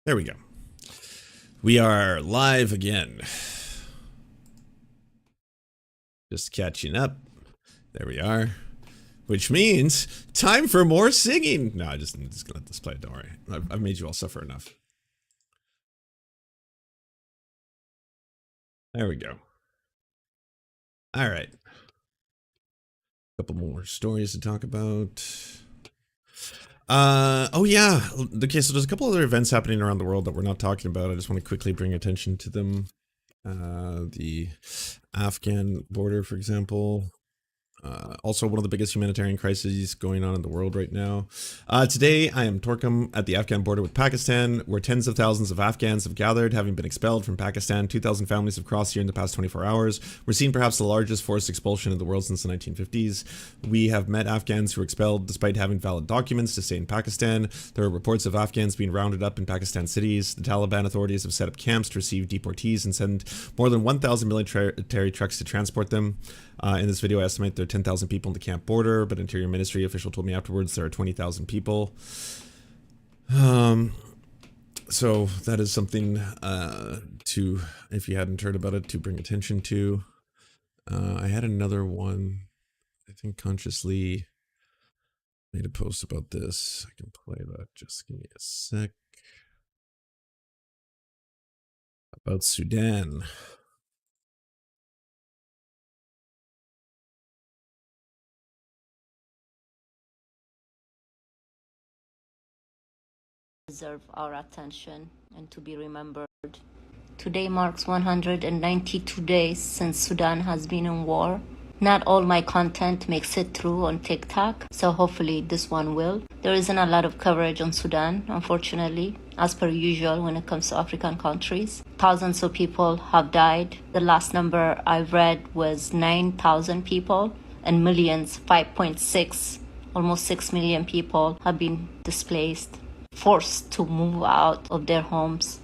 There we go. We are live again. Just catching up. There we are. Which means time for more singing. No, I'm just gonna let this play. Don't worry. I've made you all suffer enough. There we go. All right. A couple more stories to talk about. Oh yeah. Okay, so there's a couple other events happening around the world that we're not talking about. I just want to quickly bring attention to them. The Afghan border, for example. Also one of the biggest humanitarian crises going on in the world right now. Today, I am Torkham at the Afghan border with Pakistan, where tens of thousands of Afghans have gathered, having been expelled from Pakistan. 2,000 families have crossed here in the past 24 hours. We're seeing perhaps the largest forced expulsion in the world since the 1950s. We have met Afghans who were expelled despite having valid documents to stay in Pakistan. There are reports of Afghans being rounded up in Pakistan cities. The Taliban authorities have set up camps to receive deportees and send more than 1,000 military trucks to transport them. In this video, I estimate there are 10,000 people in the camp border, but Interior Ministry official told me afterwards there are 20,000 people. So that is something to, if you hadn't heard about it, to bring attention to. I had another one, I think consciously made a post about this. I can play that, just give me a sec. About Sudan. Deserve our attention and to be remembered. Today marks 192 days since Sudan has been in war. Not all my content makes it through on TikTok, so hopefully this one will. There isn't a lot of coverage on Sudan, unfortunately, as per usual when it comes to African countries. Thousands of people have died. The last number I read was 9,000 people, and millions, 5.6, almost 6 million people have been displaced, forced to move out of their homes.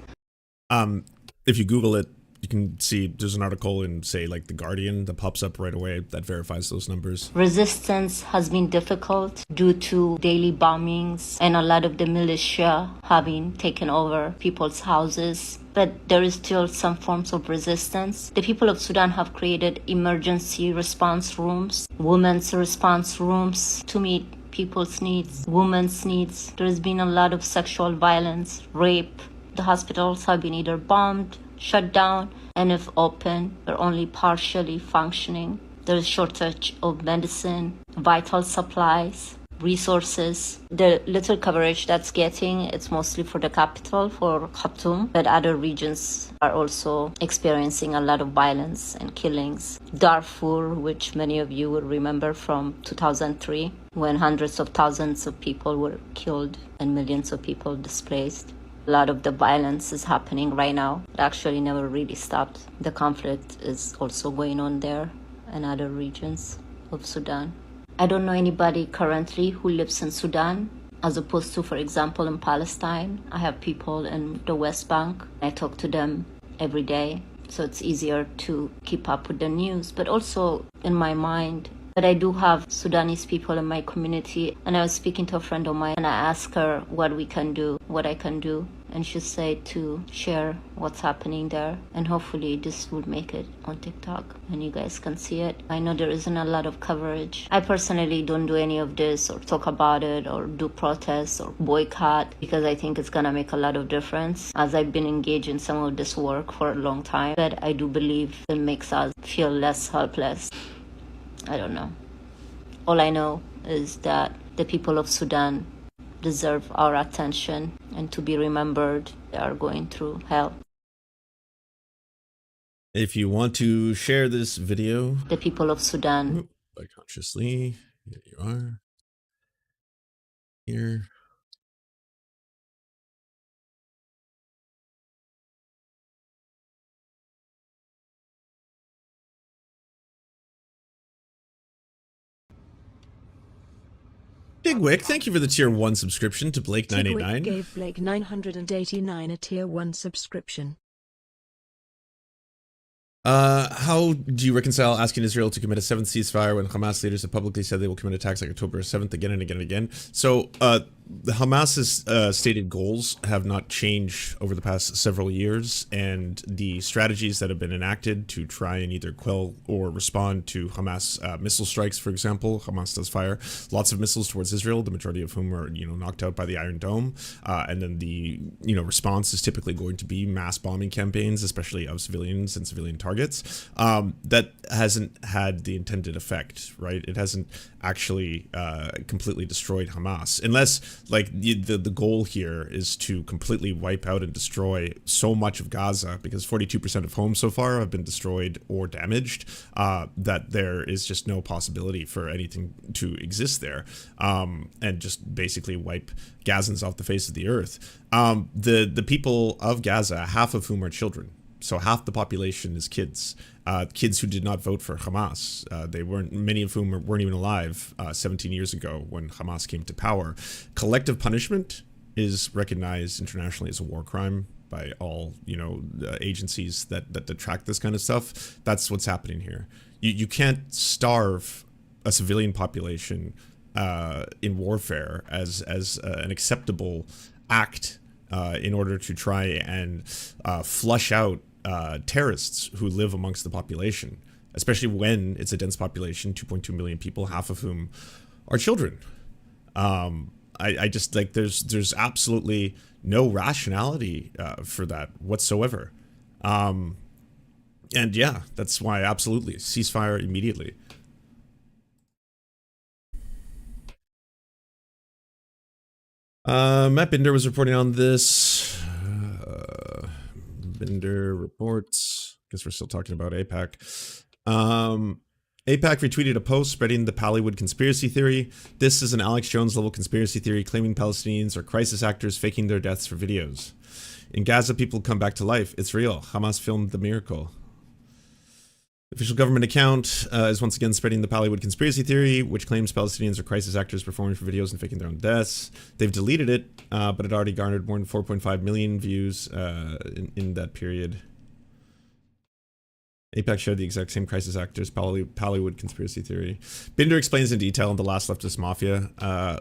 If you Google it, you can see there's an article in, say, like The Guardian that pops up right away that verifies those numbers. Resistance has been difficult due to daily bombings and a lot of the militia having taken over people's houses. But there is still some forms of resistance. The people of Sudan have created emergency response rooms, women's response rooms to meet people's needs, women's needs. There's been a lot of sexual violence, rape. The hospitals have been either bombed, shut down, and if open, they're only partially functioning. There's shortage of medicine, vital supplies, resources. The little coverage that's getting, it's mostly for the capital, for Khartoum, but other regions are also experiencing a lot of violence and killings. Darfur, which many of you will remember from 2003, when hundreds of thousands of people were killed and millions of people displaced. A lot of the violence is happening right now. It actually never really stopped. The conflict is also going on there and other regions of Sudan. I don't know anybody currently who lives in Sudan, as opposed to, for example, in Palestine. I have people in the West Bank. I talk to them every day, so it's easier to keep up with the news. But also in my mind, but I do have Sudanese people in my community, and I was speaking to a friend of mine, and I asked her what we can do, what I can do, and she said to share what's happening there, and hopefully this will make it on TikTok, and you guys can see it. I know there isn't a lot of coverage. I personally don't do any of this, or talk about it, or do protests, or boycott, because I think it's gonna make a lot of difference, as I've been engaged in some of this work for a long time, but I do believe it makes us feel less helpless. I don't know. All I know is that the people of Sudan deserve our attention and to be remembered. They are going through hell. If you want to share this video, the people of Sudan, consciously, here you are. Here. Big Wick, thank you for the tier 1 subscription to Blake989. Gave Blake 989 a tier 1 subscription. How do you reconcile asking Israel to commit a 7th ceasefire when Hamas leaders have publicly said they will commit attacks like October 7th again and again and again? So, the Hamas's stated goals have not changed over the past several years, and the strategies that have been enacted to try and either quell or respond to Hamas missile strikes, for example. Hamas does fire lots of missiles towards Israel, the majority of whom are, knocked out by the Iron Dome, and then the, response is typically going to be mass bombing campaigns, especially of civilians and civilian targets. That hasn't had the intended effect, right? It hasn't actually completely destroyed Hamas, unless like the goal here is to completely wipe out and destroy so much of Gaza, because 42% of homes so far have been destroyed or damaged, that there is just no possibility for anything to exist there, and just basically wipe Gazans off the face of the earth. The people of Gaza, half of whom are children. So half the population is kids, kids who did not vote for Hamas. Many of whom weren't even alive 17 years ago when Hamas came to power. Collective punishment is recognized internationally as a war crime by all, agencies that track this kind of stuff. That's what's happening here. You can't starve a civilian population in warfare as an acceptable act in order to try and flush out terrorists who live amongst the population, especially when it's a dense population, 2.2 million people, half of whom are children. I just like there's absolutely no rationality for that whatsoever. And yeah, that's why absolutely ceasefire immediately. Matt Binder was reporting on this. Binder reports. Guess we're still talking about AIPAC. AIPAC retweeted a post spreading the Pallywood conspiracy theory. This is an Alex Jones level conspiracy theory claiming Palestinians are crisis actors faking their deaths for videos. In Gaza, people come back to life. It's real. Hamas filmed the miracle. Official government account is once again spreading the Pallywood conspiracy theory, which claims Palestinians are crisis actors performing for videos and faking their own deaths. They've deleted it, but it already garnered more than 4.5 million views in that period. AIPAC showed the exact same crisis actors, Pallywood conspiracy theory. Binder explains in detail in The Last Leftist Mafia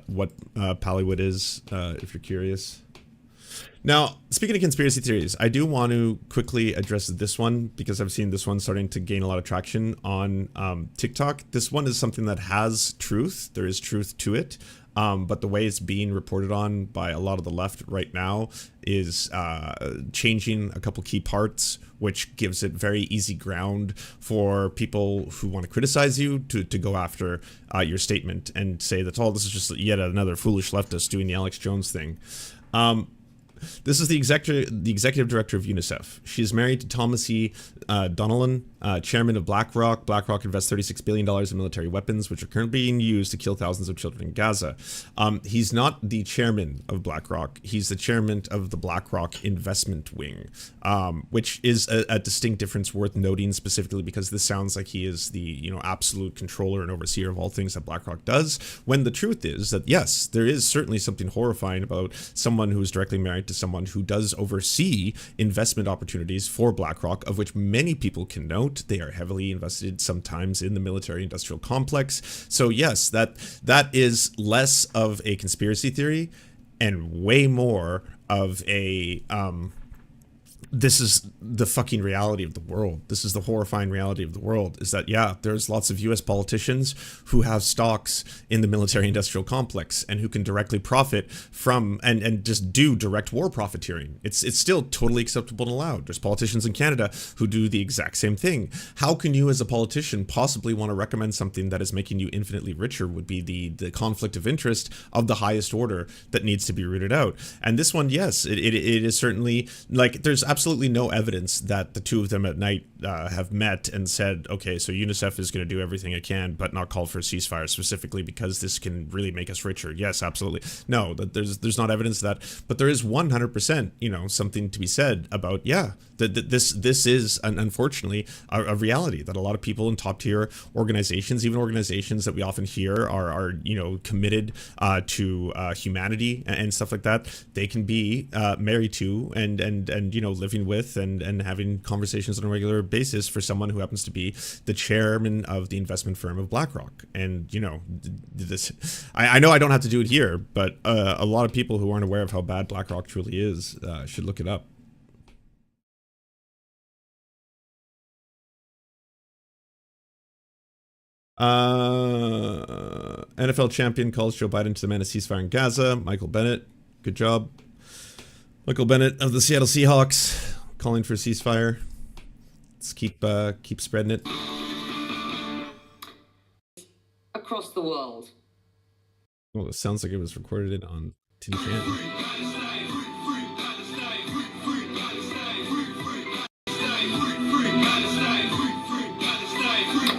what Pallywood is, if you're curious. Now, speaking of conspiracy theories, I do want to quickly address this one because I've seen this one starting to gain a lot of traction on TikTok. This one is something that has truth. There is truth to it. But the way it's being reported on by a lot of the left right now is changing a couple key parts, which gives it very easy ground for people who want to criticize you to go after your statement and say that, oh, this is just yet another foolish leftist doing the Alex Jones thing. This is the executive director of UNICEF. She is married to Thomas E. Donnellan, chairman of BlackRock. BlackRock invests $36 billion in military weapons, which are currently being used to kill thousands of children in Gaza. He's not the chairman of BlackRock. He's the chairman of the BlackRock investment wing, which is a distinct difference worth noting, specifically because this sounds like he is the absolute controller and overseer of all things that BlackRock does, when the truth is that, yes, there is certainly something horrifying about someone who is directly married to someone who does oversee investment opportunities for BlackRock, of which many people can note they are heavily invested sometimes in the military industrial complex. So yes, that is less of a conspiracy theory and way more of a this is the fucking reality of the world. This is the horrifying reality of the world, is that, yeah, there's lots of US politicians who have stocks in the military industrial complex and who can directly profit from and just do direct war profiteering. It's still totally acceptable and allowed. There's politicians in Canada who do the exact same thing. How can you as a politician possibly want to recommend something that is making you infinitely richer? Would be the conflict of interest of the highest order that needs to be rooted out. And this one, yes, it is certainly, like, there's absolutely no evidence that the two of them at night have met and said, okay, so UNICEF is going to do everything it can, but not call for a ceasefire specifically because this can really make us richer. Yes, absolutely. No, there's not evidence of that, but there is 100%, something to be said about, yeah, that this is unfortunately a reality that a lot of people in top tier organizations, even organizations that we often hear are committed to humanity and stuff like that, they can be married to and live living with and having conversations on a regular basis for someone who happens to be the chairman of the investment firm of BlackRock. And, you know, I know I don't have to do it here, but a lot of people who aren't aware of how bad BlackRock truly is should look it up. NFL champion calls Joe Biden to demand a ceasefire in Gaza. Michael Bennett, good job. Michael Bennett of the Seattle Seahawks calling for a ceasefire. Let's keep spreading it across the world. Well, it sounds like it was recorded on TDFan.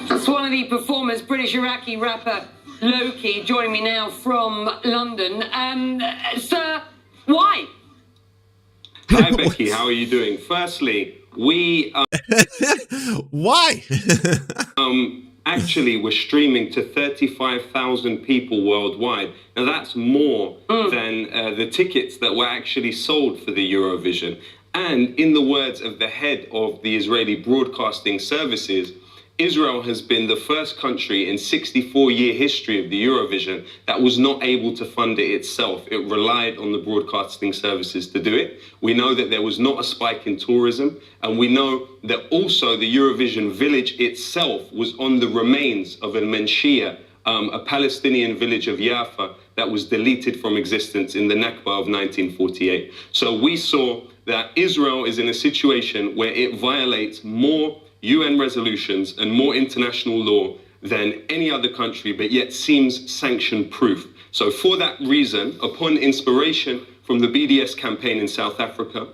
That's one of the performers, British Iraqi rapper Loki, joining me now from London. Sir, why? Hi, Becky. How are you doing? Firstly, we why? Actually were streaming to 35,000 people worldwide. Now that's more than the tickets that were actually sold for the Eurovision. And in the words of the head of the Israeli broadcasting services, Israel has been the first country in 64-year history of the Eurovision that was not able to fund it itself. It relied on the broadcasting services to do it. We know that there was not a spike in tourism, and we know that also the Eurovision village itself was on the remains of a Menshia, a Palestinian village of Jaffa that was deleted from existence in the Nakba of 1948. So we saw that Israel is in a situation where it violates more UN resolutions and more international law than any other country, but yet seems sanction-proof. So for that reason, upon inspiration from the BDS campaign in South Africa,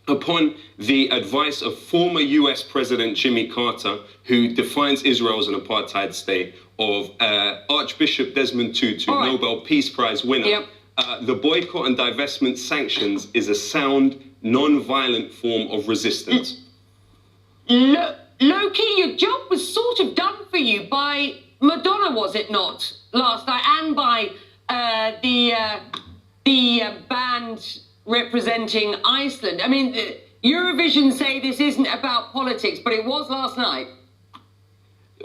upon the advice of former US President Jimmy Carter, who defines Israel as an apartheid state, of Archbishop Desmond Tutu, Nobel Peace Prize winner, the boycott and divestment sanctions is a sound, non-violent form of resistance. Loki, your job was sort of done for you by Madonna, was it not, last night, and by the band representing Iceland. I mean, Eurovision say this isn't about politics, but it was last night.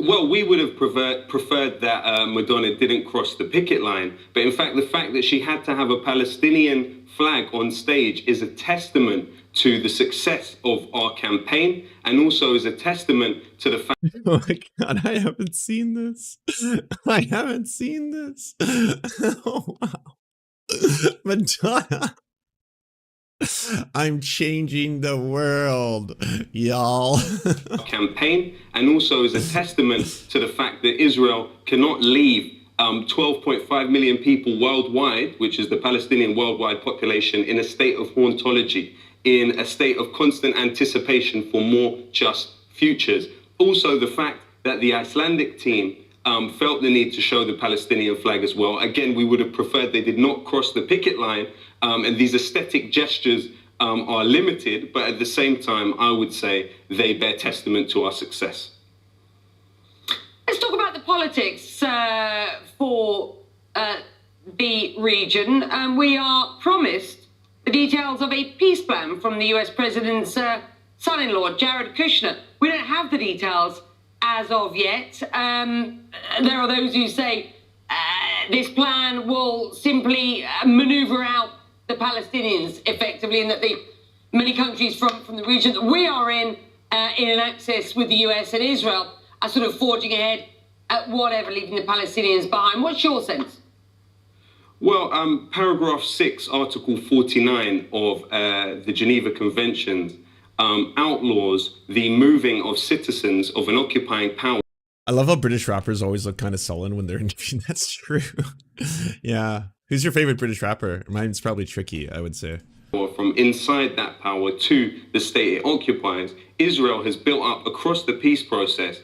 Well, we would have preferred that Madonna didn't cross the picket line. But in fact, the fact that she had to have a Palestinian flag on stage is a testament to the success of our campaign, and also is a testament to the fact... Oh my God, I haven't seen this. I haven't seen this. Oh, wow. Madonna. I'm changing the world, y'all. Campaign, and also is a testament to the fact that Israel cannot leave 12.5 million people worldwide, which is the Palestinian worldwide population, in a state of hauntology, in a state of constant anticipation for more just futures. Also, the fact that the Icelandic team felt the need to show the Palestinian flag as well. Again, we would have preferred they did not cross the picket line, and these aesthetic gestures are limited, but at the same time, I would say they bear testament to our success. Let's talk about the politics for the region. We are promised the details of a peace plan from the US President's son-in-law, Jared Kushner. We don't have the details as of yet. There are those who say this plan will simply maneuver out the Palestinians effectively, and that the many countries from the region that we are in an axis with the US and Israel are sort of forging ahead at whatever, leaving the Palestinians behind. What's your sense? Well, paragraph 6, article 49 of the Geneva Conventions outlaws the moving of citizens of an occupying power. I love how British rappers always look kind of sullen when they're interviewed. That's true. Yeah. Who's your favorite British rapper? Mine's probably Tricky, I would say. From inside that power to the state it occupies, Israel has built up across the peace process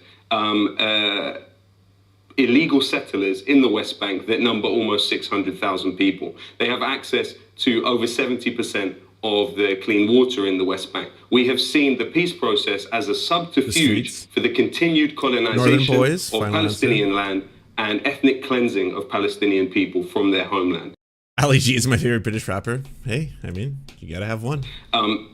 illegal settlers in the West Bank that number almost 600,000 people. They have access to over 70% of the clean water in the West Bank. We have seen the peace process as a subterfuge for the continued colonization of Palestinian land and ethnic cleansing of Palestinian people from their homeland. Ali G is my favorite British rapper. Hey, I mean, you gotta have one.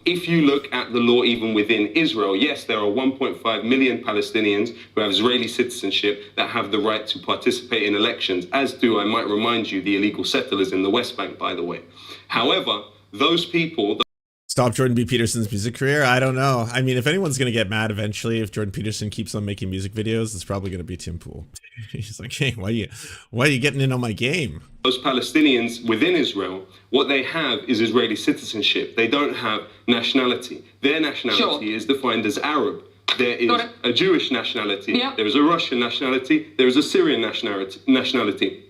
If you look at the law even within Israel, yes, there are 1.5 million Palestinians who have Israeli citizenship that have the right to participate in elections, as do, I might remind you, the illegal settlers in the West Bank, by the way. However, those people... Stop Jordan B. Peterson's music career? I don't know. I mean, if anyone's going to get mad eventually, if Jordan Peterson keeps on making music videos, it's probably going to be Tim Pool. He's like, hey, why are you getting in on my game? Those Palestinians within Israel, what they have is Israeli citizenship. They don't have nationality. Their nationality is defined as Arab. There is a Jewish nationality. There is a Russian nationality. There is a Syrian nationality.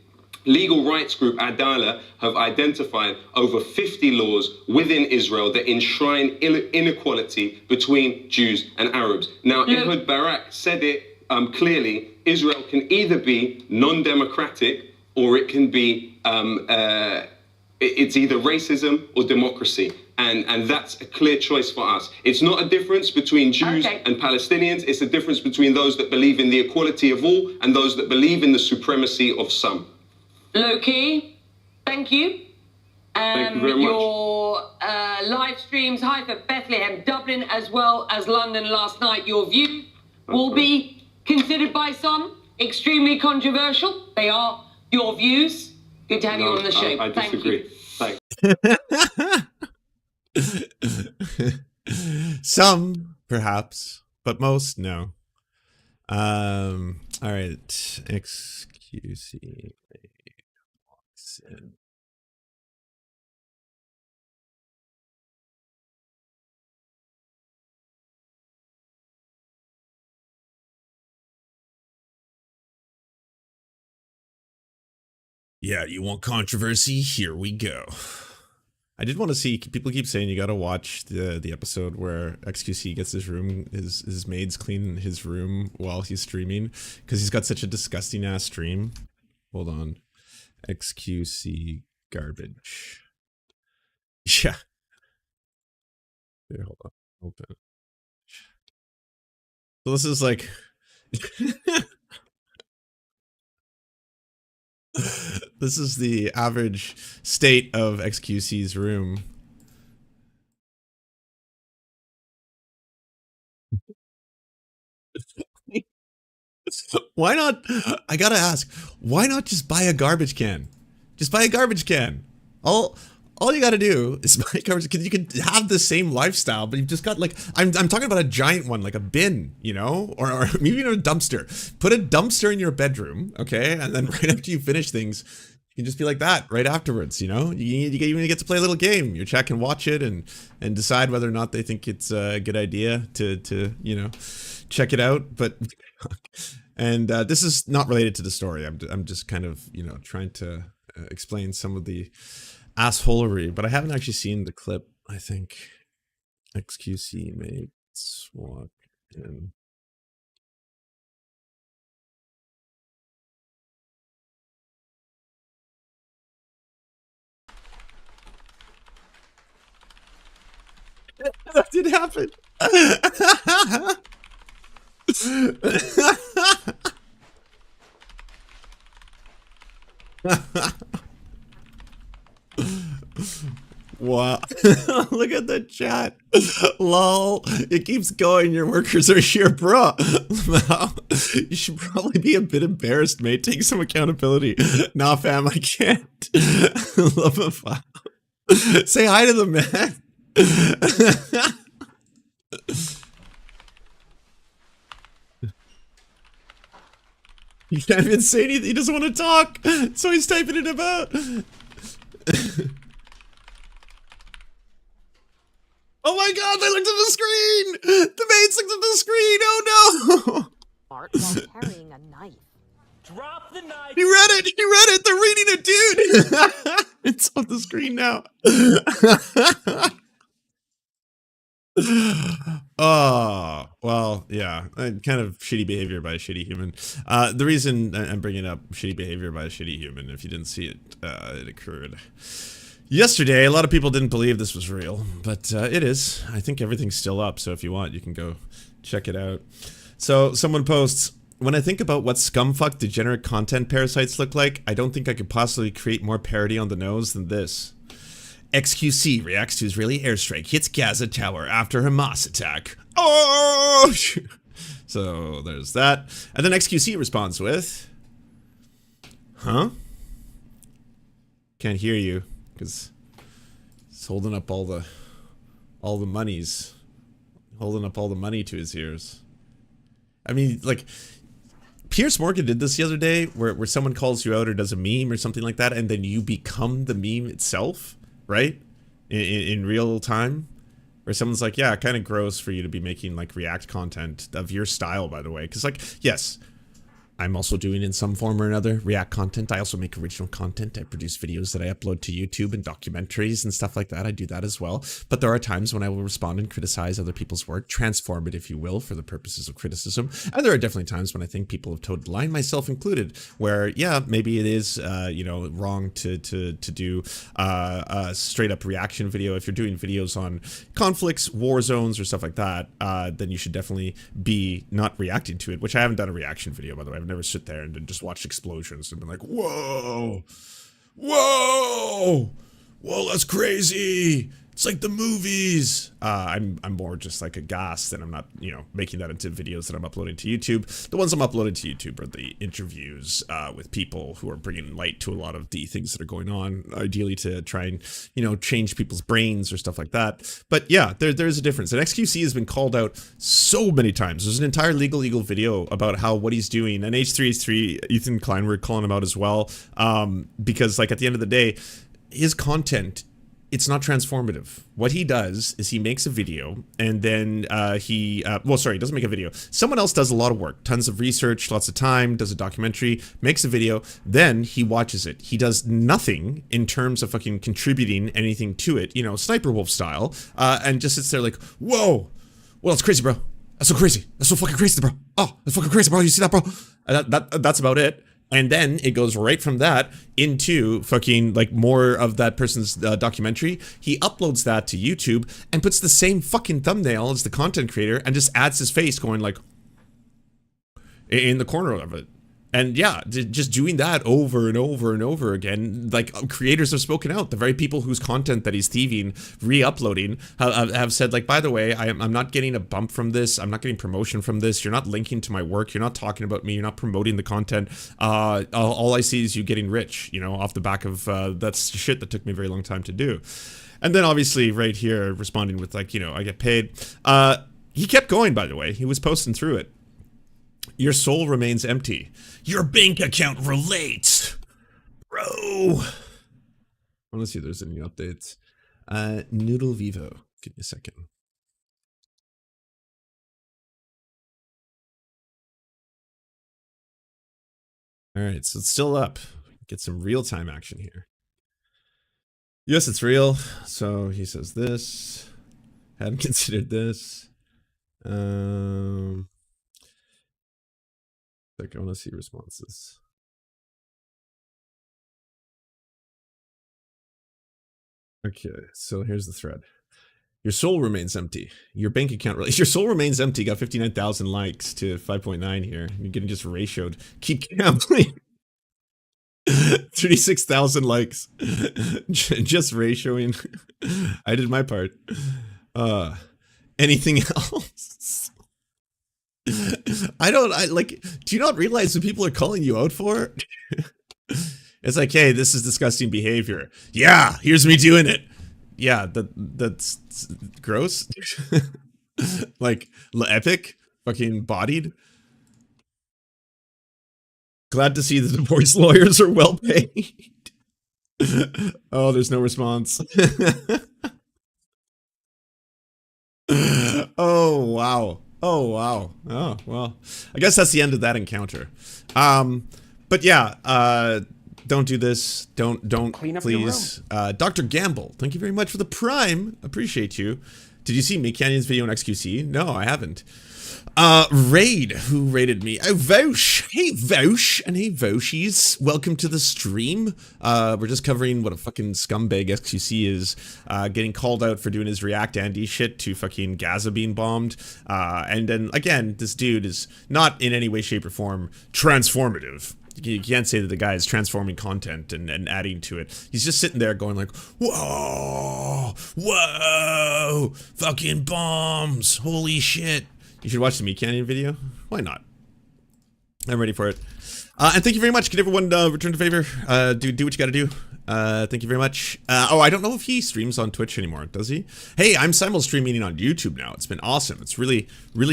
Legal rights group Adala have identified over 50 laws within Israel that enshrine inequality between Jews and Arabs. Now, Ehud Barak said it clearly. Israel can either be non-democratic or it can be, it's either racism or democracy. And that's a clear choice for us. It's not a difference between Jews and Palestinians. It's a difference between those that believe in the equality of all and those that believe in the supremacy of some. Low-key, thank you. Thank you very much. Your live streams, Haifa, Bethlehem, Dublin, as well as London last night, your view will be considered by some extremely controversial. They are your views. Good to have you on the show. I disagree. Thanks. Some, perhaps, but most, no. All right, XQC. Yeah, you want controversy? Here we go. I did want to see, people keep saying you gotta watch the episode where XQC gets his room, his maids clean his room while he's streaming, because he's got such a disgusting ass stream. Hold on. XQC garbage. Yeah. Here, hold on. Open. So this is like... This is the average state of XQC's room. Why not? I gotta ask, why not just buy a garbage can? Just buy a garbage can. All you gotta do is buy a garbage can. You can have the same lifestyle, but you've just got like, I'm talking about a giant one, like a bin, you know, or maybe even a dumpster. Put a dumpster in your bedroom, okay, and then right after you finish things, you can just be like that right afterwards, you know. You get to play a little game. Your chat can watch it and decide whether or not they think it's a good idea to you know, check it out. But and this is not related to the story. I'm just kind of, you know, trying to explain some of the assholery, but I haven't actually seen the clip. I think XQC made swap in. That did happen. Wow. Look at the chat. Lol. It keeps going. Your workers are sheer bro. Wow. You should probably be a bit embarrassed, mate. Take some accountability. Nah, fam, I can't. Love a file. Say hi to them, man. He can't even say anything. He doesn't want to talk. So he's typing it about. Oh my god, they looked at the screen! The mates looked at the screen! Oh no! Art while carrying a knife. Drop the knife! He read it! He read it! They're reading it, dude! It's on the screen now. Oh, well, yeah. Kind of shitty behavior by a shitty human. The reason I'm bringing up shitty behavior by a shitty human, if you didn't see it, it occurred yesterday. A lot of people didn't believe this was real, but it is. I think everything's still up, so if you want, you can go check it out. So someone posts, when I think about what scumfuck degenerate content parasites look like, I don't think I could possibly create more parody on the nose than this. XQC reacts to Israeli airstrike, hits Gaza tower after Hamas attack. Oh! So there's that. And then XQC responds with, huh? Can't hear you, because it's holding up all the monies. Holding up all the money to his ears. I mean, like, Piers Morgan did this the other day, where someone calls you out or does a meme or something like that, and then you become the meme itself, right? In real time. Where someone's like, yeah, kind of gross for you to be making, like, React content of your style, by the way. Because, like, yes, I'm also doing in some form or another React content. I also make original content. I produce videos that I upload to YouTube and documentaries and stuff like that. I do that as well. But there are times when I will respond and criticize other people's work, transform it, if you will, for the purposes of criticism. And there are definitely times when I think people have toed the line, myself included, where, yeah, maybe it is, you know, wrong to do a straight up reaction video. If you're doing videos on conflicts, war zones, or stuff like that, then you should definitely be not reacting to it, which I haven't done a reaction video, by the way. I've never sit there and just watched explosions and been like, whoa, whoa, whoa, that's crazy. It's like the movies. I'm more just like aghast, and I'm not, you know, making that into videos that I'm uploading to YouTube. The ones I'm uploading to YouTube are the interviews with people who are bringing light to a lot of the things that are going on, ideally to try and, you know, change people's brains or stuff like that. But yeah, there's a difference. And XQC has been called out so many times. There's an entire legal video about how what he's doing, and H3H3, Ethan Klein, we're calling him out as well, because, like, at the end of the day, his content, it's not transformative. What he does is he makes a video, and then he doesn't make a video. Someone else does a lot of work, tons of research, lots of time, does a documentary, makes a video, then he watches it. He does nothing in terms of fucking contributing anything to it, you know, Sniper Wolf style, and just sits there like, whoa, well, that's crazy, bro. That's so crazy. That's so fucking crazy, bro. Oh, that's fucking crazy, bro. You see that, bro? That's about it. And then it goes right from that into fucking, like, more of that person's documentary. He uploads that to YouTube and puts the same fucking thumbnail as the content creator and just adds his face going like in the corner of it. And yeah, just doing that over and over and over again, like, creators have spoken out. The very people whose content that he's thieving, re-uploading, have said, like, by the way, I'm not getting a bump from this. I'm not getting promotion from this. You're not linking to my work. You're not talking about me. You're not promoting the content. All I see is you getting rich, you know, off the back of that's shit that took me a very long time to do. And then obviously right here responding with, like, you know, I get paid. He kept going, by the way. He was posting through it. Your soul remains empty. Your bank account relates. Bro. I want to see if there's any updates. Noodle Vivo. Give me a second. All right, so it's still up. Get some real-time action here. Yes, it's real. So he says this. Hadn't considered this. Like, I want to see responses. Okay, so here's the thread. Your soul remains empty. Your bank account release. Your soul remains empty. Got 59,000 likes to 5.9 here. You're getting just ratioed. Keep gambling. 36,000 likes. Just ratioing. I did my part. Anything else? Do you not realize what people are calling you out for? It's like, hey, this is disgusting behavior. Yeah, here's me doing it. Yeah, that's gross. Like, epic, fucking bodied. Glad to see the divorce lawyers are well paid. Oh, there's no response. Oh, wow. Oh, wow. Oh, well, I guess that's the end of that encounter. But yeah, don't do this. Don't please. Dr. Gamble, thank you very much for the Prime. Appreciate you. Did you see Meat Canyon's video on XQC? No, I haven't. Raid, who raided me? Oh, Vosh. Hey, Vosh. And hey, Voshies. Welcome to the stream. We're just covering what a fucking scumbag XQC is, getting called out for doing his React Andy shit to fucking Gaza being bombed. And then, again, this dude is not in any way, shape, or form transformative. You can't say that the guy is transforming content and adding to it. He's just sitting there going like, whoa, whoa, fucking bombs, holy shit. You should watch the Meat Canyon video. Why not? I'm ready for it. And thank you very much. Can everyone return the favor? Do what you gotta do. Thank you very much. Oh, I don't know if he streams on Twitch anymore, does he? Hey, I'm simul streaming on YouTube now. It's been awesome. It's really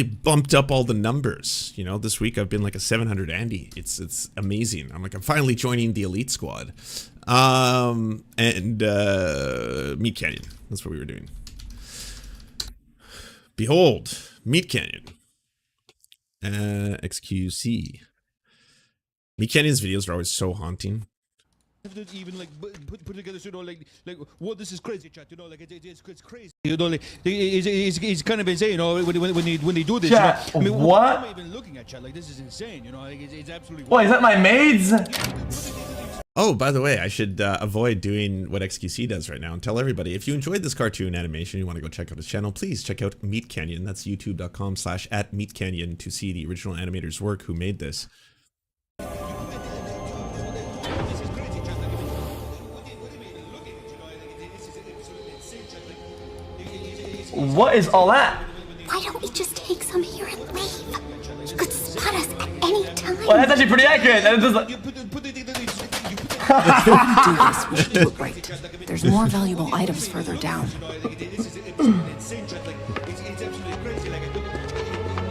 bumped up all the numbers. You know, this week I've been like a 700 Andy. It's amazing. I'm finally joining the elite squad. And Meat Canyon. That's what we were doing. Behold, Meat Canyon. XQC. Meat Canyon's videos are always so haunting. Even like put together, you know, like what this is crazy, chat. You know, like it's crazy. You know, like it's kind of insane. You know, when they do this. Chat, you know? I mean, what? I'm not even looking at chat. Like this is insane. You know, like it's absolutely. What is that? My maids? Oh, by the way, I should avoid doing what XQC does right now and tell everybody, if you enjoyed this cartoon animation, you want to go check out his channel, please check out Meat Canyon. That's youtube.com/@MeatCanyon to see the original animator's work who made this. What is all that? Why don't we just take some here and leave? You could spot us at any time. Well, that's actually pretty accurate. That is like... Do this, we should do it right. There's more valuable items further down.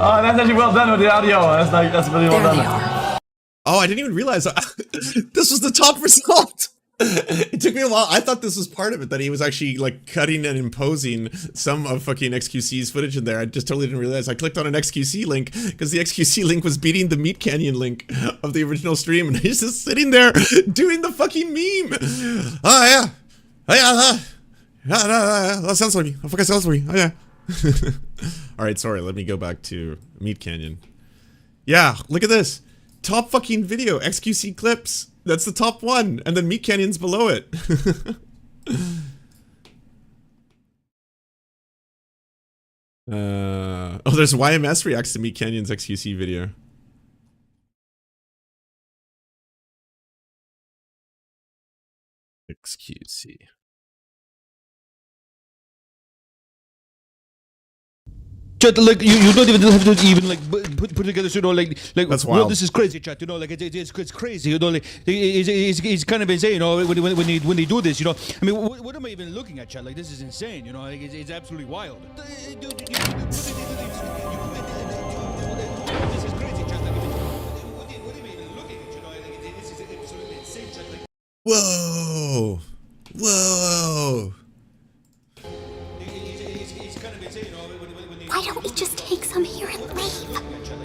Oh, that's actually well done with the audio. That's really well There done. they are. Oh, I didn't even realize this was the top result. It took me a while. I thought this was part of it, that he was actually like cutting and imposing some of fucking XQC's footage in there. I just totally didn't realize. I clicked on an XQC link because the XQC link was beating the Meat Canyon link of the original stream, and he's just sitting there doing the fucking meme. Oh yeah, oh yeah, that sounds like me. I forgot sounds like me. Oh yeah. All right, sorry. Let me go back to Meat Canyon. Yeah, look at this. Top fucking video, XQC clips. That's the top one, and then Meat Canyon's below it. Oh, there's YMS reacts to Meat Canyon's XQC video. XQC. Chat, like you don't even have to even like put together, you know, like That's well, wild. this is crazy, chat. You know, like it's crazy. You know, like it's kind of insane. You know, when they do this, you know. I mean, what am I even looking at, chat? Like this is insane. You know, like it's absolutely wild. This is crazy, chat. Like, what am I even looking at? You know, like this is absolutely insane, chat. Like, Whoa! Whoa! it's kind of insane. You know, Why don't we just take some here and leave?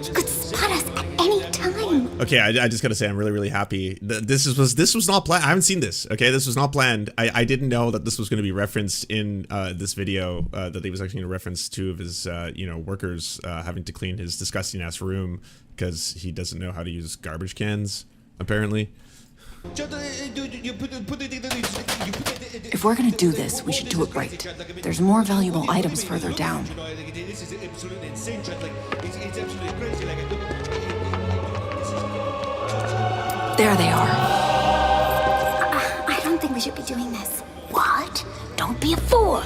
You could spot us at any time. Okay, I just gotta say I'm really happy. This was not planned. I haven't seen this. Okay, this was not planned. I didn't know that this was going to be referenced in this video. That he was actually going to reference two of his workers having to clean his disgusting ass room because he doesn't know how to use garbage cans apparently. If we're gonna do this, we should do it right. There's more valuable items further down. There they are. I don't think we should be doing this. What? Don't be a fool.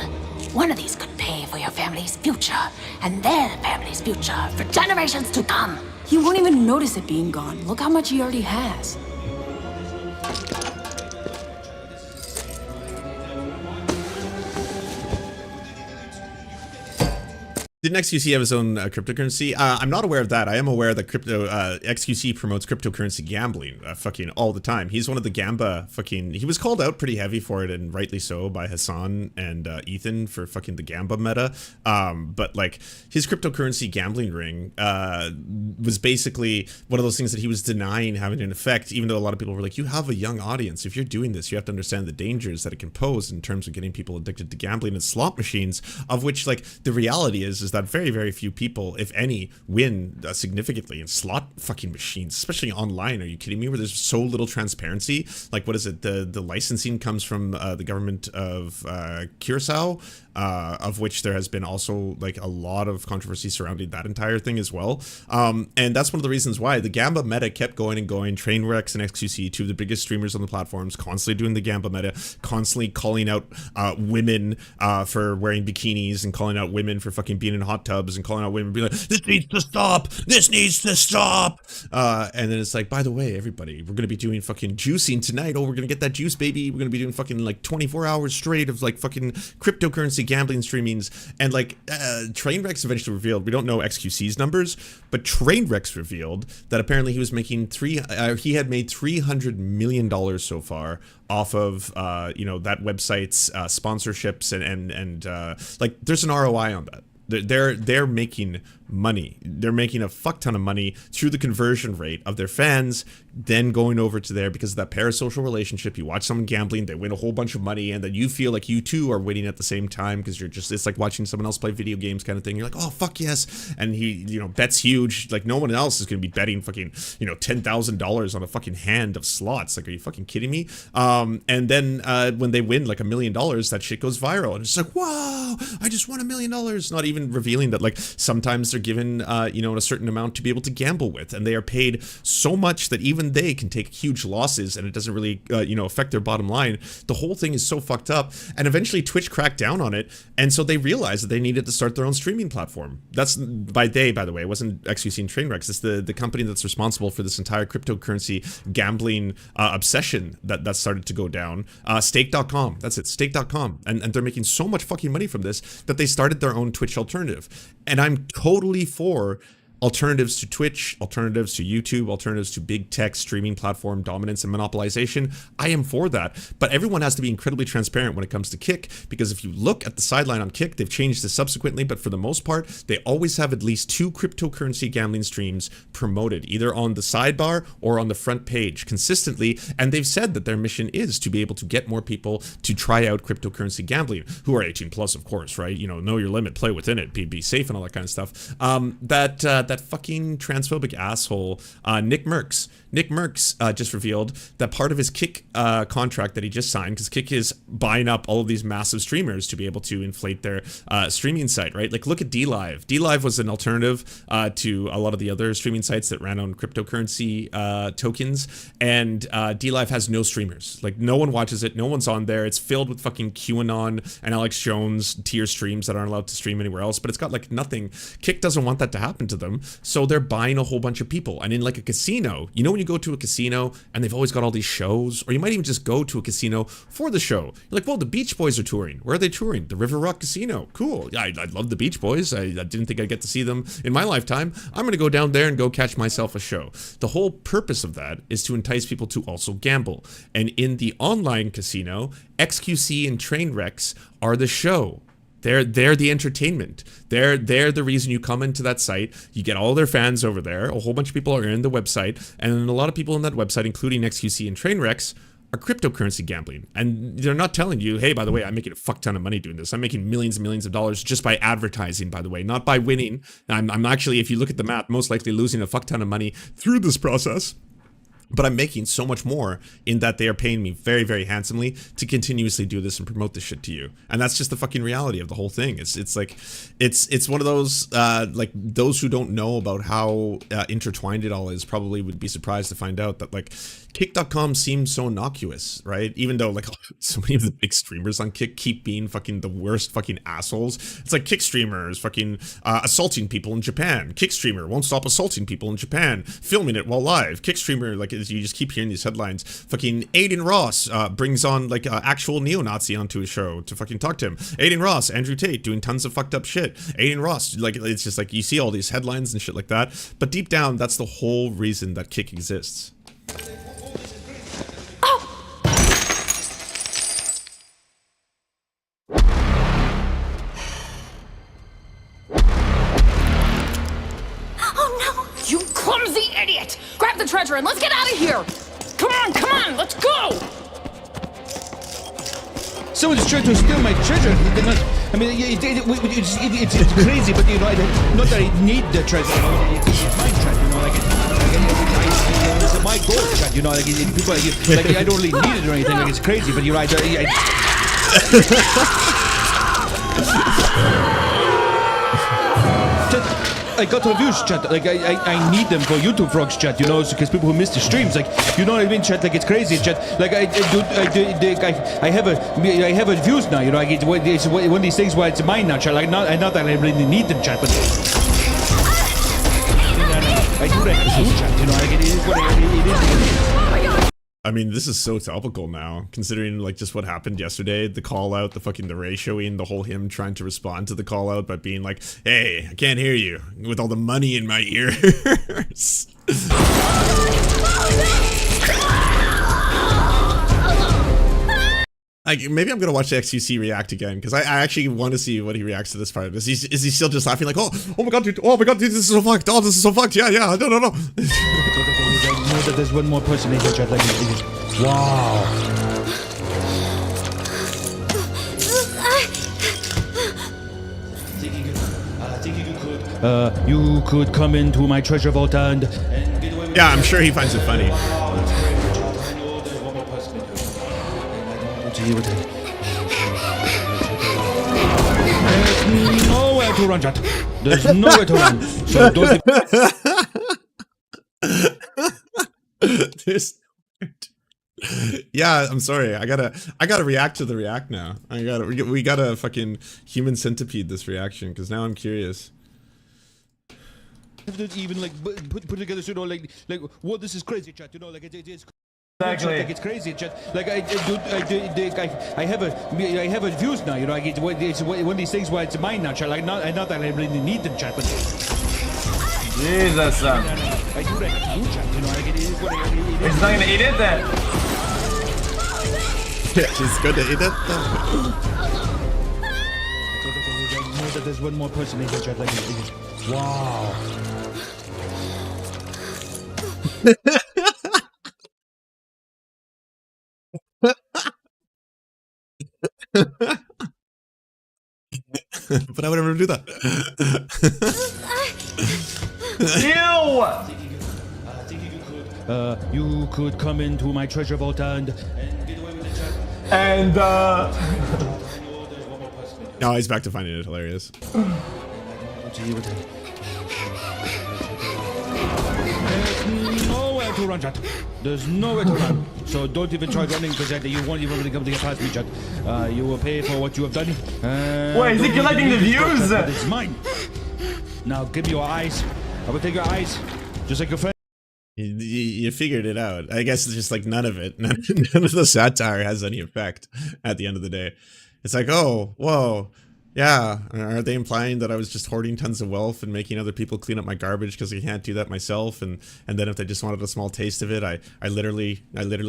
One of these could pay for your family's future, and their family's future for generations to come. He won't even notice it being gone. Look how much he already has. Didn't XQC have his own cryptocurrency? I'm not aware of that. I am aware that XQC promotes cryptocurrency gambling fucking all the time. He's one of the Gamba fucking... He was called out pretty heavy for it, and rightly so, by Hassan and Ethan for fucking the Gamba meta. But like his cryptocurrency gambling ring was basically one of those things that he was denying having an effect, even though a lot of people were like, you have a young audience. If you're doing this, you have to understand the dangers that it can pose in terms of getting people addicted to gambling and slot machines, of which like the reality is is that very, very few people, if any, win significantly in slot fucking machines, especially online. Are you kidding me? Where there's so little transparency. Like, what is it? The licensing comes from the government of Curacao, of which there has been also like a lot of controversy surrounding that entire thing as well. And that's one of the reasons why the Gamba meta kept going and going. Trainwrecks and XQC, two of the biggest streamers on the platforms, constantly doing the Gamba meta, constantly calling out women for wearing bikinis and calling out women for fucking being in hot tubs and calling out women being like, this needs to stop, this needs to stop. And then it's like, by the way, everybody, we're gonna be doing fucking juicing tonight. Oh, we're gonna get that juice, baby. We're gonna be doing fucking like 24 hours straight of like fucking cryptocurrency gambling streamings. And like Trainwrecks eventually revealed, we don't know XQC's numbers, but Trainwrecks revealed that apparently he was making he had made $300 million so far off of you know, that website's sponsorships and like there's an ROI on that. They're making money. They're making a fuck ton of money through the conversion rate of their fans then going over to there because of that parasocial relationship. You watch someone gambling, they win a whole bunch of money, and then you feel like you too are winning at the same time because you're just, it's like watching someone else play video games kind of thing. You're like, oh fuck yes, and he, you know, bets huge. Like no one else is gonna be betting fucking, you know, $10,000 on a fucking hand of slots. Like, are you fucking kidding me? And then when they win like $1 million, that shit goes viral, and it's like, wow, I just won $1 million. Not even revealing that like sometimes they're given you know, a certain amount to be able to gamble with, and they are paid so much that even they can take huge losses and it doesn't really you know, affect their bottom line. The whole thing is so fucked up, and eventually Twitch cracked down on it, and so they realized that they needed to start their own streaming platform. That's by the way, it wasn't XQC and Trainwrecks. It's the company that's responsible for this entire cryptocurrency gambling obsession that started to go down. Stake.com, that's it, stake.com, and they're making so much fucking money from this that they started their own Twitch alternative. And I'm totally for alternatives to Twitch, alternatives to YouTube, alternatives to big tech streaming platform dominance and monopolization. I am for that, but everyone has to be incredibly transparent when it comes to Kick, because if you look at the sideline on Kick, they've changed this subsequently, but for the most part, they always have at least 2 cryptocurrency gambling streams promoted, either on the sidebar or on the front page consistently, and they've said that their mission is to be able to get more people to try out cryptocurrency gambling, who are 18 plus, of course, right? You know your limit, play within it, be safe and all that kind of stuff. That fucking transphobic asshole, Nick Merckx just revealed that part of his Kick contract that he just signed, because Kick is buying up all of these massive streamers to be able to inflate their streaming site, right? Like, look at DLive. DLive was an alternative to a lot of the other streaming sites that ran on cryptocurrency tokens, and DLive has no streamers. Like, no one watches it, no one's on there. It's filled with fucking QAnon and Alex Jones tier streams that aren't allowed to stream anywhere else, but it's got like nothing. Kick doesn't want that to happen to them, so they're buying a whole bunch of people. And in like a casino, you know, when you go to a casino and they've always got all these shows, or you might even just go to a casino for the show. You're like, well, the Beach Boys are touring. Where are they touring? The River Rock Casino. Cool. Yeah, I love the Beach Boys. I didn't think I'd get to see them in my lifetime. I'm going to go down there and go catch myself a show. The whole purpose of that is to entice people to also gamble. And in the online casino, XQC and Trainwrecks are the show. They're the entertainment. They're the reason you come into that site. You get all their fans over there. A whole bunch of people are in the website, and a lot of people in that website, including XQC and Trainwrecks, are cryptocurrency gambling. And they're not telling you, hey, by the way, I'm making a fuck ton of money doing this. I'm making millions and millions of dollars just by advertising, by the way, not by winning. I'm actually, if you look at the math, most likely losing a fuck ton of money through this process. But I'm making so much more in that they are paying me very, very handsomely to continuously do this and promote this shit to you. And that's just the fucking reality of the whole thing. It's like, it's one of those, like, those who don't know about how intertwined it all is probably would be surprised to find out that, like, Kick.com seems so innocuous, right? Even though, like, so many of the big streamers on Kick keep being fucking the worst fucking assholes. It's like Kick streamers fucking assaulting people in Japan. Kick streamer won't stop assaulting people in Japan, filming it while live. Kick streamer, like, you just keep hearing these headlines. Fucking Aiden Ross brings on, like, actual neo-Nazi onto his show to fucking talk to him. Aiden Ross, Andrew Tate doing tons of fucked up shit. Aiden Ross, like, it's just like you see all these headlines and shit like that. But deep down, that's the whole reason that Kick exists. Idiot! Grab the treasure and let's get out of here! Come on, let's go! Someone is trying to steal my treasure. I mean, it's crazy, but you know, not that I need the treasure. You know, it's my chat, you know, it's my goal chat, you know, like people, like I don't really need it or anything. Like it's crazy, but you're right. I got reviews, chat. Like I need them for YouTube vlogs, chat. You know, because people who miss the streams, like you know what I mean, chat. Like it's crazy, chat. Like I have views now. You know, it's one of these things where it's mine now, chat. Like not that I really need them, chat, but I do that, chat. You know, like it is what it is. I mean, this is so topical now, considering like just what happened yesterday, the call out, the ratioing, the whole him trying to respond to the call out by being like, hey, I can't hear you with all the money in my ears. Like, maybe I'm gonna watch the XQC react again, because I actually want to see what he reacts to this part. Is he still just laughing like, oh my god, dude, this is so fucked, oh, this is so fucked, yeah, no. That there's one more person in here, chat. Like, wow. You could come into my treasure vault and get away with yeah, I'm sure he finds it funny. There's nowhere to run, chat. There's nowhere to run. So don't. There's yeah, I'm sorry. I gotta react to the react now. We gotta fucking human centipede this reaction, because now I'm curious. Even like put together, you know, like what this is crazy, chat. You know, like it's Exactly. like it's crazy, chat. Like I have views now. You know, like it's one of these things where it's mine now, chat. Like not that I really need them, chat, but Jesus. I do that, chat. You know, like it is what it is. He's not gonna eat it then. Yeah, she's good to eat it. That there's one more person in here, chat. Like, wow. But I would never do that. Ew! You could come into my treasure vault and get away with it, chat. And No, he's back to finding it hilarious. There's nowhere to run, chat. There's nowhere to run. So don't even try running, because you won't even be able to get past me, chat. You will pay for what you have done. wait, is he collecting the views? But it's mine. Now give me your eyes. I will take your eyes, just like your friend. You figured it out. I guess it's just like none of it. None of the satire has any effect at the end of the day. It's like, oh, whoa. Yeah, are they implying that I was just hoarding tons of wealth and making other people clean up my garbage because I can't do that myself? And then if they just wanted a small taste of it, I literally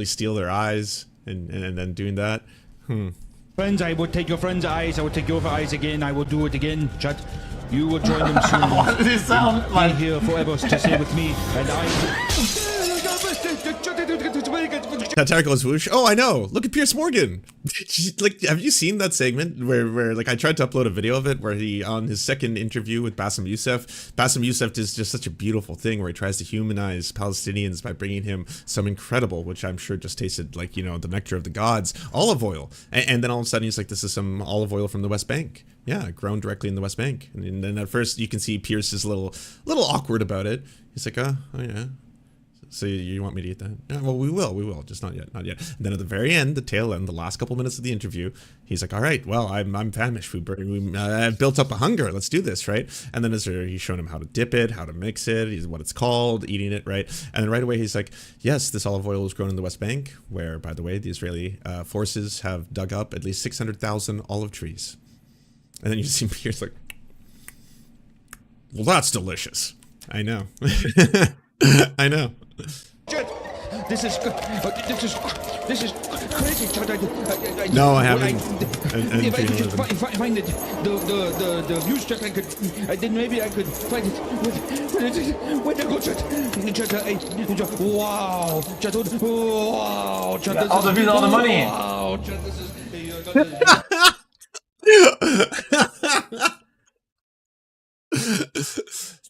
steal their eyes and then doing that. Friends, I would take your friend's eyes. I would take your eyes again. I will do it again, chat. You will join them soon. What does it sound like? Be here forever to stay with me, and I. Satire goes whoosh. Oh, I know. Look at Piers Morgan. Like, have you seen that segment where like I tried to upload a video of it where he on his second interview with Bassem Youssef. Bassem Youssef does just such a beautiful thing where he tries to humanize Palestinians by bringing him some incredible, which I'm sure just tasted like, you know, the nectar of the gods, olive oil. And then all of a sudden he's like, this is some olive oil from the West Bank. Yeah, grown directly in the West Bank. And then at first you can see Pierce is a little awkward about it. He's like, oh yeah. So you want me to eat that? Yeah, well, we will, just not yet. And then at the very end, the tail end, the last couple minutes of the interview, he's like, all right, well, I'm famished. I've built up a hunger. Let's do this, right? And then he's showing him how to dip it, how to mix it, what it's called, eating it, right? And then right away, he's like, yes, this olive oil was grown in the West Bank, where, by the way, the Israeli forces have dug up at least 600,000 olive trees. And then you see Pierce like, well, that's delicious. I know. I know. This is crazy. No, I haven't. If I could just find the views chat, then maybe I could find it. Where to go, chat? Wow, chat. Wow, chat. All the views, all the money. Wow, chat. This is.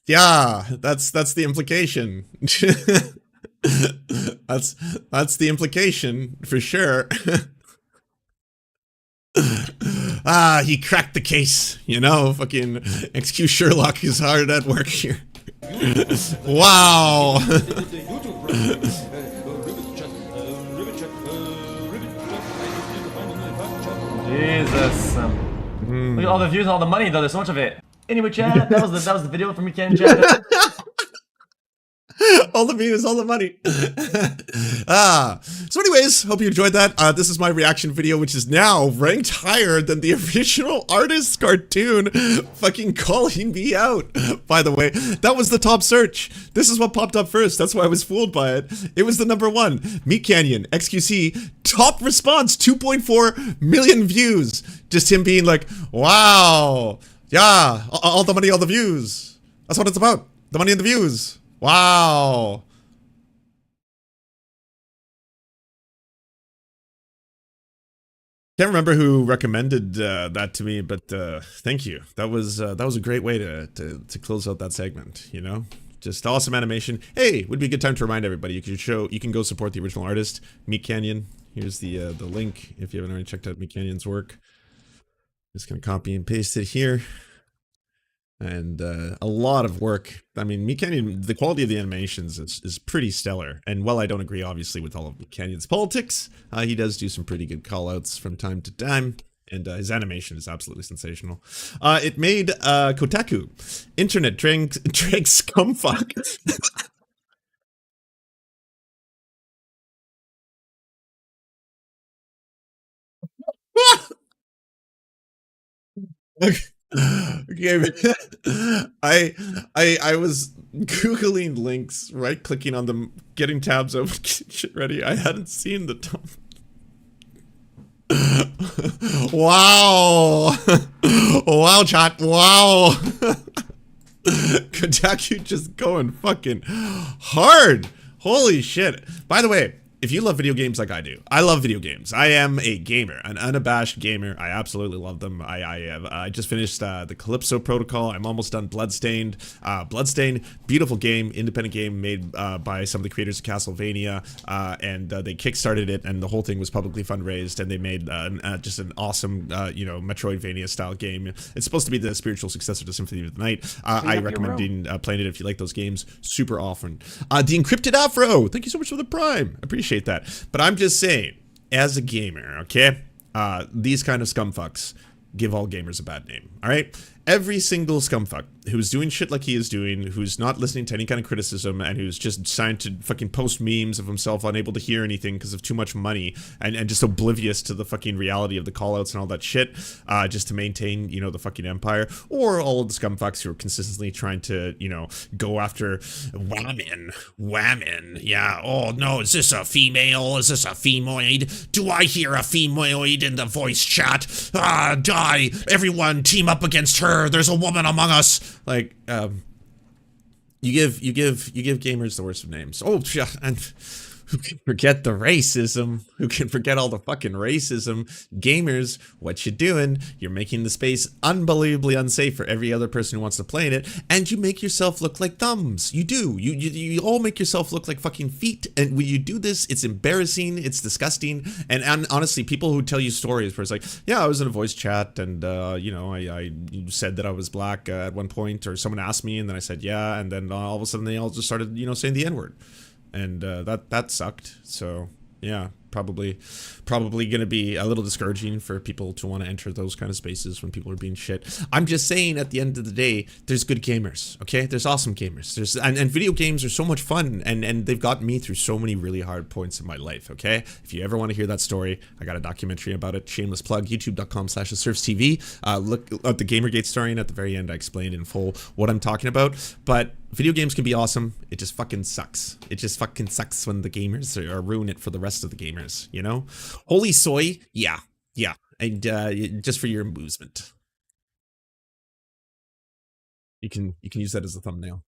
Yeah, that's the implication. that's the implication for sure. He cracked the case, you know, fucking XQ Sherlock is hard at work here. Wow. Jesus. Look at all the views and all the money though, there's so much of it. Anyway, chat, that was the video from weekend chat. All the views, all the money. So anyways, hope you enjoyed that. This is my reaction video, which is now ranked higher than the original artist's cartoon fucking calling me out. By the way, that was the top search. This is what popped up first. That's why I was fooled by it. It was the #1. Meat Canyon, XQC, top response, 2.4 million views. Just him being like, wow, yeah, all the money, all the views. That's what it's about. The money and the views. Wow. Can't remember who recommended that to me, but thank you. That was a great way to close out that segment, you know? Just awesome animation. Hey, would be a good time to remind everybody you can go support the original artist, Meat Canyon. Here's the link if you haven't already checked out Meat Canyon's work. Just gonna copy and paste it here. And a lot of work. I mean, Meat Canyon, the quality of the animations is pretty stellar. And while I don't agree, obviously, with all of Meat Canyon's politics, he does do some pretty good call-outs from time to time. And his animation is absolutely sensational. It made Kotaku, internet drink scumfuck. Okay, I was googling links, right clicking on them, getting tabs open, getting shit ready. I hadn't seen the top. Wow. Wow, chat. Wow. Kotaku just going fucking hard. Holy shit. By the way, if you love video games like I do, I love video games. I am a gamer, an unabashed gamer. I absolutely love them. I just finished the Calypso Protocol. I'm almost done Bloodstained. Bloodstained, beautiful game, independent game made by some of the creators of Castlevania, and they kickstarted it, and the whole thing was publicly fundraised, and they made just an awesome, you know, Metroidvania style game. It's supposed to be the spiritual successor to Symphony of the Night. I recommend playing it if you like those games. Super often. The Encrypted Afro. Thank you so much for the Prime. I appreciate that. But I'm just saying, as a gamer, okay, these kind of scumfucks give all gamers a bad name, all right? Every single scumfuck who's doing shit like he is doing, who's not listening to any kind of criticism, and who's just signed to fucking post memes of himself unable to hear anything because of too much money, and just oblivious to the fucking reality of the callouts and all that shit, just to maintain, you know, the fucking empire, or all of the scumfucks who are consistently trying to, you know, go after women, yeah, oh no, is this a female, is this a femoid, do I hear a femoid in the voice chat, die, everyone team up against her, there's a woman among us. Like, you give gamers the worst of names. Oh yeah, and who can forget the racism? Who can forget all the fucking racism? Gamers, what you doing? You're making the space unbelievably unsafe for every other person who wants to play in it, and you make yourself look like thumbs. You do. You all make yourself look like fucking feet, and when you do this, it's embarrassing, it's disgusting, and honestly, people who tell you stories where it's like, yeah, I was in a voice chat, and you know, I said that I was black at one point, or someone asked me, and then I said yeah, and then all of a sudden they all just started, you know, saying the N-word. And that sucked. So yeah, probably gonna be a little discouraging for people to want to enter those kind of spaces when people are being shit. I'm just saying, at the end of the day, there's good gamers, okay? There's awesome gamers. There's and video games are so much fun, and they've gotten me through so many really hard points in my life, okay? If you ever want to hear that story, I got a documentary about it. Shameless plug, youtube.com/SerfsTV. Look at the Gamergate story, and at the very end I explained in full what I'm talking about. But video games can be awesome. It just fucking sucks. It just fucking sucks when the gamers are ruin it for the rest of the gamers, you know? Holy soy, yeah, and just for your amusement. You can use that as a thumbnail.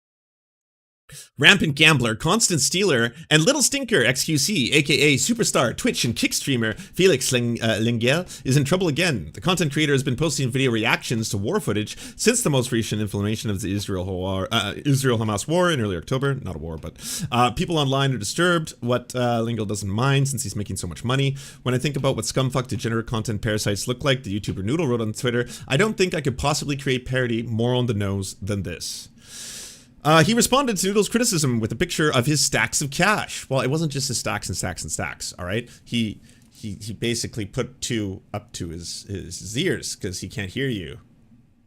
Rampant Gambler, Constant Stealer, and Little Stinker XQC, aka Superstar, Twitch, and Kick streamer Felix Lengel is in trouble again. The content creator has been posting video reactions to war footage since the most recent inflammation of the Israel-Hamas war in early October. Not a war, but people online are disturbed. What Lengel doesn't mind since he's making so much money. When I think about what scumfuck degenerate content parasites look like, the YouTuber Noodle wrote on Twitter, I don't think I could possibly create parody more on the nose than this. He responded to Noodle's criticism with a picture of his stacks of cash. Well, it wasn't just his stacks and stacks and stacks, all right? He basically put two up to his ears because he can't hear you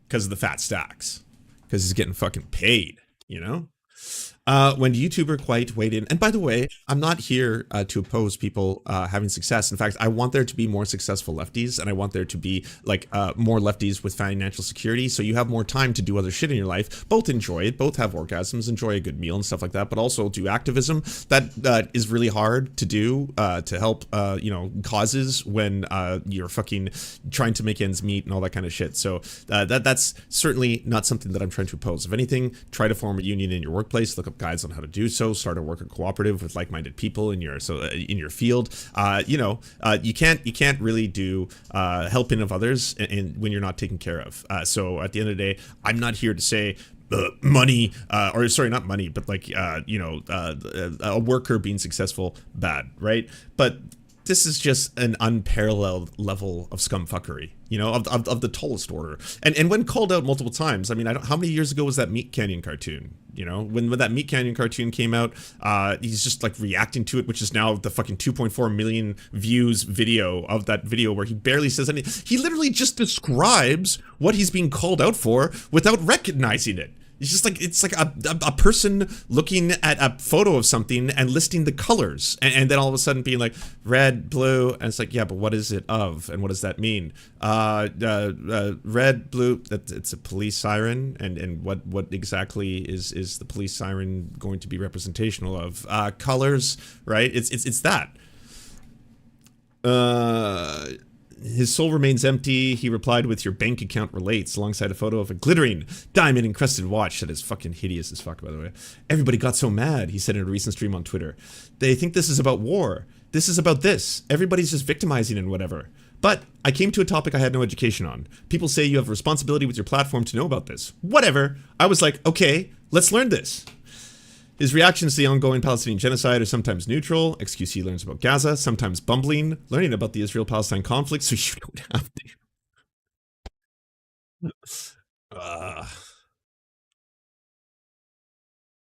because of the fat stacks. Because he's getting fucking paid, you know? When YouTuber quite weighed in, and by the way, I'm not here to oppose people having success. In fact, I want there to be more successful lefties, and I want there to be like more lefties with financial security, so you have more time to do other shit in your life. Both enjoy it, both have orgasms, enjoy a good meal and stuff like that, but also do activism that is really hard to do to help you know, causes when you're fucking trying to make ends meet and all that kind of shit. So that's certainly not something that I'm trying to oppose. If anything, try to form a union in your workplace. Look up guides on how to do so. Start a worker cooperative with like-minded people in your field. You know, you can't really do helping of others when you're not taken care of. So at the end of the day, I'm not here to say money, or sorry, not money, but like you know, a worker being successful bad, right? But this is just an unparalleled level of scumfuckery, you know, of the tallest order. And when called out multiple times, I mean, how many years ago was that Meat Canyon cartoon? You know, when that Meat Canyon cartoon came out, he's just like reacting to it, which is now the fucking 2.4 million views video of that video where he barely says anything. He literally just describes what he's being called out for without recognizing it. It's just like, it's like a person looking at a photo of something and listing the colors, and then all of a sudden being like red, blue, and it's like, yeah, but what is it of, and what does that mean? Red, blue, it's a police siren, and what exactly is the police siren going to be representational of? Colors, right? It's that. His soul remains empty. He replied with, your bank account relates, alongside a photo of a glittering diamond encrusted watch that is fucking hideous as fuck, by the way. Everybody got so mad, he said in a recent stream on Twitter. They think this is about war. This is about this. Everybody's just victimizing and whatever. But I came to a topic I had no education on. People say you have a responsibility with your platform to know about this. Whatever. I was like, okay, let's learn this. His reactions to the ongoing Palestinian genocide are sometimes neutral. XQC learns about Gaza, sometimes bumbling, learning about the Israel-Palestine conflict so you don't have to.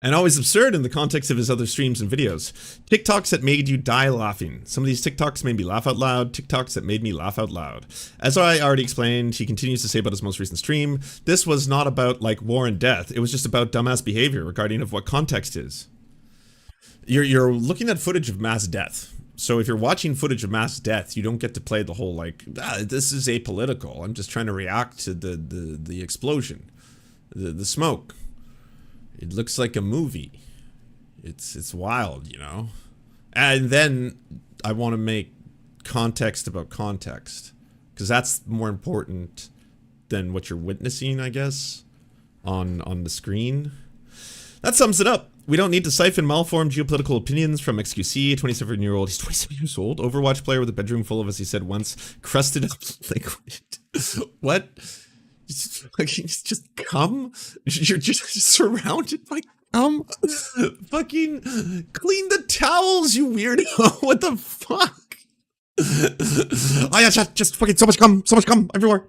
And always absurd in the context of his other streams and videos. TikToks that made you die laughing. Some of these TikToks made me laugh out loud. TikToks that made me laugh out loud. As I already explained, he continues to say about his most recent stream, this was not about like war and death. It was just about dumbass behavior regarding of what context is. You're looking at footage of mass death. So if you're watching footage of mass death, you don't get to play the whole like, this is apolitical. I'm just trying to react to the explosion, the smoke. It looks like a movie. It's wild, you know? And then I want to make context about context, because that's more important than what you're witnessing, I guess, on the screen. That sums it up. We don't need to siphon malformed geopolitical opinions from XQC, a 27-year-old. He's 27 years old. Overwatch player with a bedroom full of, as he said once, crusted up liquid. What? Just cum? You're just surrounded by cum? Fucking clean the towels, you weirdo. What the fuck? Oh yeah, just fucking so much cum everywhere.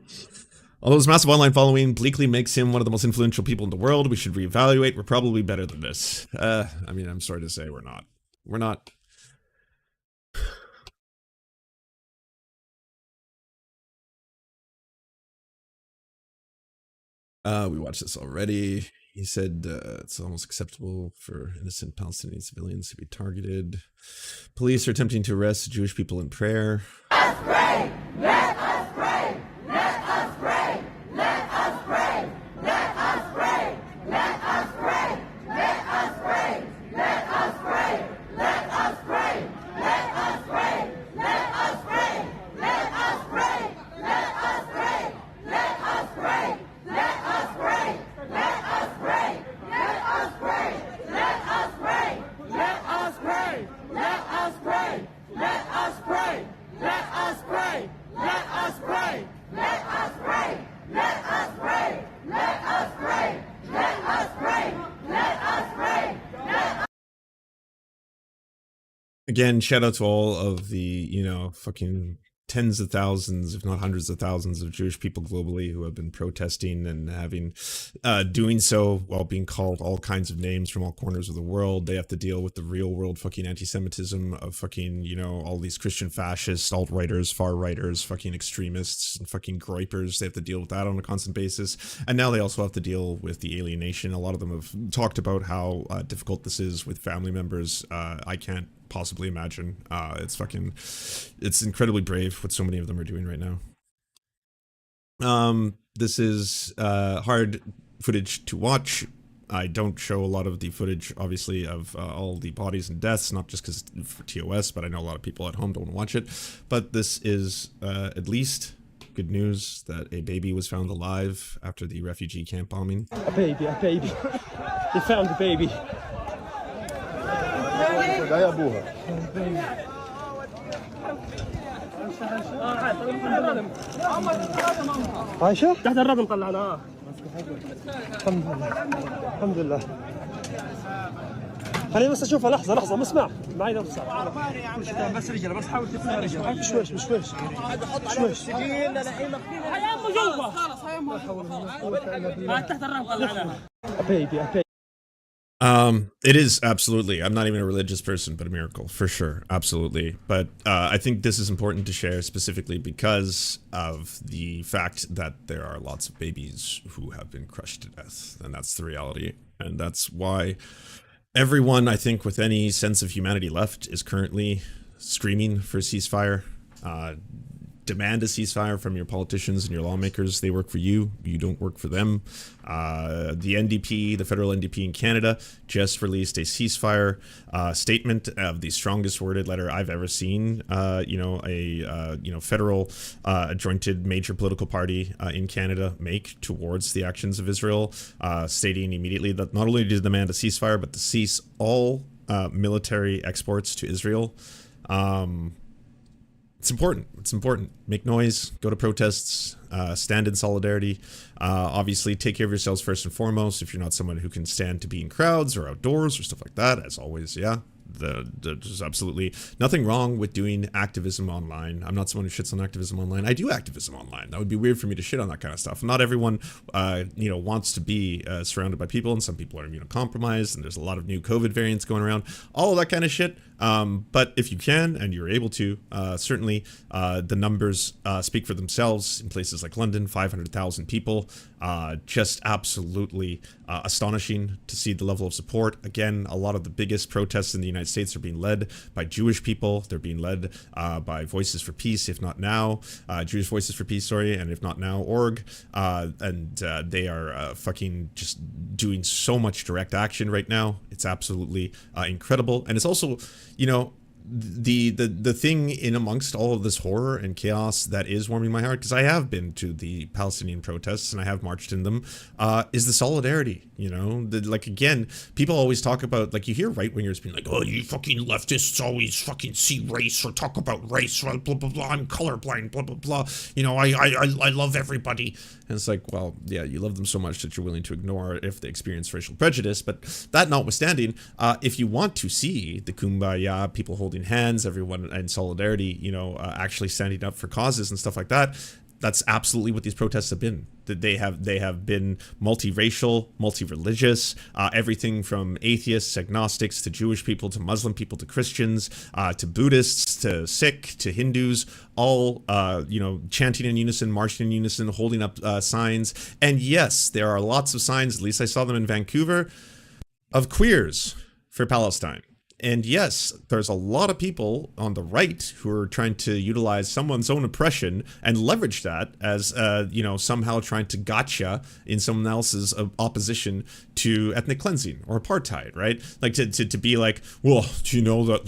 Although his massive online following bleakly makes him one of the most influential people in the world, we should reevaluate. We're probably better than this. I mean, I'm sorry to say we're not. We're not. We watched this already. He said it's almost acceptable for innocent Palestinian civilians to be targeted. Police are attempting to arrest Jewish people in prayer. Let us pray! Let us pray! Let us pray! Let us pray! Let us pray! Let us pray! Let us pray! Let us pray! Let us pray! Let us pray! Let us pray! Let us pray! Let us pray! Let us pray! Let us pray! Let us pray! Let us pray! Let again, shout out to all of the, you know, fucking tens of thousands, if not hundreds of thousands of Jewish people globally who have been protesting and having, doing so while being called all kinds of names from all corners of the world. They have to deal with the real world fucking anti-Semitism of fucking, you know, all these Christian fascists, alt-righters, far-righters, fucking extremists, and fucking groypers. They have to deal with that on a constant basis. And now they also have to deal with the alienation. A lot of them have talked about how difficult this is with family members. I can't possibly imagine. It's incredibly brave what so many of them are doing right now. This is hard footage to watch. I don't show a lot of the footage, obviously, of all the bodies and deaths, not just because for TOS, but I know a lot of people at home don't want to watch it. But this is at least good news that a baby was found alive after the refugee camp bombing. A baby. They found a baby. عايشة؟ تحت الردم طلعناها. الحمد لله. خليني بس اشوفها لحظة مسمع معي نفسها. يا عم بس رجله بس حاول تفتح رجله. بشويش. تحت الردم طلعناها. A baby. It is absolutely, I'm not even a religious person, but a miracle for sure. Absolutely. But I think this is important to share specifically because of the fact that there are lots of babies who have been crushed to death. And that's the reality. And that's why everyone, I think, with any sense of humanity left is currently screaming for a ceasefire. Demand a ceasefire from your politicians and your lawmakers. They work for you. You don't work for them. The NDP, the federal NDP in Canada, just released a ceasefire statement of the strongest worded letter I've ever seen. Federal jointed major political party in Canada make towards the actions of Israel, stating immediately that not only to demand a ceasefire, but to cease all military exports to Israel. It's important. Make noise, go to protests, stand in solidarity. Obviously, take care of yourselves first and foremost. If you're not someone who can stand to be in crowds or outdoors or stuff like that, as always, yeah. There's absolutely nothing wrong with doing activism online. I'm not someone who shits on activism online. I do activism online. That would be weird for me to shit on that kind of stuff. Not everyone, wants to be surrounded by people, and some people are immunocompromised, and there's a lot of new COVID variants going around. All of that kind of shit. But if you can and you're able to, certainly the numbers speak for themselves in places like London, 500,000 people. Just absolutely astonishing to see the level of support. Again, a lot of the biggest protests in the United States are being led by Jewish people. They're being led by Voices for Peace, if not now, Jewish Voices for Peace, and if not now, org. They are fucking just doing so much direct action right now. It's absolutely incredible. And it's also, the thing in amongst all of this horror and chaos that is warming my heart, because I have been to the Palestinian protests and I have marched in them, is the solidarity. Again, people always talk about, like, you hear right-wingers being like, oh, you fucking leftists always fucking see race or talk about race, blah, blah, blah, I'm colorblind, blah, blah, blah, I love everybody. And it's like, well, yeah, you love them so much that you're willing to ignore if they experience racial prejudice. But that notwithstanding, if you want to see the kumbaya, people holding hands, everyone in solidarity, actually standing up for causes and stuff like that, that's absolutely what these protests have been. That they have been multiracial, multi-religious, everything from atheists, agnostics, to Jewish people, to Muslim people, to Christians, to Buddhists, to Sikh, to Hindus, all chanting in unison, marching in unison, holding up signs. And yes, there are lots of signs, at least I saw them in Vancouver, of queers for Palestine. And yes, there's a lot of people on the right who are trying to utilize someone's own oppression and leverage that as, somehow trying to gotcha in someone else's opposition to ethnic cleansing or apartheid, right? Like to be like, well, do you know that,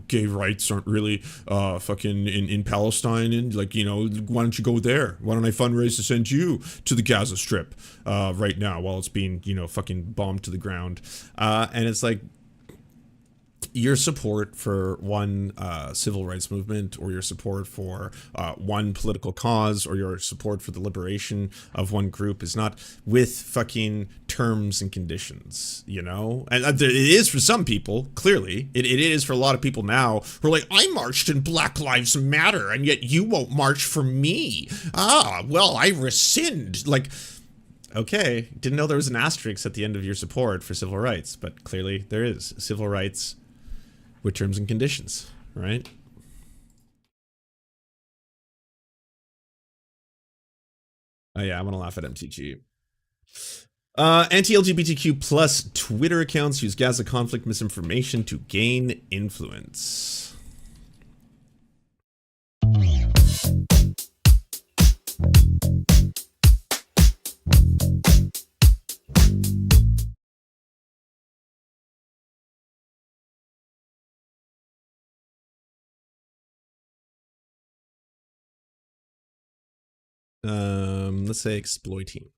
gay rights aren't really fucking in Palestine? And why don't you go there? Why don't I fundraise to send you to the Gaza Strip right now while it's being, fucking bombed to the ground? And it's like, your support for one civil rights movement, or your support for one political cause, or your support for the liberation of one group is not with fucking terms and conditions, you know? And it is for some people, clearly. It is for a lot of people now who are like, I marched in Black Lives Matter, and yet you won't march for me. Ah, well, I rescind. Like, okay, didn't know there was an asterisk at the end of your support for civil rights, but clearly there is. Civil rights with terms and conditions, right? Oh yeah, I'm gonna laugh at MTG. Anti-LGBTQ plus Twitter accounts use Gaza conflict misinformation to gain influence. Let's say exploiting.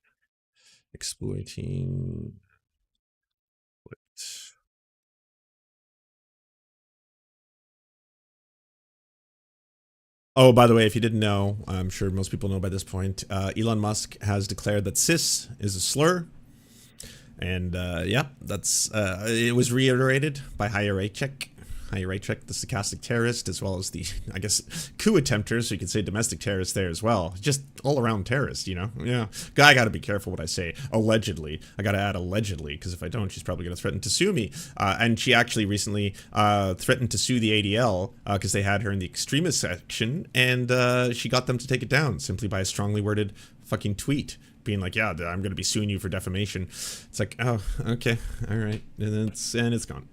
Oh, by the way, if you didn't know, I'm sure most people know by this point, Elon Musk has declared that cis is a slur. And yeah, that's it was reiterated by HARASSMENT, the stochastic terrorist, as well as the, I guess, coup attempters, so you could say domestic terrorists there as well. Just all around terrorist, you know? Yeah. I gotta be careful what I say. Allegedly. I gotta add allegedly, because if I don't, she's probably gonna threaten to sue me. And she actually recently threatened to sue the ADL, because they had her in the extremist section, and she got them to take it down, simply by a strongly worded fucking tweet. Being like, yeah, I'm going to be suing you for defamation. It's like, oh, okay, all right, and it's gone.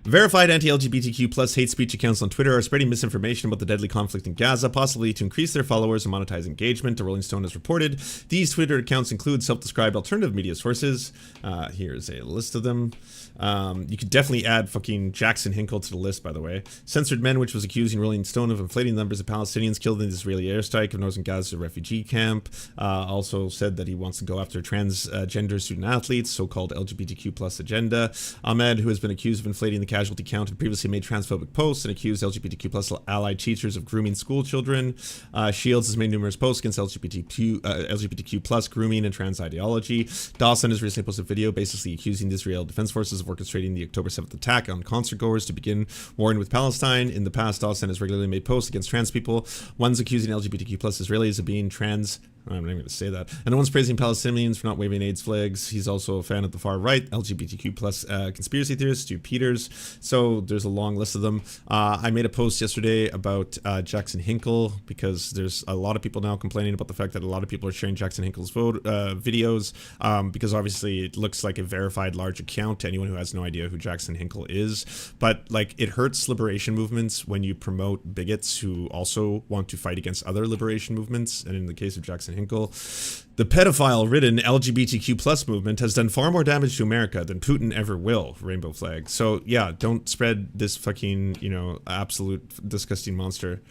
Verified anti-LGBTQ plus hate speech accounts on Twitter are spreading misinformation about the deadly conflict in Gaza, possibly to increase their followers and monetize engagement, the Rolling Stone has reported. These Twitter accounts include self-described alternative media sources. Here's a list of them. You could definitely add fucking Jackson Hinkle to the list, by the way. Censored Men, which was accusing Rolling Stone of inflating the numbers of Palestinians killed in the Israeli airstrike of northern Gaza refugee camp. Also said that he wants to go after transgender student athletes, so-called LGBTQ plus agenda. Ahmed, who has been accused of inflating the casualty count, had previously made transphobic posts and accused LGBTQ plus allied teachers of grooming school children. Shields has made numerous posts against LGBTQ plus grooming and trans ideology. Dawson has recently posted a video basically accusing the Israel Defense Forces of orchestrating the October 7th attack on concert goers to begin warring with Palestine. In the past, Dawson has regularly made posts against trans people. One's accusing LGBTQ plus Israelis of being trans. I'm not even going to say that. And one's praising Palestinians for not waving AIDS flags. He's also a fan of the far right, LGBTQ plus conspiracy theorist, Stu Peters. So there's a long list of them. I made a post yesterday about Jackson Hinkle, because there's a lot of people now complaining about the fact that a lot of people are sharing Jackson Hinkle's videos, because obviously it looks like a verified large account to anyone who has no idea who Jackson Hinkle is. But like, it hurts liberation movements when you promote bigots who also want to fight against other liberation movements. And in the case of Jackson Hinkle, the pedophile-ridden LGBTQ plus movement has done far more damage to America than Putin ever will. Rainbow flag. So yeah, don't spread this fucking, you know, absolute disgusting monster.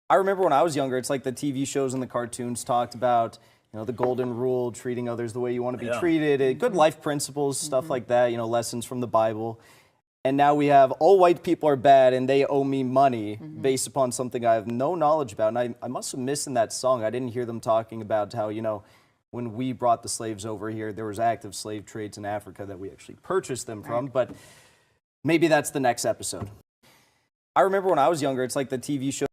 I remember when I was younger, it's like the TV shows and the cartoons talked about, you know, the golden rule, treating others the way you want to be treated, good life principles, stuff like that, you know, lessons from the Bible. And now we have all white people are bad and they owe me money based upon something I have no knowledge about. And I must have missed in that song. I didn't hear them talking about how, you know, when we brought the slaves over here, there was active slave trades in Africa that we actually purchased them from. But maybe that's the next episode. I remember when I was younger, it's like the TV show.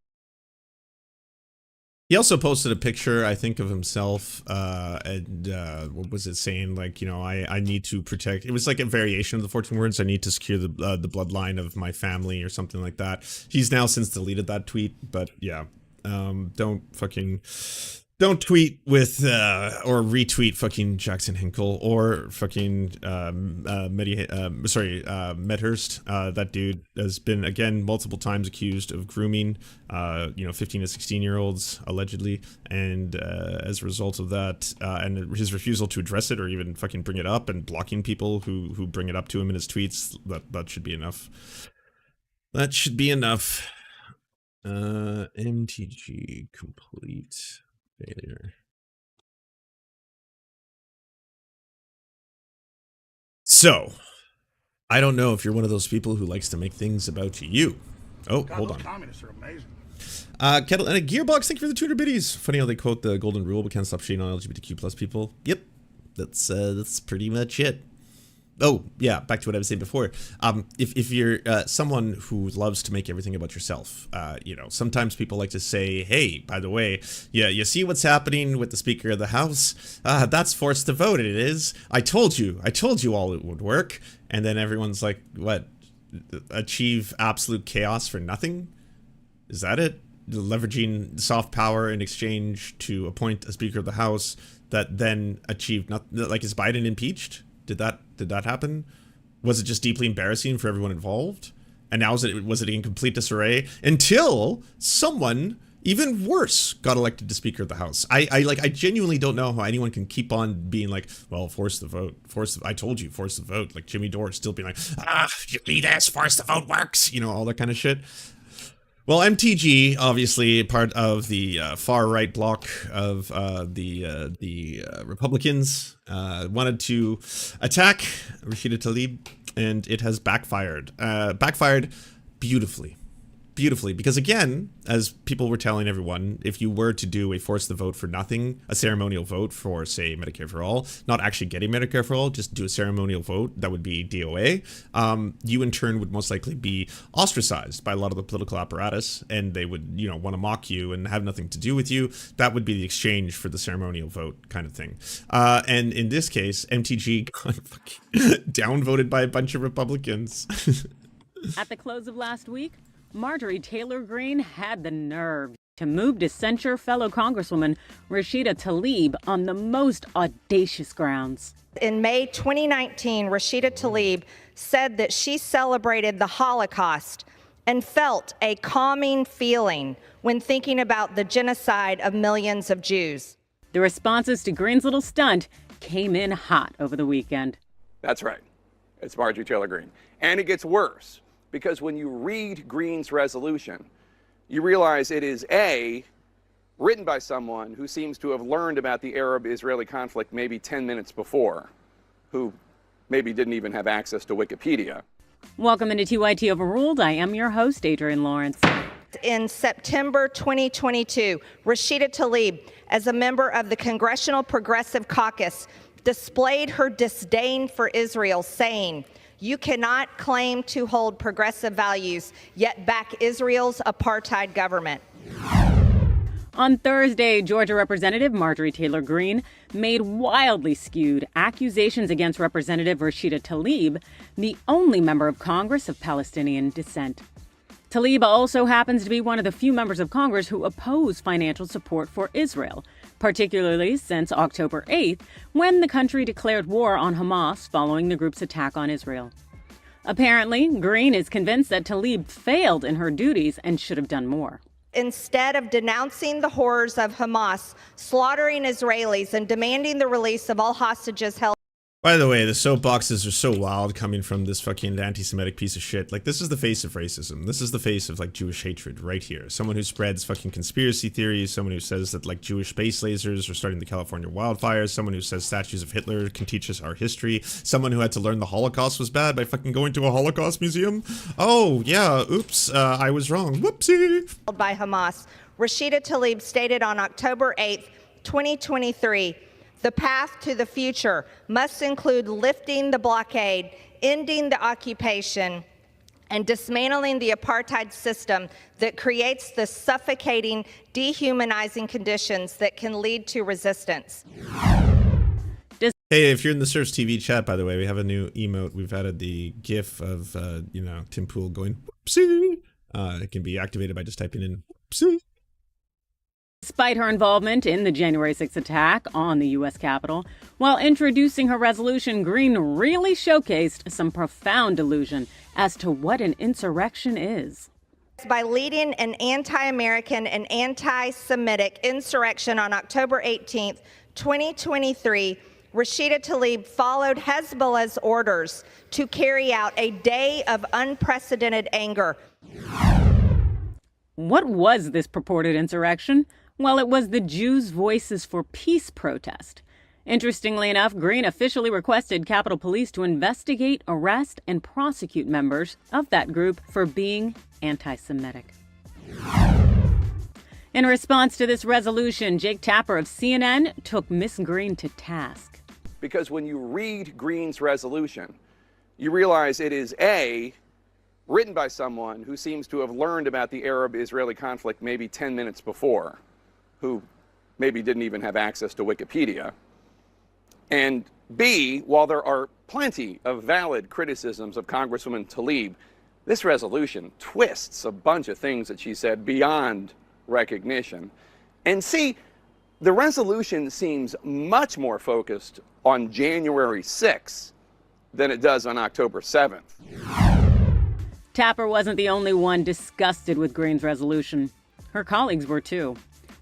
He also posted a picture, I think, of himself, and what was it saying? Like, you know, I need to protect. It was like a variation of the 14 words. I need to secure the bloodline of my family or something like that. He's now since deleted that tweet, but yeah, don't tweet with or retweet fucking Jackson Hinkle or fucking Medhurst. That dude has been again multiple times accused of grooming 15 to 16-year-olds allegedly, and as a result of that and his refusal to address it or even fucking bring it up and blocking people who bring it up to him in his tweets, that should be enough. That should be enough. MTG complete. Failure. So, I don't know if you're one of those people who likes to make things about you. Oh, God, hold those on. communists are amazing. Kettle and a Gearbox, thank you for the 200 biddies. Funny how they quote the golden rule, but can't stop shitting on LGBTQ plus people. Yep, that's pretty much it. Oh, yeah, back to what I was saying before. If you're someone who loves to make everything about yourself, you know, sometimes people like to say, hey, by the way, yeah, you see what's happening with the Speaker of the House? That's forced to vote, it is. I told you all it would work. And then everyone's like, what? Achieve absolute chaos for nothing? Is that it? Leveraging soft power in exchange to appoint a Speaker of the House that then achieved nothing? Like, is Biden impeached? Did that happen? Was it just deeply embarrassing for everyone involved? And now was it in complete disarray until someone even worse got elected to Speaker of the House? I genuinely don't know how anyone can keep on being like, well, force the vote, I told you, force the vote. Like Jimmy Dore still being like, you need this, force the vote works, you know, all that kind of shit. Well, MTG, obviously part of the far right bloc of the Republicans, wanted to attack Rashida Tlaib, and it has backfired. Backfired beautifully. Because again, as people were telling everyone, if you were to do a force the vote for nothing, a ceremonial vote for, say, Medicare for all, not actually getting Medicare for all, just do a ceremonial vote, that would be DOA, you in turn would most likely be ostracized by a lot of the political apparatus, and they would, you know, want to mock you and have nothing to do with you. That would be the exchange for the ceremonial vote kind of thing. And in this case, MTG got fucking downvoted by a bunch of Republicans. At the close of last week, Marjorie Taylor Greene had the nerve to move to censure fellow Congresswoman Rashida Tlaib on the most audacious grounds. In May 2019, Rashida Tlaib said that she celebrated the Holocaust and felt a calming feeling when thinking about the genocide of millions of Jews. The responses to Greene's little stunt came in hot over the weekend. That's right. It's Marjorie Taylor Greene. And it gets worse, because when you read Greene's resolution, you realize it is A, written by someone who seems to have learned about the Arab-Israeli conflict maybe 10 minutes before, who maybe didn't even have access to Wikipedia. Welcome into TYT Overruled. I am your host, Adrienne Lawrence. In September 2022, Rashida Tlaib, as a member of the Congressional Progressive Caucus, displayed her disdain for Israel, saying, "You cannot claim to hold progressive values, yet back Israel's apartheid government." On Thursday, Georgia Representative Marjorie Taylor Greene made wildly skewed accusations against Representative Rashida Tlaib, the only member of Congress of Palestinian descent. Tlaib also happens to be one of the few members of Congress who oppose financial support for Israel, particularly since October 8th, when the country declared war on Hamas following the group's attack on Israel. Apparently, Greene is convinced that Tlaib failed in her duties and should have done more. Instead of denouncing the horrors of Hamas, slaughtering Israelis, and demanding the release of all hostages held. By the way, the soapboxes are so wild coming from this fucking anti-Semitic piece of shit. Like, this is the face of racism. This is the face of, like, Jewish hatred right here. Someone who spreads fucking conspiracy theories. Someone who says that, like, Jewish space lasers are starting the California wildfires. Someone who says statues of Hitler can teach us our history. Someone who had to learn the Holocaust was bad by fucking going to a Holocaust museum. Oh, yeah, oops, I was wrong. Whoopsie. By Hamas. Rashida Tlaib stated on October 8th, 2023, "The path to the future must include lifting the blockade, ending the occupation, and dismantling the apartheid system that creates the suffocating, dehumanizing conditions that can lead to resistance." Hey, if you're in the Serfs TV chat, by the way, we have a new emote. We've added the GIF of, you know, Tim Pool going, whoopsie. It can be activated by just typing in, whoopsie. Despite her involvement in the January 6th attack on the U.S. Capitol, while introducing her resolution, Greene really showcased some profound delusion as to what an insurrection is. By leading an anti-American and anti-Semitic insurrection on October 18th, 2023, Rashida Tlaib followed Hezbollah's orders to carry out a day of unprecedented anger. What was this purported insurrection? Well, it was the Jews' Voices for Peace protest. Interestingly enough, Green officially requested Capitol Police to investigate, arrest, and prosecute members of that group for being anti-Semitic. In response to this resolution, Jake Tapper of CNN took Miss Green to task. Because when you read Green's resolution, you realize it is A, written by someone who seems to have learned about the Arab-Israeli conflict maybe 10 minutes before, who maybe didn't even have access to Wikipedia. And B, while there are plenty of valid criticisms of Congresswoman Tlaib, this resolution twists a bunch of things that she said beyond recognition. And C, the resolution seems much more focused on January 6th than it does on October 7th. Tapper wasn't the only one disgusted with Green's resolution. Her colleagues were too.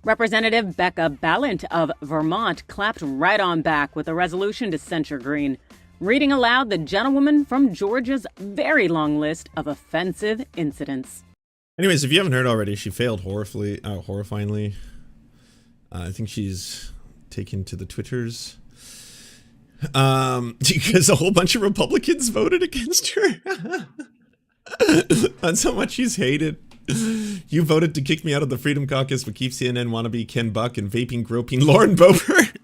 Representative Becca Balint of Vermont clapped right on back with a resolution to censure Green, reading aloud the gentlewoman from Georgia's very long list of offensive incidents. Anyways, if you haven't heard already, she failed horrifyingly. I think she's taken to the Twitters. Because a whole bunch of Republicans voted against her. That's how much she's hated. You voted to kick me out of the Freedom Caucus, but keep CNN wannabe Ken Buck and vaping groping Lauren Boebert.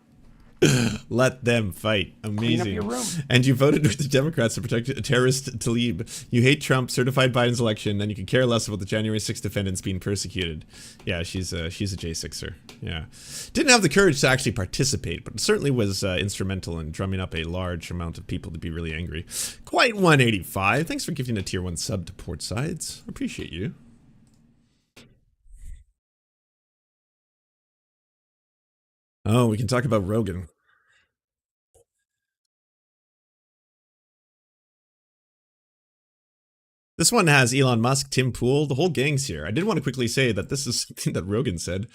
Let them fight. Amazing. And you voted with the Democrats to protect a terrorist Tlaib. You hate Trump, certified Biden's election, and you could care less about the January 6th defendants being persecuted. Yeah, she's a J6er. Yeah. Didn't have the courage to actually participate, but certainly was instrumental in drumming up a large amount of people to be really angry. Quite 185. Thanks for giving a tier 1 sub to Port Sides. Appreciate you. Oh, we can talk about Rogan. This one has Elon Musk, Tim Pool, the whole gang's here. I did want to quickly say that this is something that Rogan said.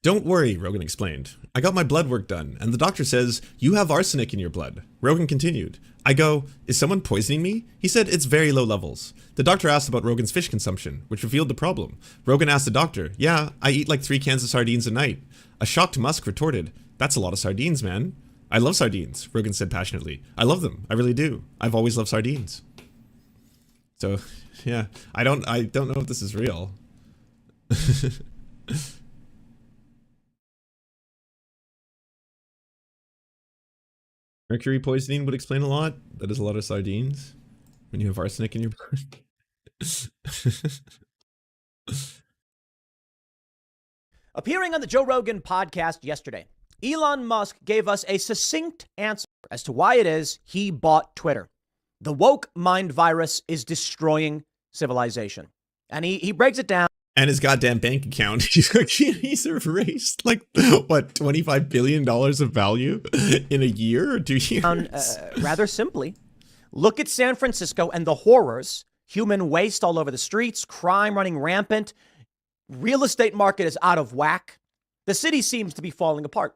Don't worry, Rogan explained. I got my blood work done, and the doctor says, you have arsenic in your blood. Rogan continued. I go, is someone poisoning me? He said, it's very low levels. The doctor asked about Rogan's fish consumption, which revealed the problem. Rogan asked the doctor, yeah, I eat like 3 cans of sardines a night. A shocked Musk retorted, that's a lot of sardines, man. I love sardines, Rogan said passionately. I love them, I really do. I've always loved sardines. So, yeah, I don't know if this is real. Mercury poisoning would explain a lot. That is a lot of sardines when you have arsenic in your blood. Appearing on the Joe Rogan podcast yesterday, Elon Musk gave us a succinct answer as to why it is he bought Twitter. The woke mind virus is destroying civilization. And he breaks it down. And his goddamn bank account. He's erased like, what, $25 billion of value in a year or 2 years? Rather simply, look at San Francisco and the horrors. Human waste all over the streets, crime running rampant. Real estate market is out of whack. The city seems to be falling apart.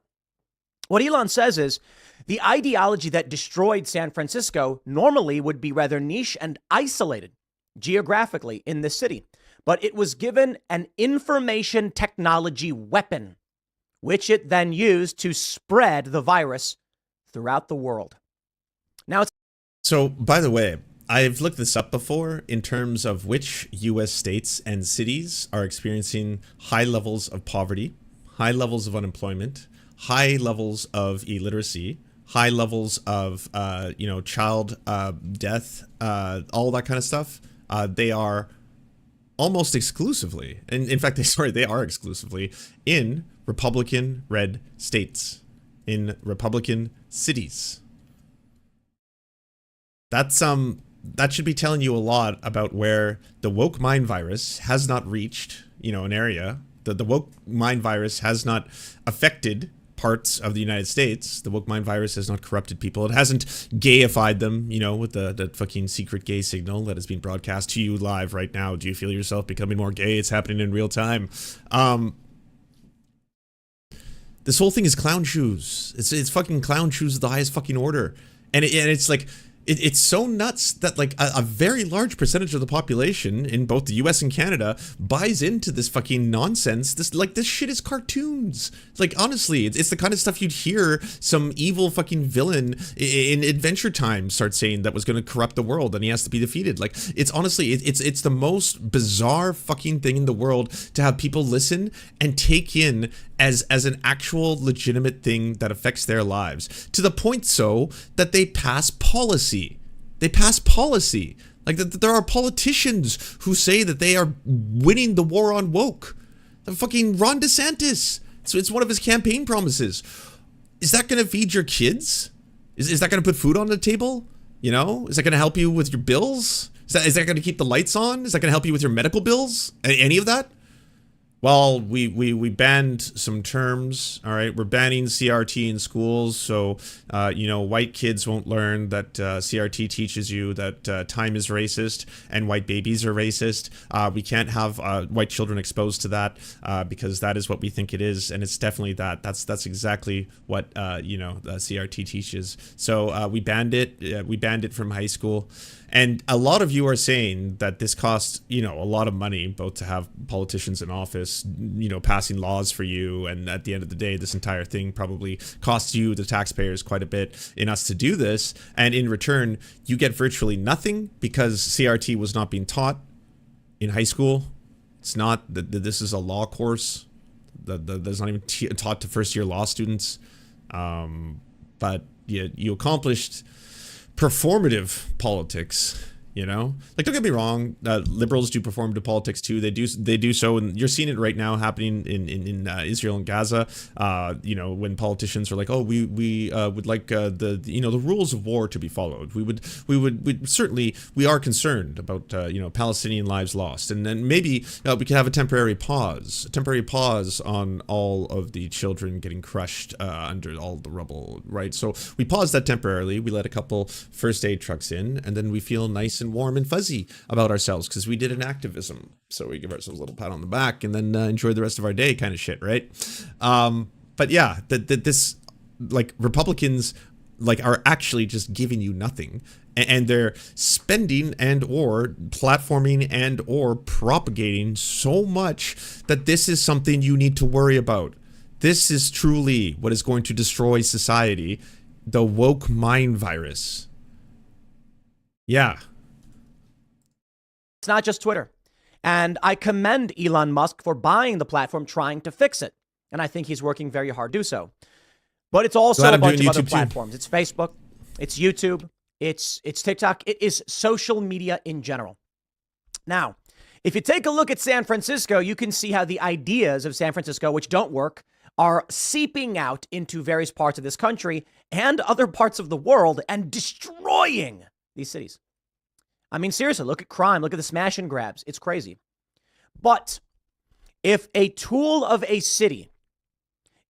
What Elon says is the ideology that destroyed San Francisco normally would be rather niche and isolated geographically in this city. But it was given an information technology weapon, which it then used to spread the virus throughout the world. Now it's... So, by the way, I've looked this up before in terms of which U.S. states and cities are experiencing high levels of poverty, high levels of unemployment, high levels of illiteracy, high levels of, child death, all that kind of stuff. They are almost exclusively, and in fact, they are exclusively in Republican red states, in Republican cities. That should be telling you a lot about where the woke mind virus has not reached, an area. The woke mind virus has not affected parts of the United States. The woke mind virus has not corrupted people. It hasn't gayified them, with the fucking secret gay signal that is being broadcast to you live right now. Do you feel yourself becoming more gay? It's happening in real time. This whole thing is clown shoes. It's fucking clown shoes of the highest fucking order. And it's like, It's so nuts that like a very large percentage of the population in both the US and Canada buys into this fucking nonsense. This shit is cartoons. Like, honestly, it's the kind of stuff you'd hear some evil fucking villain in Adventure Time start saying that was going to corrupt the world and he has to be defeated. Like, it's honestly, it's the most bizarre fucking thing in the world to have people listen and take in as an actual legitimate thing that affects their lives, to the point so that they pass policy. They pass policy. Like, there are politicians who say that they are winning the war on woke. The fucking Ron DeSantis. So it's one of his campaign promises. Is that going to feed your kids? Is that going to put food on the table? You know, is that going to help you with your bills? Is that going to keep the lights on? Is that going to help you with your medical bills? Any of that? Well, we banned some terms. All right, we're banning CRT in schools, so you know, white kids won't learn that CRT teaches you that time is racist and white babies are racist. We can't have white children exposed to that because that is what we think it is, and it's definitely that. That's exactly what you know, CRT teaches. So we banned it. We banned it from high school. And a lot of you are saying that this costs, you know, a lot of money, both to have politicians in office, you know, passing laws for you. And at the end of the day, this entire thing probably costs you, the taxpayers, quite a bit in us to do this. And in return, you get virtually nothing because CRT was not being taught in high school. It's not that this is a law course that's not even taught to first year law students. But you accomplished performative politics, you know? Like, don't get me wrong, liberals do performative politics too. They do so, and you're seeing it right now happening in Israel and Gaza. You know, when politicians are like, "Oh, we would like the rules of war to be followed. We'd certainly, we are concerned about you know, Palestinian lives lost, and then maybe we could have a temporary pause on all of the children getting crushed under all the rubble, right? So we pause that temporarily. We let a couple first aid trucks in, and then we feel nice and warm and fuzzy about ourselves because we did an activism. So we give ourselves a little pat on the back and then enjoy the rest of our day, kind of shit, right? But yeah, this, like, Republicans, like, are actually just giving you nothing, and they're spending and or platforming and or propagating so much that this is something you need to worry about. This is truly what is going to destroy society, the woke mind virus. Yeah. It's not just Twitter. And I commend Elon Musk for buying the platform, trying to fix it. And I think he's working very hard to do so. But it's also a bunch of other platforms. It's Facebook, it's YouTube, it's TikTok. It is social media in general. Now, if you take a look at San Francisco, you can see how the ideas of San Francisco, which don't work, are seeping out into various parts of this country and other parts of the world and destroying these cities. I mean, seriously, look at crime. Look at the smash and grabs. It's crazy. But if a tool of a city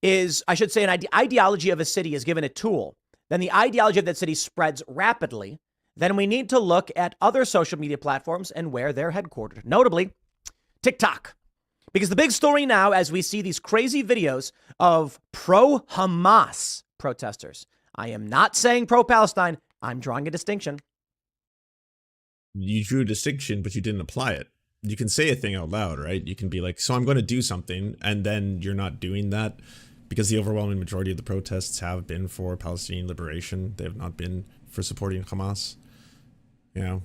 is, I should say, an ideology of a city is given a tool, then the ideology of that city spreads rapidly, then we need to look at other social media platforms and where they're headquartered, notably TikTok. Because the big story now, as we see these crazy videos of pro-Hamas protesters, I am not saying pro-Palestine, I'm drawing a distinction. You drew a distinction, but you didn't apply it. You can say a thing out loud, right? You can be like, so I'm going to do something, and then you're not doing that because the overwhelming majority of the protests have been for Palestinian liberation. They have not been for supporting Hamas. You know,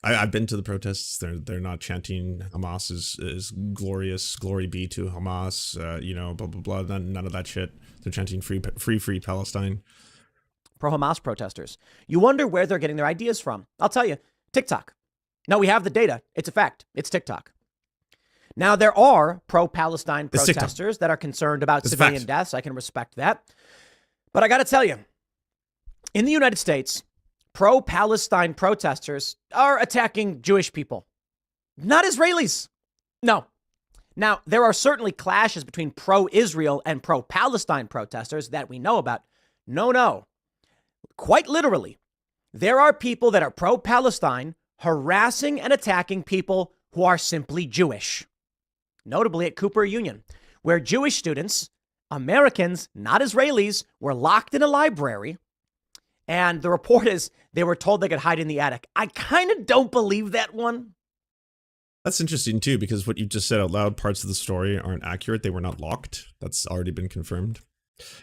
I've been to the protests. They're not chanting Hamas is glorious, glory be to Hamas, you know, blah, blah, blah. None of that shit. They're chanting free Palestine. Pro-Hamas protesters. You wonder where they're getting their ideas from. I'll tell you. TikTok. No, we have the data. It's a fact. It's TikTok. Now, there are pro-Palestine protesters that are concerned about civilian deaths. I can respect that. But I got to tell you, in the United States, pro-Palestine protesters are attacking Jewish people, not Israelis. No. Now, there are certainly clashes between pro-Israel and pro-Palestine protesters that we know about. No. Quite literally, there are people that are pro-Palestine harassing and attacking people who are simply Jewish. Notably at Cooper Union, where Jewish students, Americans, not Israelis, were locked in a library And the report is they were told they could hide in the attic. I kind of don't believe that one. That's interesting too, because what you just said out loud, parts of the story aren't accurate. They were not locked. That's already been confirmed.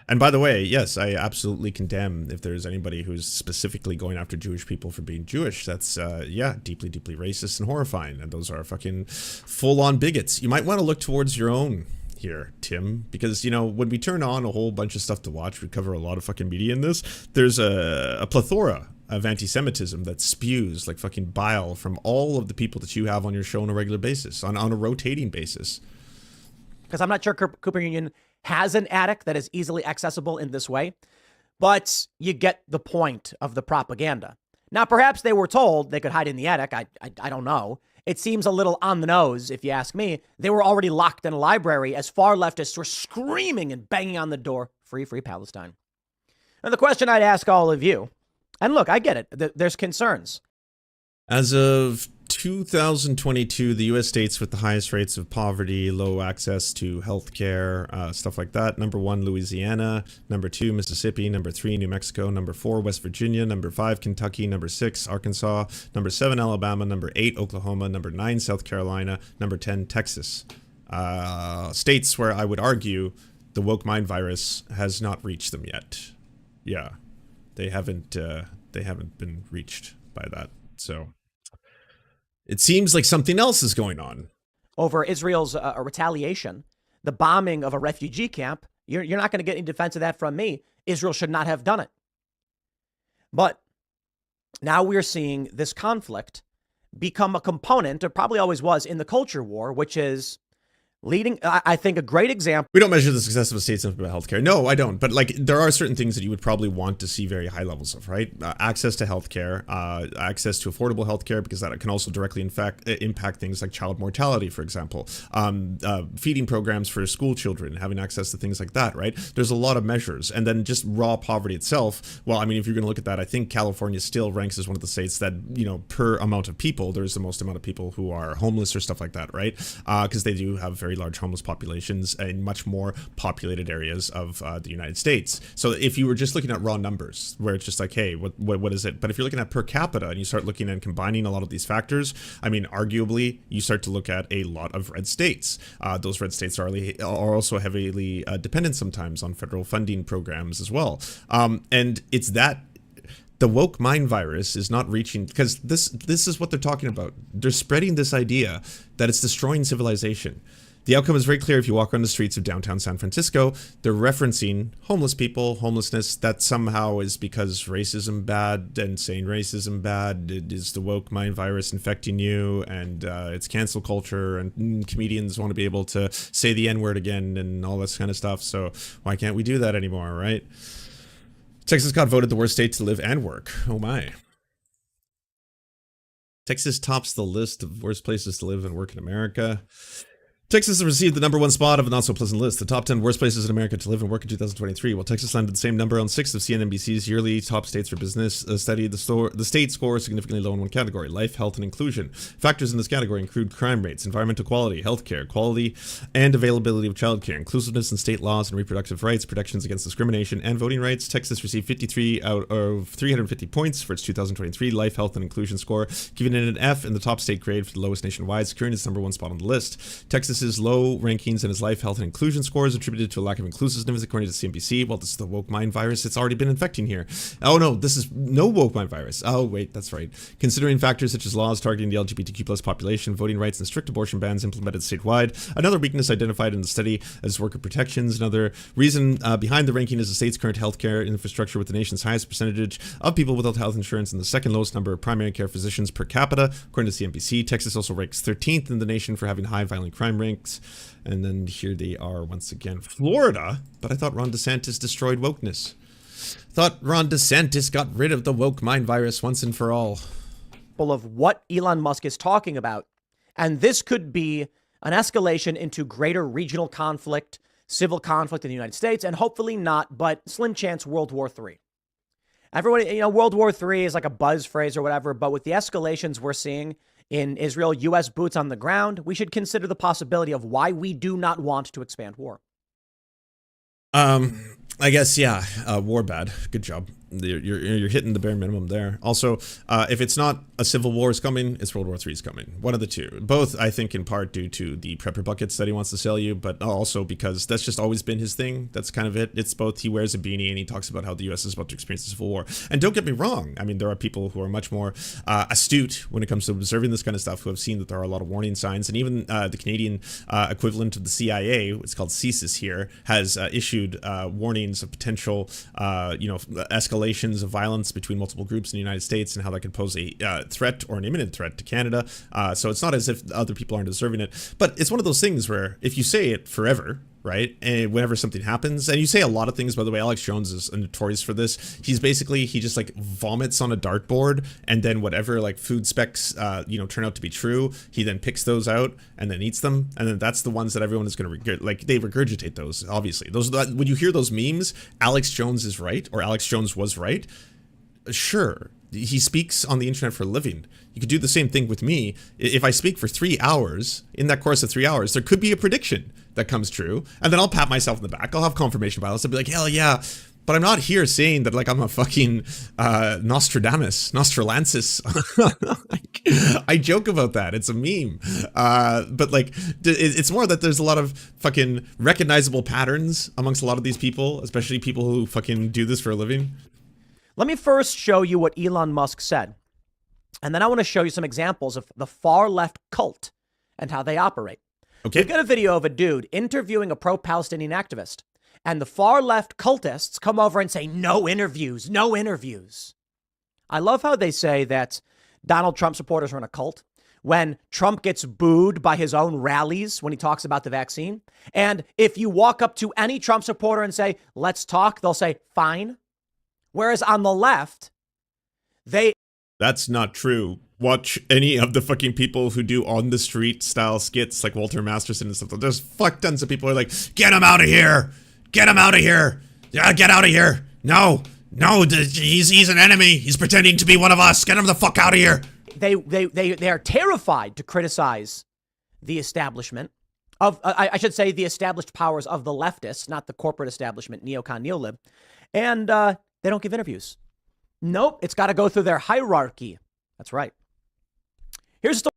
And by the way, yes, I absolutely condemn if there's anybody who's specifically going after Jewish people for being Jewish. That's, yeah, deeply, deeply racist and horrifying. And those are fucking full-on bigots. You might want to look towards your own here, Tim, because, you know, when we turn on a whole bunch of stuff to watch, we cover a lot of fucking media in this, there's a plethora of anti-Semitism that spews like fucking bile from all of the people that you have on your show on a regular basis, on a rotating basis. Because I'm not sure Cooper Union has an attic that is easily accessible in this way, but you get the point of the propaganda. Now, perhaps they were told they could hide in the attic. I don't know. It seems a little on the nose, if you ask me. They were already locked in a library as far leftists were screaming and banging on the door, free, free Palestine. And the question I'd ask all of you, and look, I get it. There's concerns. As of 2022, the U.S. states with the highest rates of poverty, low access to healthcare, stuff like that. Number 1, Louisiana. Number 2, Mississippi. Number 3, New Mexico. Number 4, West Virginia. Number 5, Kentucky. Number 6, Arkansas. Number 7, Alabama. Number 8, Oklahoma. Number 9, South Carolina. Number 10, Texas. States where I would argue the woke mind virus has not reached them yet. Yeah, they haven't been reached by that. So it seems like something else is going on. Over Israel's retaliation, the bombing of a refugee camp, you're not going to get any defense of that from me. Israel should not have done it. But now we're seeing this conflict become a component, or probably always was, in the culture war, which is leading, I think, a great example. We don't measure the success of a state system about healthcare. No, I don't. But like, there are certain things that you would probably want to see very high levels of, right? Access to healthcare, access to affordable healthcare, because that can also directly impact things like child mortality, for example. Feeding programs for school children, having access to things like that, right? There's a lot of measures. And then just raw poverty itself. Well, I mean, if you're going to look at that, I think California still ranks as one of the states that, you know, per amount of people, there's the most amount of people who are homeless or stuff like that, right? Because they do have very large homeless populations in much more populated areas of the United States. So if you were just looking at raw numbers, where it's just like, hey, what is it? But if you're looking at per capita and you start looking and combining a lot of these factors, I mean, arguably, you start to look at a lot of red states. Those red states are also heavily dependent sometimes on federal funding programs as well. And it's that the woke mind virus is not reaching, because this is what they're talking about. They're spreading this idea that it's destroying civilization. The outcome is very clear if you walk on the streets of downtown San Francisco. They're referencing homeless people, homelessness, that somehow is because racism bad, and saying racism bad, it is the woke mind virus infecting you, and it's cancel culture, and comedians want to be able to say the N-word again and all this kind of stuff. So why can't we do that anymore, right? Texas got voted the worst state to live and work. Oh my. Texas tops the list of worst places to live and work in America. Texas has received the #1 spot of a not-so-pleasant list, the top 10 worst places in America to live and work in 2023, while Texas landed the same number on 6 of CNBC's yearly top states for business study. The state scores significantly low in one category, life, health, and inclusion. Factors in this category include crime rates, environmental quality, healthcare, quality and availability of childcare, inclusiveness in state laws and reproductive rights, protections against discrimination, and voting rights. Texas received 53 out of 350 points for its 2023 life, health, and inclusion score, giving it an F in the top state grade for the lowest nationwide, securing its #1 spot on the list. Texas's low rankings in its life, health, and inclusion scores attributed to a lack of inclusiveness, according to CNBC. Well, this is the woke mind virus. It's already been infecting here. Oh no, this is no woke mind virus. Oh wait, that's right. Considering factors such as laws targeting the LGBTQ+ population, voting rights, and strict abortion bans implemented statewide. Another weakness identified in the study as worker protections. Another reason behind the ranking is the state's current healthcare infrastructure, with the nation's highest percentage of people without health insurance and the second lowest number of primary care physicians per capita, according to CNBC. Texas also ranks 13th in the nation for having high violent crime ranks. And then here they are once again. Florida? But I thought Ron DeSantis destroyed wokeness. Thought Ron DeSantis got rid of the woke mind virus once and for all. Of what Elon Musk is talking about. And this could be an escalation into greater regional conflict, civil conflict in the United States, and hopefully not, but slim chance World War III. Everybody, World War III is like a buzz phrase or whatever, but with the escalations we're seeing in Israel, U.S. boots on the ground, we should consider the possibility of why we do not want to expand war. I guess, yeah, war bad. Good job. you're hitting the bare minimum there. Also, if it's not a civil war is coming, it's World War III is coming. One of the two. Both, I think, in part due to the prepper buckets that he wants to sell you, but also because that's just always been his thing. That's kind of it. It's both. He wears a beanie and he talks about how the U.S. is about to experience a civil war. And don't get me wrong. I mean, there are people who are much more astute when it comes to observing this kind of stuff, who have seen that there are a lot of warning signs. And even the Canadian equivalent of the CIA, it's called CEASEFIRE here, has issued warnings of potential, escalations of violence between multiple groups in the United States, and how that could pose a threat or an imminent threat to Canada. So it's not as if other people aren't observing it, but it's one of those things where if you say it forever, right, and whenever something happens, and you say a lot of things, by the way, Alex Jones is notorious for this. He just like vomits on a dartboard, and then whatever like food specs turn out to be true, he then picks those out and then eats them, and then that's the ones that everyone is going to they regurgitate those. Obviously, those when you hear those memes, Alex Jones is right, or Alex Jones was right. Sure, he speaks on the internet for a living. You could do the same thing with me. If I speak for 3 hours, in that course of 3 hours, there could be a prediction that comes true, and then I'll pat myself in the back. I'll have confirmation bias. I'll be like, hell yeah. But I'm not here saying that like I'm a fucking Nostradamus. I joke about that. It's a meme. But like, it's more that there's a lot of fucking recognizable patterns amongst a lot of these people, especially people who fucking do this for a living. Let me first show you what Elon Musk said. And then I want to show you some examples of the far left cult and how they operate. Okay. We've got a video of a dude interviewing a pro-Palestinian activist, and the far left cultists come over and say, no interviews, no interviews. I love how they say that Donald Trump supporters are in a cult when Trump gets booed by his own rallies when he talks about the vaccine. And if you walk up to any Trump supporter and say, let's talk, they'll say, fine. Whereas on the left, That's not true. Watch any of the fucking people who do on the street style skits like Walter Masterson and stuff. There's fuck tons of people who are like, get him out of here. Get him out of here. Yeah, get out of here. No, he's an enemy. He's pretending to be one of us. Get him the fuck out of here. They are terrified to criticize the establishment of, I should say, the established powers of the leftists, not the corporate establishment, neocon, neolib. And they don't give interviews. Nope, it's got to go through their hierarchy. That's right. Here's a story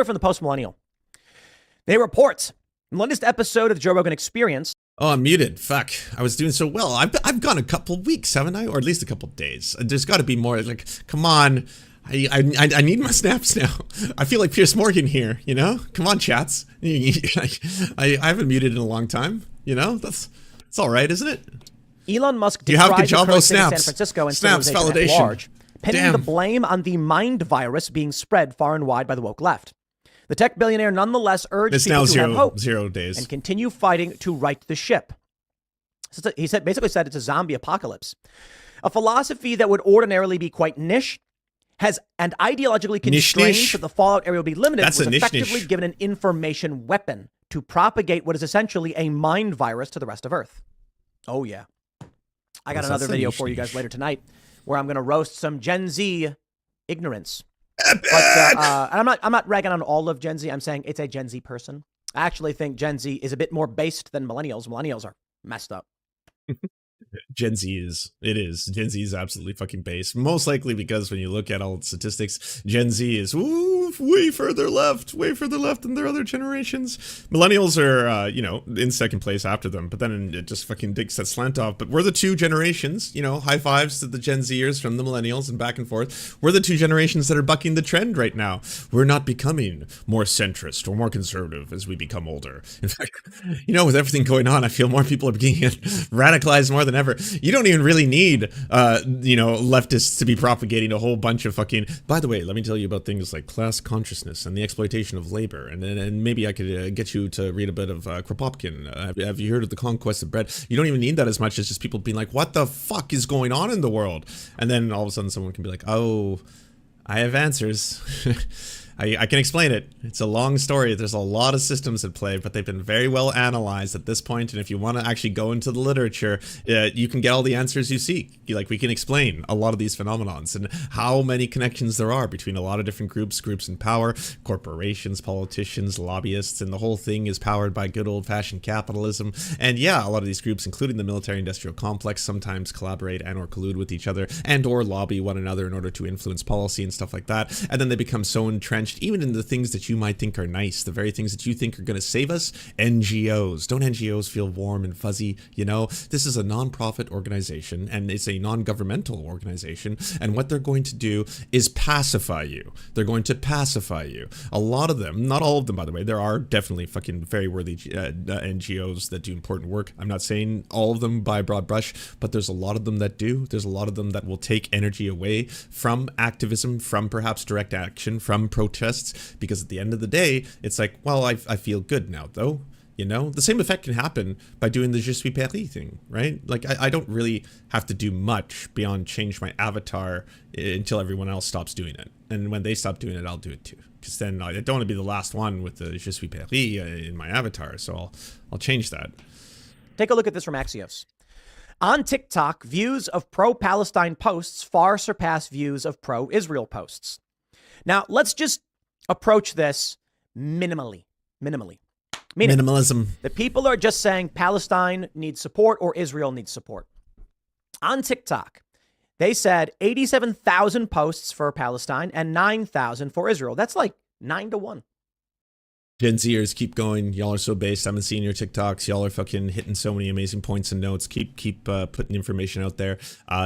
from the Post-Millennial. They report in the latest episode of the Joe Rogan Experience. Oh, I'm muted. Fuck. I was doing so well. I've gone a couple weeks, haven't I? Or at least a couple days. There's got to be more. Like, come on. I need my snaps now. I feel like Piers Morgan here, you know? Come on, chats. I haven't muted in a long time, you know? It's all right, isn't it? Elon Musk Do you have decried Gajavo San snaps? Francisco and Snaps civilization at validation. large, pinning Damn. the blame on the mind virus being spread far and wide by the woke left. The tech billionaire nonetheless urged It's people now to have hope 0 days. and continue fighting to right the ship. So he basically said it's a zombie apocalypse. A philosophy that would ordinarily be quite niche and ideologically constrained Niche. so the fallout area will be limited, That's was a niche. effectively given an information weapon to propagate what is essentially a mind virus to the rest of Earth. Oh, yeah. I got Yes, another that's a video niche for you guys niche. later tonight where I'm going to roast some Gen Z ignorance. But and I'm not ragging on all of Gen Z. I'm saying it's a Gen Z person. I actually think Gen Z is a bit more based than millennials. Millennials are messed up. Gen Z is. Gen Z is absolutely fucking base. Most likely because when you look at all the statistics, Gen Z is way further left than their other generations. Millennials are, in second place after them, but then it just fucking takes that slant off. But we're the two generations, high fives to the Gen Zers from the millennials and back and forth. We're the two generations that are bucking the trend right now. We're not becoming more centrist or more conservative as we become older. In fact, with everything going on, I feel more people are being radicalized more than ever. You don't even really need, leftists to be propagating a whole bunch of fucking... By the way, let me tell you about things like class consciousness and the exploitation of labor. And maybe I could get you to read a bit of Kropotkin. Have you heard of the conquest of bread? You don't even need that as much as just people being like, what the fuck is going on in the world? And then all of a sudden someone can be like, oh, I have answers. I can explain it. It's a long story. There's a lot of systems at play, but they've been very well analyzed at this point. And if you want to actually go into the literature, you can get all the answers you seek. Like, we can explain a lot of these phenomenons and how many connections there are between a lot of different groups in power, corporations, politicians, lobbyists, and the whole thing is powered by good old-fashioned capitalism. And yeah, a lot of these groups, including the military-industrial complex, sometimes collaborate and or collude with each other and or lobby one another in order to influence policy and stuff like that. And then they become so entrenched, even in the things that you might think are nice, the very things that you think are going to save us. NGOs. Don't NGOs feel warm and fuzzy? You know, this is a non-profit organization, and it's a non-governmental organization, and what they're going to do is pacify you. They're going to pacify you. A lot of them, not all of them, by the way, there are definitely fucking very worthy NGOs that do important work. I'm not saying all of them by broad brush, but there's a lot of them that do. There's a lot of them that will take energy away from activism, from perhaps direct action, from protests, because at the end of the day, it's like, well, I feel good now, though. You know, the same effect can happen by doing the Je suis Paris thing, right? Like, I don't really have to do much beyond change my avatar until everyone else stops doing it. And when they stop doing it, I'll do it too. Because then I don't want to be the last one with the Je suis Paris in my avatar. So I'll change that. Take a look at this from Axios. On TikTok, views of pro-Palestine posts far surpass views of pro-Israel posts. Now, let's just approach this minimally. Meaning, minimalism. The people are just saying Palestine needs support or Israel needs support. On TikTok, they said 87,000 posts for Palestine and 9,000 for Israel. That's like 9-1. Gen Zers, keep going. Y'all are so based. I've been seeing your TikToks. Y'all are fucking hitting so many amazing points and notes. Keep putting information out there.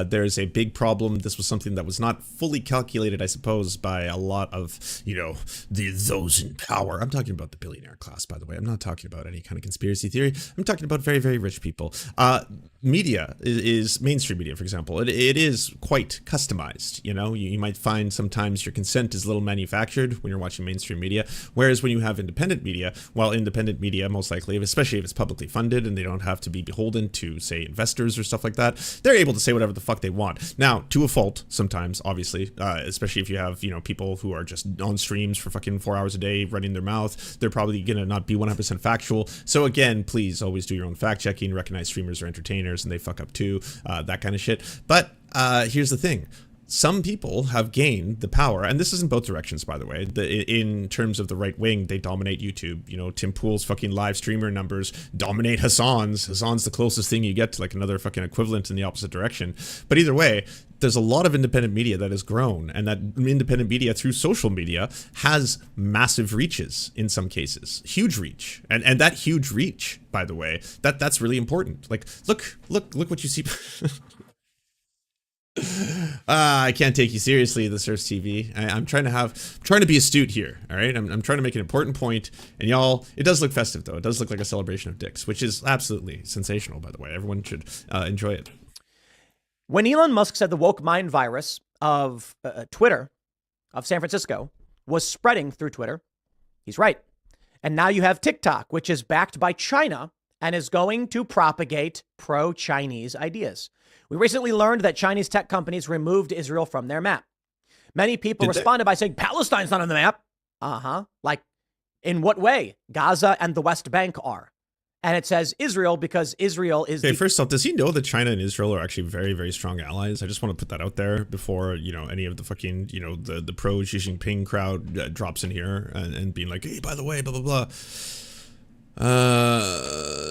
There's a big problem. This was something that was not fully calculated, I suppose, by a lot of, you know, those in power. I'm talking about the billionaire class, by the way. I'm not talking about any kind of conspiracy theory. I'm talking about very, very rich people. Media is mainstream media, for example. It is quite customized. You know, you might find sometimes your consent is a little manufactured when you're watching mainstream media, whereas when you have independent media, well, independent media, most likely, especially if it's publicly funded and they don't have to be beholden to, say, investors or stuff like that, they're able to say whatever the fuck they want. Now, to a fault, sometimes, obviously, especially if you have, you know, people who are just on streams for fucking 4 hours a day running their mouth, they're probably gonna not be 100% factual. So again, please always do your own fact checking, recognize streamers are entertainers and they fuck up too, that kind of shit. But here's the thing. Some people have gained the power, and this is in both directions, by the way. In terms of the right wing, they dominate YouTube. You know, Tim Pool's fucking live streamer numbers dominate Hassan's. Hassan's the closest thing you get to like another fucking equivalent in the opposite direction. But either way, there's a lot of independent media that has grown, and that independent media through social media has massive reaches in some cases, huge reach, and that huge reach, by the way, that's really important. Like, look what you see. I can't take you seriously, the Serfs TV. I'm trying to be astute here. All right, I'm trying to make an important point, and y'all, it does look festive though. It does look like a celebration of dicks, which is absolutely sensational, by the way. Everyone should enjoy it. When Elon Musk said the woke mind virus of Twitter, of San Francisco, was spreading through Twitter, he's right. And now you have TikTok, which is backed by China and is going to propagate pro-Chinese ideas. We recently learned that Chinese tech companies removed Israel from their map. Many people responded by saying, Palestine's not on the map. Like, in what way? Gaza and the West Bank are. And it says Israel because Israel is... Okay, first off, does he know that China and Israel are actually very, very strong allies? I just want to put that out there before, you know, any of the fucking, you know, the pro-Xi Jinping crowd drops in here and being like, hey, by the way, blah, blah, blah.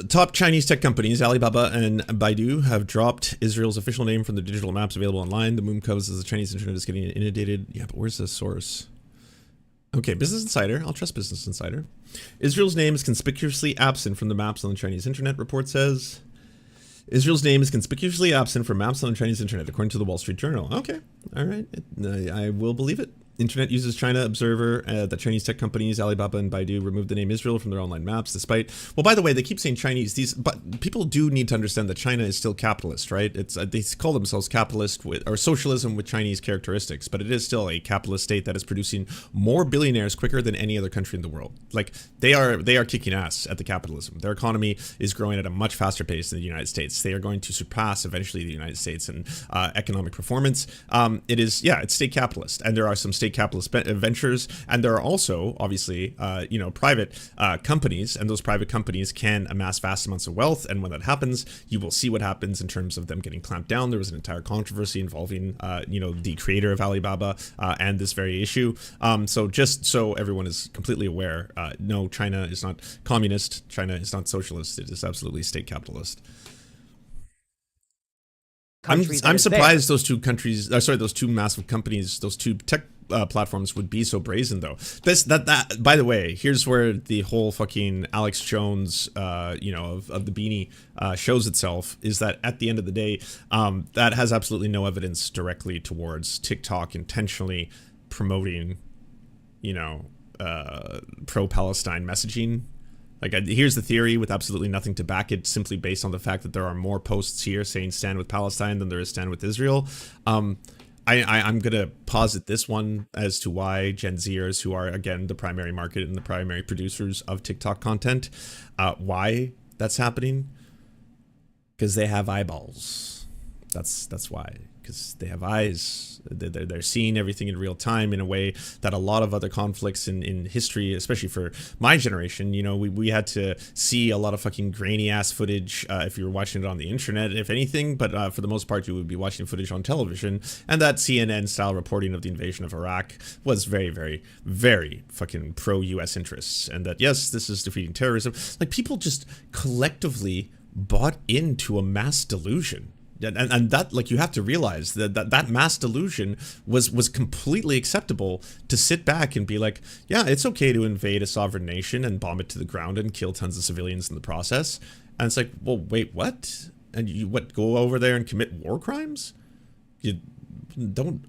Top Chinese tech companies, Alibaba and Baidu, have dropped Israel's official name from the digital maps available online. The move comes as the Chinese internet is getting inundated. Yeah, but where's the source? Okay, Business Insider. I'll trust Business Insider. Israel's name is conspicuously absent from the maps on the Chinese internet, report says. Israel's name is conspicuously absent from maps on the Chinese internet, according to the Wall Street Journal. Okay, all right. I will believe it. Internet uses China Observer that Chinese tech companies Alibaba and Baidu removed the name Israel from their online maps despite, well, by the way, they keep saying Chinese, but people do need to understand that China is still capitalist, right? It's they call themselves capitalist or socialism with Chinese characteristics, but it is still a capitalist state that is producing more billionaires quicker than any other country in the world. Like, they are kicking ass at the capitalism. Their economy is growing at a much faster pace than the United States. They are going to surpass eventually the United States in economic performance. It's state capitalist, and there are some state state capitalist ventures, and there are also obviously private companies, and those private companies can amass vast amounts of wealth. And when that happens, you will see what happens in terms of them getting clamped down. There was an entire controversy involving the creator of Alibaba and this very issue. So just so everyone is completely aware, no, China is not communist. China is not socialist. It is absolutely state capitalist. I'm surprised those two countries, those two massive companies, those two tech platforms would be so brazen, though. That by the way, here's where the whole fucking Alex Jones, of the beanie shows itself, is that at the end of the day, that has absolutely no evidence directly towards TikTok intentionally promoting, pro-Palestine messaging. Like, here's the theory with absolutely nothing to back it, simply based on the fact that there are more posts here saying stand with Palestine than there is stand with Israel. I'm going to posit this one as to why Gen Zers, who are, again, the primary market and the primary producers of TikTok content, why that's happening. Because they have eyeballs. That's why. Because they have eyes. They're seeing everything in real time in a way that a lot of other conflicts in history, especially for my generation, we had to see a lot of fucking grainy ass footage if you were watching it on the internet, if anything. But for the most part, you would be watching footage on television. And that CNN style reporting of the invasion of Iraq was very, very, very fucking pro-US interests. And that, yes, this is defeating terrorism. Like, people just collectively bought into a mass delusion. And that, like, you have to realize that mass delusion was completely acceptable to sit back and be like, yeah, it's okay to invade a sovereign nation and bomb it to the ground and kill tons of civilians in the process. And it's like, well, wait, what? And you go over there and commit war crimes?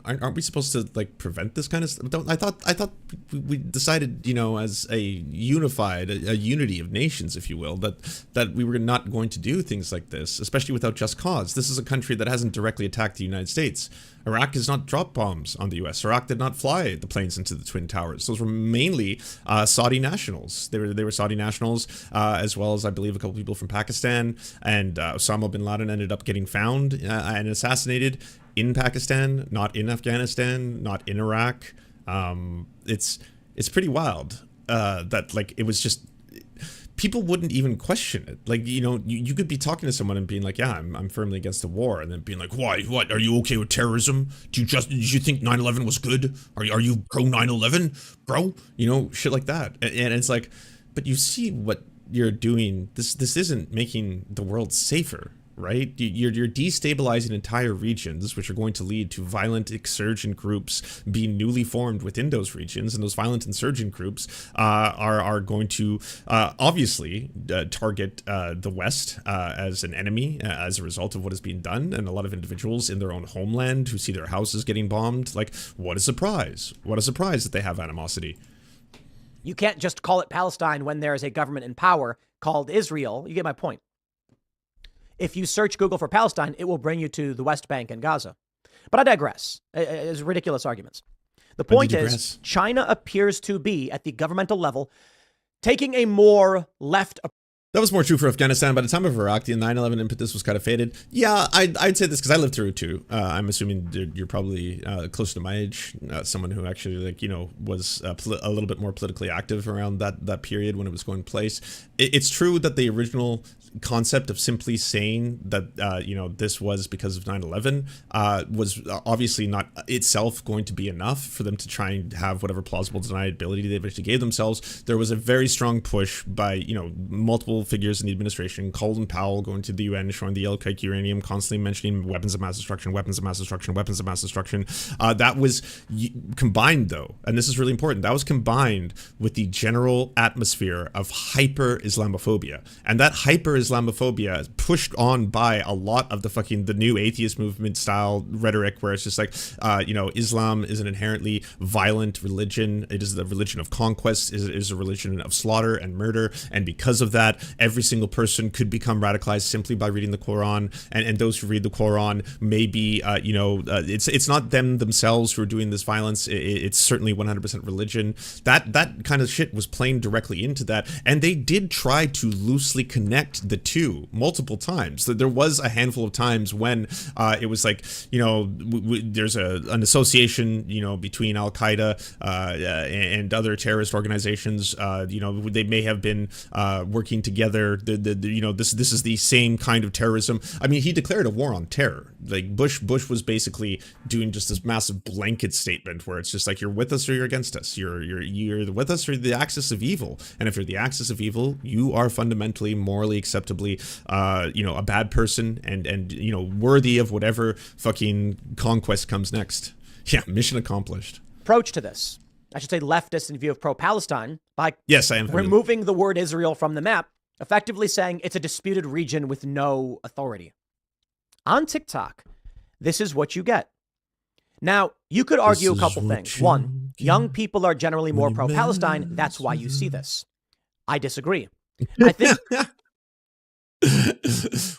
Aren't we supposed to, like, prevent this kind of stuff? I thought we decided, as a unity of nations, if you will, that we were not going to do things like this, especially without just cause. This is a country that hasn't directly attacked the United States. Iraq has not dropped bombs on the US. Iraq did not fly the planes into the Twin Towers. Those were mainly Saudi nationals. They were Saudi nationals, as well as, I believe, a couple people from Pakistan. And Osama bin Laden ended up getting found and assassinated in Pakistan, not in Afghanistan, not in Iraq. It's pretty wild that, like, it was just, people wouldn't even question it. Like, you could be talking to someone and being like, yeah, I'm firmly against the war, and then being like, why? What? Are you okay with terrorism? Did you think 9/11 was good? Are you pro 9/11, bro? Shit like that. And it's like, but you see what you're doing. This isn't making the world safer. Right? You're destabilizing entire regions, which are going to lead to violent insurgent groups being newly formed within those regions. And those violent insurgent groups are going to obviously target the West as an enemy as a result of what is being done. And a lot of individuals in their own homeland who see their houses getting bombed. Like, what a surprise. What a surprise that they have animosity. You can't just call it Palestine when there is a government in power called Israel. You get my point. If you search Google for Palestine, it will bring you to the West Bank and Gaza. But I digress. It's ridiculous arguments. The point is, China appears to be, at the governmental level, taking a more left approach. That was more true for Afghanistan. By the time of Iraq, the 9/11 impetus was kind of faded. Yeah, I'd say this because I lived through it too. I'm assuming you're probably close to my age, someone who actually, like, was a little bit more politically active around that period when it was going place. It's true that the original concept of simply saying that this was because of 9/11 was obviously not itself going to be enough for them to try and have whatever plausible deniability they eventually gave themselves. There was a very strong push by multiple figures in the administration, Colin Powell going to the UN, showing the yellow cake uranium, constantly mentioning weapons of mass destruction, weapons of mass destruction, weapons of mass destruction. That was combined, though, and this is really important, that was combined with the general atmosphere of hyper-Islamophobia. And that hyper-Islamophobia pushed on by a lot of the new atheist movement style rhetoric, where it's just like, Islam is an inherently violent religion. It is the religion of conquest. It is a religion of slaughter and murder. And because of that, every single person could become radicalized simply by reading the Quran, and those who read the Quran may be, it's not them themselves who are doing this violence. It's certainly 100% religion. That kind of shit was playing directly into that, and they did try to loosely connect the two multiple times. There was a handful of times when it was like, there's an association, between Al Qaeda and other terrorist organizations. They may have been working together. This is the same kind of terrorism. I mean, he declared a war on terror. Like Bush was basically doing just this massive blanket statement where it's just like, you're with us or you're against us. You're with us or the axis of evil. And if you're the axis of evil, you are fundamentally, morally, acceptably, a bad person and worthy of whatever fucking conquest comes next. Yeah, mission accomplished. Approach to this, I should say leftist in view of pro-Palestine, by yes, I am removing the word Israel from the map, effectively saying it's a disputed region with no authority. On TikTok, this is what you get. Now, you could argue a couple things. One, young people are generally more pro-Palestine. That's why you see this. I disagree. I think...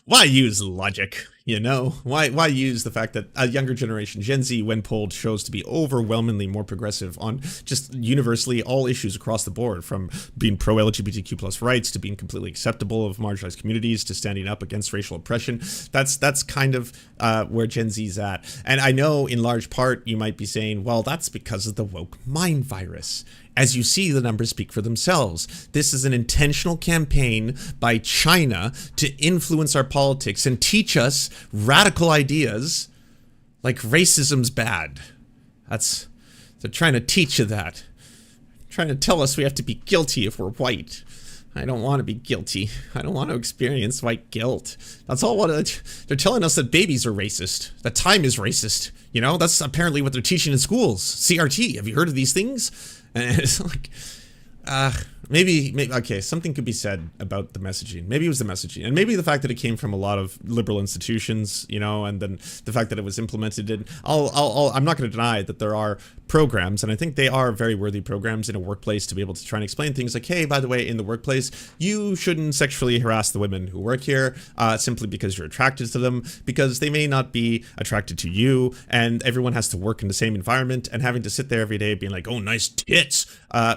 Why use logic? Why use the fact that a younger generation, Gen Z, when polled, shows to be overwhelmingly more progressive on just universally all issues across the board, from being pro-LGBTQ plus rights to being completely acceptable of marginalized communities to standing up against racial oppression. That's kind of where Gen Z's at. And I know in large part you might be saying, well, that's because of the woke mind virus. As you see, the numbers speak for themselves. This is an intentional campaign by China to influence our politics and teach us radical ideas like racism's bad. They're trying to teach you that. Trying to tell us we have to be guilty if we're white. I don't want to be guilty. I don't want to experience white guilt. That's all they're telling us, that babies are racist. That time is racist. That's apparently what they're teaching in schools. CRT. Have you heard of these things? And it's like, maybe, okay, something could be said about the messaging. Maybe it was the messaging, and maybe the fact that it came from a lot of liberal institutions, and then the fact that it was implemented in, I'm not going to deny that there are programs, and I think they are very worthy programs in a workplace to be able to try and explain things like, hey, by the way, in the workplace, you shouldn't sexually harass the women who work here simply because you're attracted to them, because they may not be attracted to you, and everyone has to work in the same environment, and having to sit there every day being like, oh, nice tits,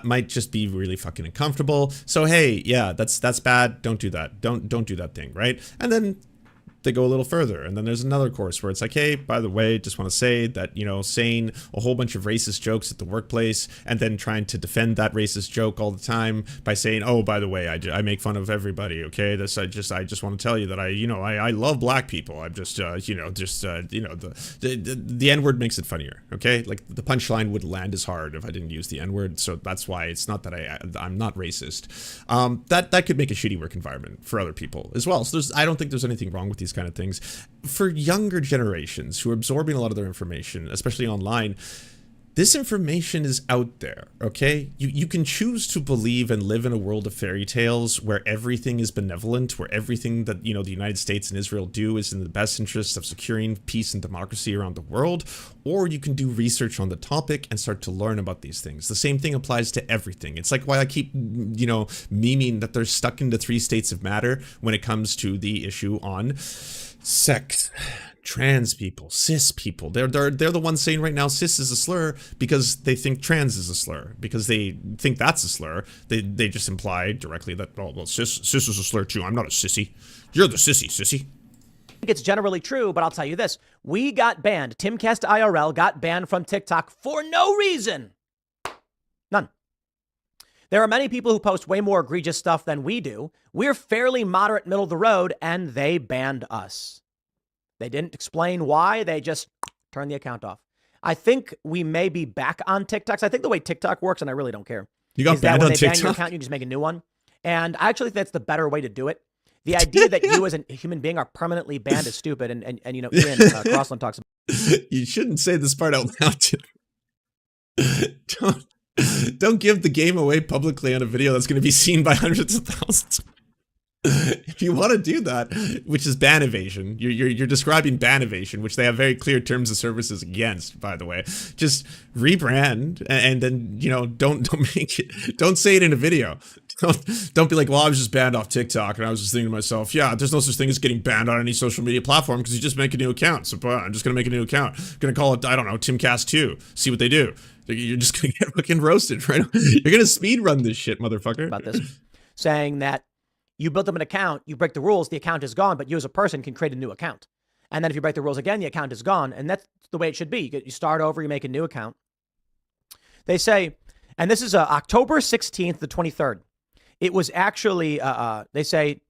might just be really fucking uncomfortable. So hey, yeah, that's bad. Don't do that. Don't do that thing, right? And then they go a little further, and then there's another course where it's like, hey, by the way, just want to say that, saying a whole bunch of racist jokes at the workplace and then trying to defend that racist joke all the time by saying, oh, by the way, I make fun of everybody, okay? I just want to tell you that I love black people. I'm just the N-word makes it funnier, okay? Like the punchline would land as hard if I didn't use the N-word, so that's why it's not that I'm not racist. That could make a shitty work environment for other people as well. So I don't think there's anything wrong with these kind of things. For younger generations who are absorbing a lot of their information, especially online, this information is out there, okay? You can choose to believe and live in a world of fairy tales where everything is benevolent, where everything that, the United States and Israel do is in the best interest of securing peace and democracy around the world, or you can do research on the topic and start to learn about these things. The same thing applies to everything. It's like why I keep, memeing that they're stuck in the 3 states of matter when it comes to the issue on sex. Trans people, cis people, they're the ones saying right now cis is a slur because they think trans is a slur, because they think that's a slur. They just imply directly that, oh, well, cis is a slur too. I'm not a sissy. You're the sissy. I think it's generally true, but I'll tell you this. We got banned. Timcast IRL got banned from TikTok for no reason. None. There are many people who post way more egregious stuff than we do. We're fairly moderate, middle of the road, and they banned us. They didn't explain why. They just turned the account off. I think we may be back on TikTok. I think the way TikTok works, and I really don't care, you got banned on TikTok? Ban your account, you just make a new one. And I actually think that's the better way to do it. The idea that you as a human being are permanently banned is stupid. And Ian Crossland talks about. You shouldn't say this part out loud. Don't give the game away publicly on a video that's going to be seen by hundreds of thousands. if you want to do that, which is ban evasion, you're describing ban evasion, which they have very clear terms of services against, by the way. Just rebrand and then, you know, don't make it, don't say it in a video. Don't be like, well, I was just banned off TikTok and I was just thinking to myself, yeah, there's no such thing as getting banned on any social media platform because you just make a new account. So I'm just gonna make a new account. Gonna call it, I don't know, Timcast2. See what they do. You're just gonna get fucking roasted, right? You're gonna speed run this shit, motherfucker. About this, saying that you build them an account, you break the rules, the account is gone, but you as a person can create a new account. And then if you break the rules again, the account is gone. And that's the way it should be. You start over, you make a new account. They say, and this is October 16th, the 23rd. It was actually, they say,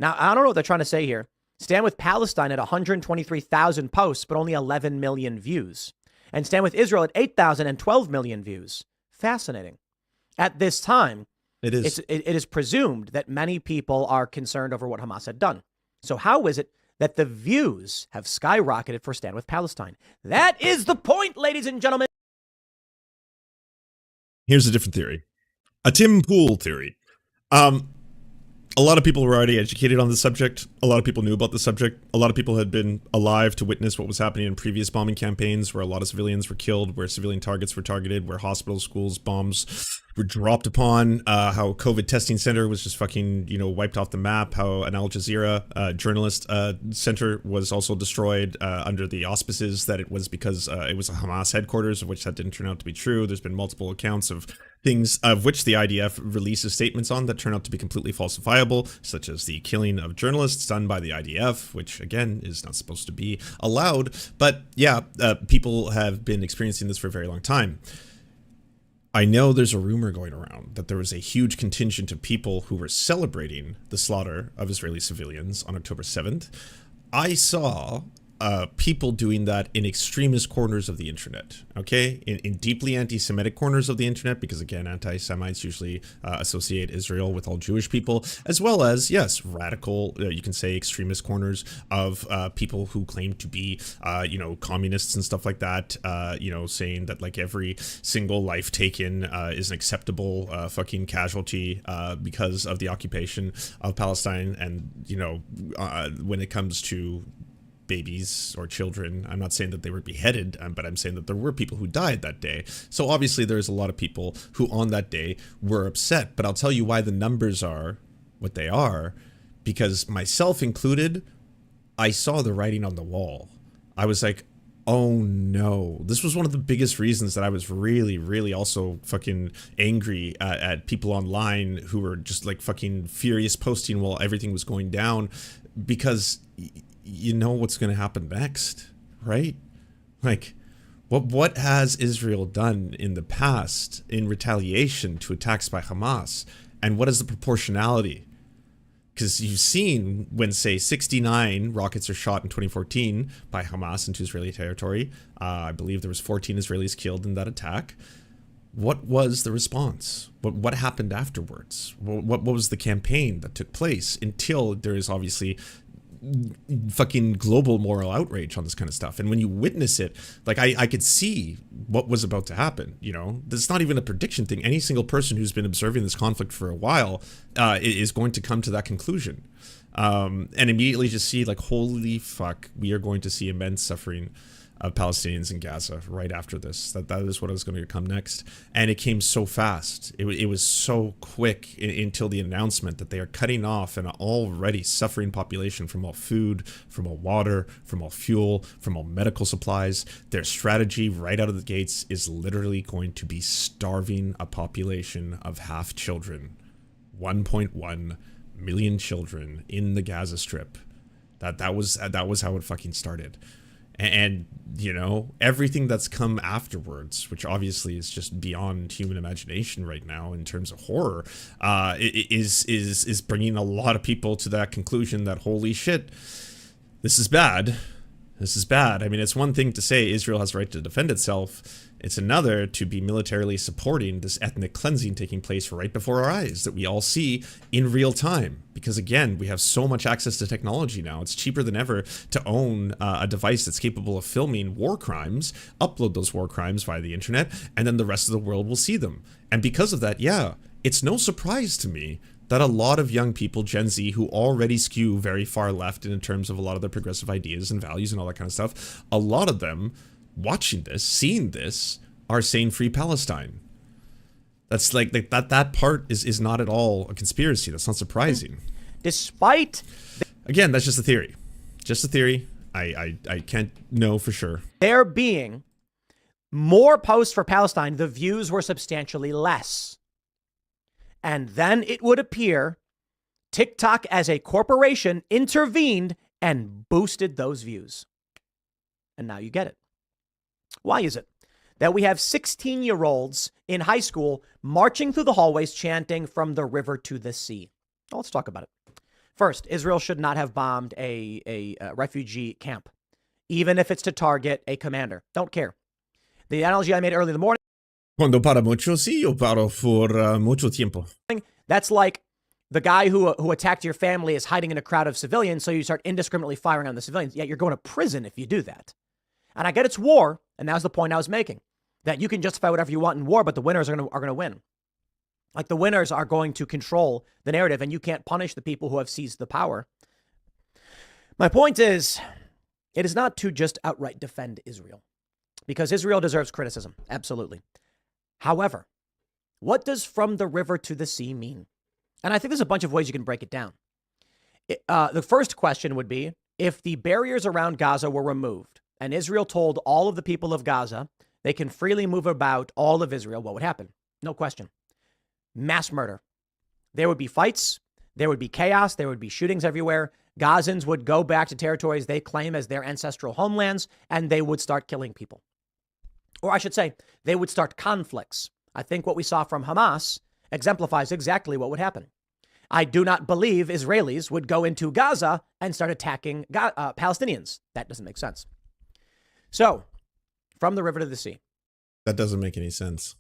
now I don't know what they're trying to say here. Stand with Palestine at 123,000 posts, but only 11 million views. And Stand with Israel at 8,000 and 12 million views. Fascinating. At this time, it is presumed that many people are concerned over what Hamas had done. So how is it that the views have skyrocketed for Stand with Palestine? That is the point, ladies and gentlemen. Here's a different theory. A Tim Pool theory. A lot of people were already educated on the subject. A lot of people knew about the subject. A lot of people had been alive to witness what was happening in previous bombing campaigns where a lot of civilians were killed, where civilian targets were targeted, where hospitals, schools, bombs were dropped upon, how a COVID testing center was just fucking, you know, wiped off the map, how an Al Jazeera journalist center was also destroyed under the auspices that it was because it was a Hamas headquarters, of which that didn't turn out to be true. There's been multiple accounts of things of which the IDF releases statements on that turn out to be completely falsifiable, such as the killing of journalists done by the IDF, which again is not supposed to be allowed. But yeah, people have been experiencing this for a very long time. I know there's a rumor going around that there was a huge contingent of people who were celebrating the slaughter of Israeli civilians on October 7th. I saw people doing that in extremist corners of the internet, okay? In deeply anti-Semitic corners of the internet, because again, anti-Semites usually associate Israel with all Jewish people, as well as, yes, radical, you can say extremist corners of people who claim to be, you know, communists and stuff like that, you know, saying that like every single life taken is an acceptable fucking casualty because of the occupation of Palestine. And, you know, when it comes to babies or children, I'm not saying that they were beheaded, but I'm saying that there were people who died that day. So obviously there's a lot of people who on that day were upset, but I'll tell you why the numbers are what they are, because myself included, I saw the writing on the wall. I was like, oh no. This was one of the biggest reasons that I was really, really also fucking angry at people online who were just like fucking furious posting while everything was going down, because you know what's going to happen next, right? Like, what has Israel done in the past in retaliation to attacks by Hamas? And what is the proportionality? Because you've seen when, say, 69 rockets are shot in 2014 by Hamas into Israeli territory. I believe there was 14 Israelis killed in that attack. What was the response? What happened afterwards? What was the campaign that took place until there is obviously fucking global moral outrage on this kind of stuff? And when you witness it, like I could see what was about to happen. You know, it's not even a prediction thing. Any single person who's been observing this conflict for a while is going to come to that conclusion, and immediately just see like, holy fuck, we are going to see immense suffering of Palestinians in Gaza right after this. That is what is going to come next. And it came so fast. It was so quick until the announcement that they are cutting off an already suffering population from all food, from all water, from all fuel, from all medical supplies. Their strategy right out of the gates is literally going to be starving a population of half children. 1.1 million children in the Gaza Strip. That was how it fucking started. And, you know, everything that's come afterwards, which obviously is just beyond human imagination right now in terms of horror, is bringing a lot of people to that conclusion that, holy shit, this is bad. This is bad. I mean, it's one thing to say Israel has the right to defend itself. It's another to be militarily supporting this ethnic cleansing taking place right before our eyes that we all see in real time. Because again, we have so much access to technology now. It's cheaper than ever to own a device that's capable of filming war crimes, upload those war crimes via the internet, and then the rest of the world will see them. And because of that, yeah, it's no surprise to me that a lot of young people, Gen Z, who already skew very far left in terms of a lot of their progressive ideas and values and all that kind of stuff, a lot of them watching this, seeing this, are saying free Palestine. That's like that part is not at all a conspiracy. That's not surprising. Despite... Again, that's just a theory. Just a theory. I can't know for sure. There being more posts for Palestine, the views were substantially less. And then it would appear TikTok as a corporation intervened and boosted those views. And now you get it. Why is it that we have 16-year-olds in high school marching through the hallways chanting from the river to the sea? Well, let's talk about it. First, Israel should not have bombed a refugee camp, even if it's to target a commander. Don't care. The analogy I made early in the morning. Cuando para mucho, sí, yo paro por mucho tiempo. That's like the guy who attacked your family is hiding in a crowd of civilians, so you start indiscriminately firing on the civilians. Yet you're going to prison if you do that. And I get it's war, and that was the point I was making, that you can justify whatever you want in war, but the winners are going to win. Like the winners are going to control the narrative, and you can't punish the people who have seized the power. My point is, it is not to just outright defend Israel, because Israel deserves criticism, absolutely. However, what does from the river to the sea mean? And I think there's a bunch of ways you can break it down. The first question would be, if the barriers around Gaza were removed and Israel told all of the people of Gaza they can freely move about all of Israel, what would happen? No question. Mass murder. There would be fights. There would be chaos. There would be shootings everywhere. Gazans would go back to territories they claim as their ancestral homelands, and they would start killing people. Or I should say, they would start conflicts. I think what we saw from Hamas exemplifies exactly what would happen. I do not believe Israelis would go into Gaza and start attacking Palestinians. That doesn't make sense. So, from the river to the sea. That doesn't make any sense.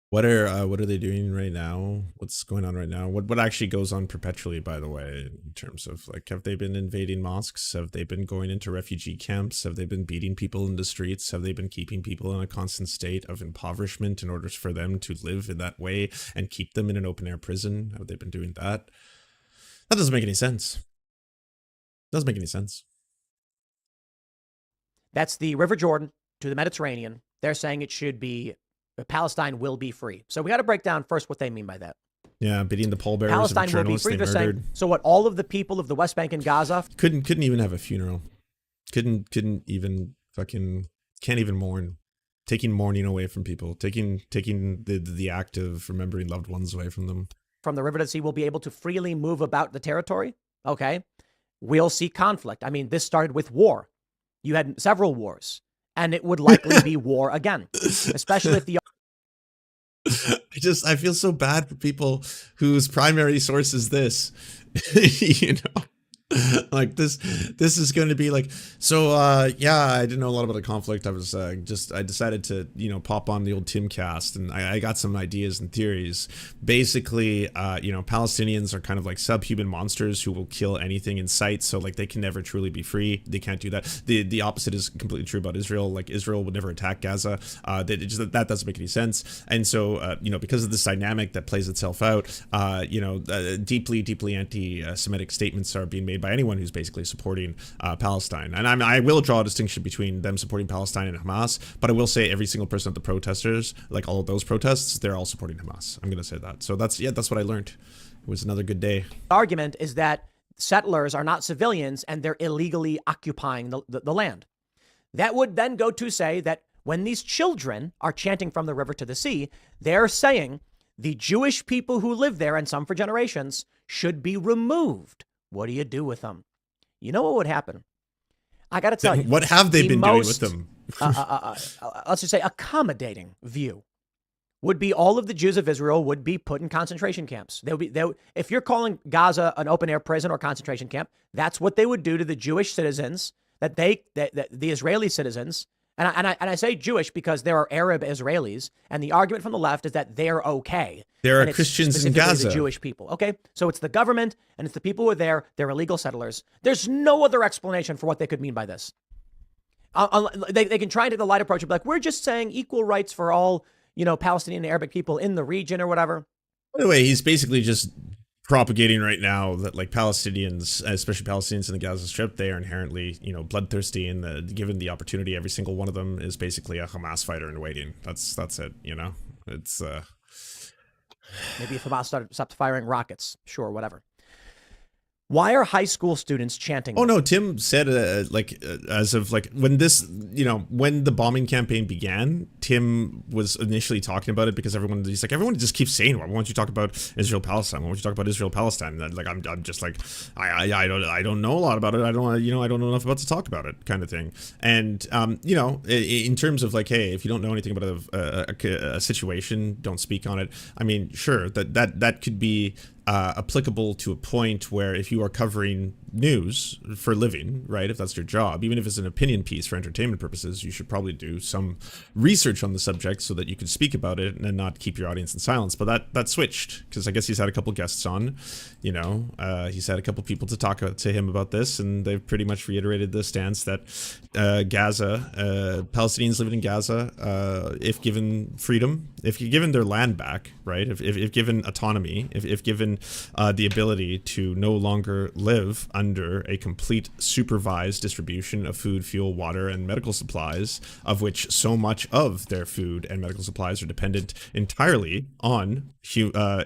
What are they doing right now? What's going on right now? What actually goes on perpetually, by the way, in terms of like, have they been invading mosques? Have they been going into refugee camps? Have they been beating people in the streets? Have they been keeping people in a constant state of impoverishment in order for them to live in that way and keep them in an open air prison? Have they been doing that? That doesn't make any sense. Doesn't make any sense. That's the River Jordan to the Mediterranean. They're saying it should be Palestine will be free. So we got to break down first what they mean by that. Yeah, beating the pallbearers Palestine of will be journalists free. they They're murdered. saying, so what? All of the people of the West Bank and Gaza couldn't even have a funeral. Couldn't even can't even mourn. Taking mourning away from people. Taking the act of remembering loved ones away from them. From the river to the sea will be able to freely move about the territory. Okay, we'll see conflict. I mean, this started with war. You had several wars, and it would likely be war again, especially if the I feel so bad for people whose primary source is this, you know, like this is going to be like, so, yeah, I didn't know a lot about the conflict. I was, I decided to, you know, pop on the old Timcast and I got some ideas and theories. Basically, you know, Palestinians are kind of like subhuman monsters who will kill anything in sight. So like they can never truly be free. They can't do that. The opposite is completely true about Israel. Like Israel would never attack Gaza. That doesn't make any sense. And so, you know, because of this dynamic that plays itself out, you know, deeply anti-Semitic statements are being made by anyone who's basically supporting Palestine. And I will draw a distinction between them supporting Palestine and Hamas, but I will say every single person at the protesters, like all of those protests, they're all supporting Hamas. I'm going to say that. So that's what I learned. It was another good day. The argument is that settlers are not civilians and they're illegally occupying the land. That would then go to say that when these children are chanting from the river to the sea, they're saying the Jewish people who live there, and some for generations, should be removed. What do you do with them? You know what would happen? I got to tell you. What have they been doing with them? Let's just say accommodating view would be all of the Jews of Israel would be put in concentration camps. If you're calling Gaza an open air prison or concentration camp, that's what they would do to the Jewish citizens the Israeli citizens. And I say Jewish because there are Arab Israelis, and the argument from the left is that they're okay. There are and it's Christians in specifically Gaza. The Jewish people. Okay, so it's the government and it's the people who are there. They're illegal settlers. There's no other explanation for what they could mean by this. They can try and take the light approach and be like, we're just saying equal rights for all Palestinian and Arabic people in the region or whatever. By the way, he's basically just propagating right now that like Palestinians, especially Palestinians in the Gaza Strip, they are inherently, bloodthirsty, and given the opportunity, every single one of them is basically a Hamas fighter in waiting. That's it. It's maybe if Hamas stopped firing rockets, sure, whatever. Why are high school students chanting? Oh no, Tim said as of like when this, when the bombing campaign began, Tim was initially talking about it because everyone just keeps saying, why won't you talk about Israel Palestine? Why won't you talk about Israel Palestine? And like I'm just like I don't know a lot about it. I don't know enough about to talk about it, kind of thing. And in terms of like, hey, if you don't know anything about a situation, don't speak on it. I mean, sure, that could be applicable to a point where if you are covering news for a living, right, if that's your job, even if it's an opinion piece for entertainment purposes, you should probably do some research on the subject so that you can speak about it and not keep your audience in silence. But that switched, because I guess he's had a couple guests on, he's had a couple people to talk to him about this, and they've pretty much reiterated the stance that Palestinians living in Gaza, if given freedom, if given their land back, right, if given autonomy, if given the ability to no longer live under a complete supervised distribution of food, fuel, water, and medical supplies, of which so much of their food and medical supplies are dependent entirely on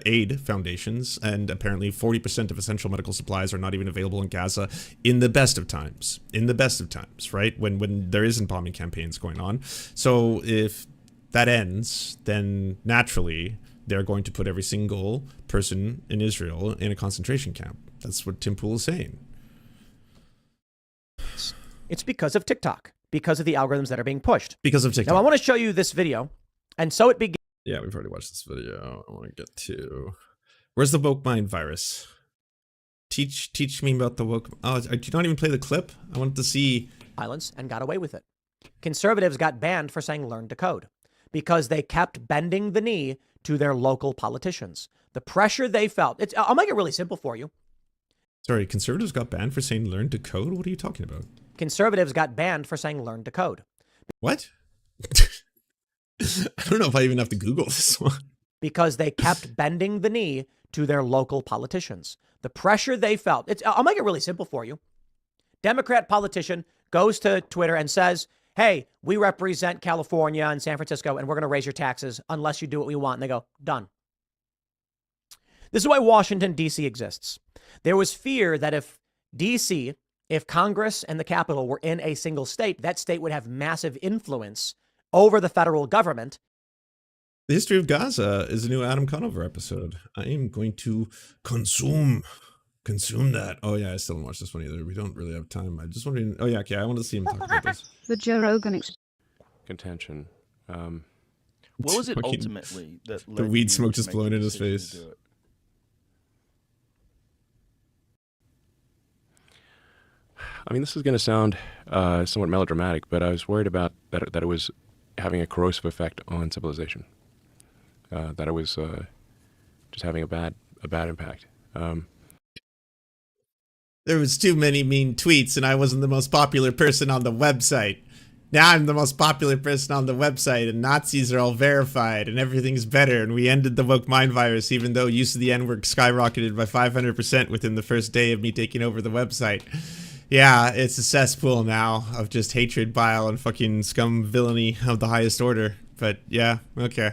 aid foundations, and apparently 40% of essential medical supplies are not even available in Gaza in the best of times, right, when there isn't bombing campaigns going on. So if that ends, then naturally they're going to put every single person in Israel in a concentration camp. That's what Tim Pool is saying. It's because of TikTok, because of the algorithms that are being pushed. Because of TikTok. Now, I want to show you this video. And so it began. Yeah, we've already watched this video. I want to get to... Where's the woke mind virus? Teach me about the woke... Oh, did you not even play the clip? I wanted to see... Violence and got away with it. Conservatives got banned for saying learn to code because they kept bending the knee to their local politicians. The pressure they felt... I'll make it really simple for you. Sorry, conservatives got banned for saying learn to code? What are you talking about? Conservatives got banned for saying learn to code. What? I don't know if I even have to Google this one. Because they kept bending the knee to their local politicians. The pressure they felt... I'll make it really simple for you. Democrat politician goes to Twitter and says, hey, we represent California and San Francisco, and we're going to raise your taxes unless you do what we want. And they go, done. This is why Washington, D.C. exists. There was fear that if Congress and the Capitol were in a single state, that state would have massive influence over the federal government. The history of Gaza is a new Adam Conover episode. I am going to consume that. Oh yeah, I still haven't watched this one either. We don't really have time. I'm just wondering. Oh yeah, okay. I want to see him talk about this. The Joe Rogan contention. What was it ultimately that the weed smoke just blowing in his face? I mean, this is going to sound somewhat melodramatic, but I was worried about that it was having a corrosive effect on civilization. That it was just having a bad impact. There was too many mean tweets, and I wasn't the most popular person on the website. Now I'm the most popular person on the website, and Nazis are all verified, and everything's better, and we ended the woke mind virus, even though use of the N-word skyrocketed by 500% within the first day of me taking over the website. Yeah, it's a cesspool now of just hatred, bile, and fucking scum villainy of the highest order. But yeah, okay.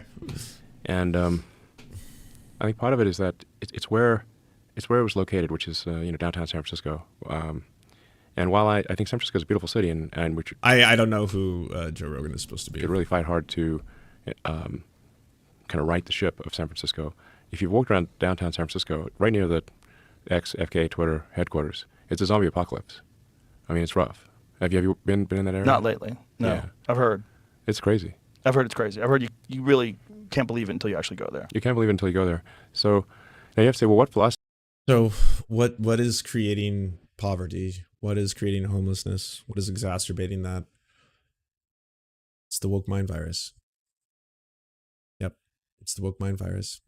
And I think part of it is that it's where it was located, which is downtown San Francisco. And while I think San Francisco is a beautiful city, and which I don't know who Joe Rogan is supposed to be. Could really fight hard to kind of right the ship of San Francisco. If you've walked around downtown San Francisco, right near the FKA Twitter headquarters, it's a zombie apocalypse. I mean, it's rough. Have you been in that area? Not lately. No, Yeah. I've heard. It's crazy. I've heard it's crazy. I've heard you really can't believe it until you actually go there. You can't believe it until you go there. So now you have to say, well, what philosophy? So what is creating poverty? What is creating homelessness? What is exacerbating that? It's the woke mind virus. Yep, it's the woke mind virus.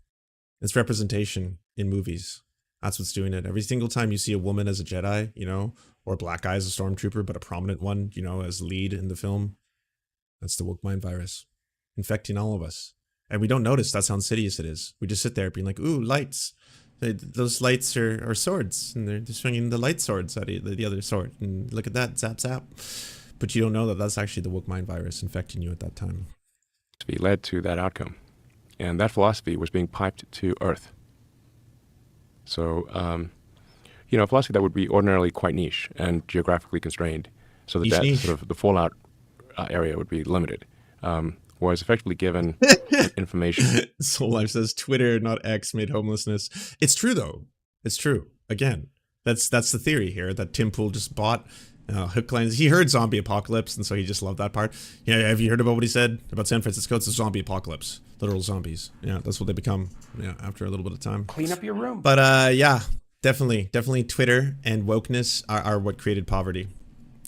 It's representation in movies. That's what's doing it. Every single time you see a woman as a Jedi, or a black guy as a stormtrooper, but a prominent one, as lead in the film, that's the woke mind virus infecting all of us. And we don't notice that's how insidious it is. We just sit there being like, ooh, lights. Those lights are swords, and they're swinging the light swords at the other sword. And look at that, zap, zap. But you don't know that that's actually the woke mind virus infecting you at that time. Led to that outcome. And that philosophy was being piped to Earth. So, you know, a philosophy that would be ordinarily quite niche and geographically constrained, so that, sort of the fallout area would be limited, was effectively given information. Soul Life says Twitter, not X, made homelessness. It's true though. It's true. Again, that's the theory here that Tim Pool just bought. Hook lines. He heard zombie apocalypse, and so he just loved that part. Yeah, have you heard about what he said about San Francisco? It's a zombie apocalypse. Literal zombies. Yeah, that's what they become. Yeah, after a little bit of time. Clean up your room. But yeah, definitely Twitter and wokeness are what created poverty.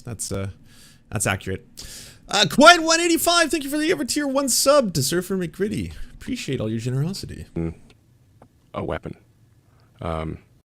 That's accurate. Quiet 185. Thank you for the ever tier 1 sub to Surfer McGritty. Appreciate all your generosity. A weapon.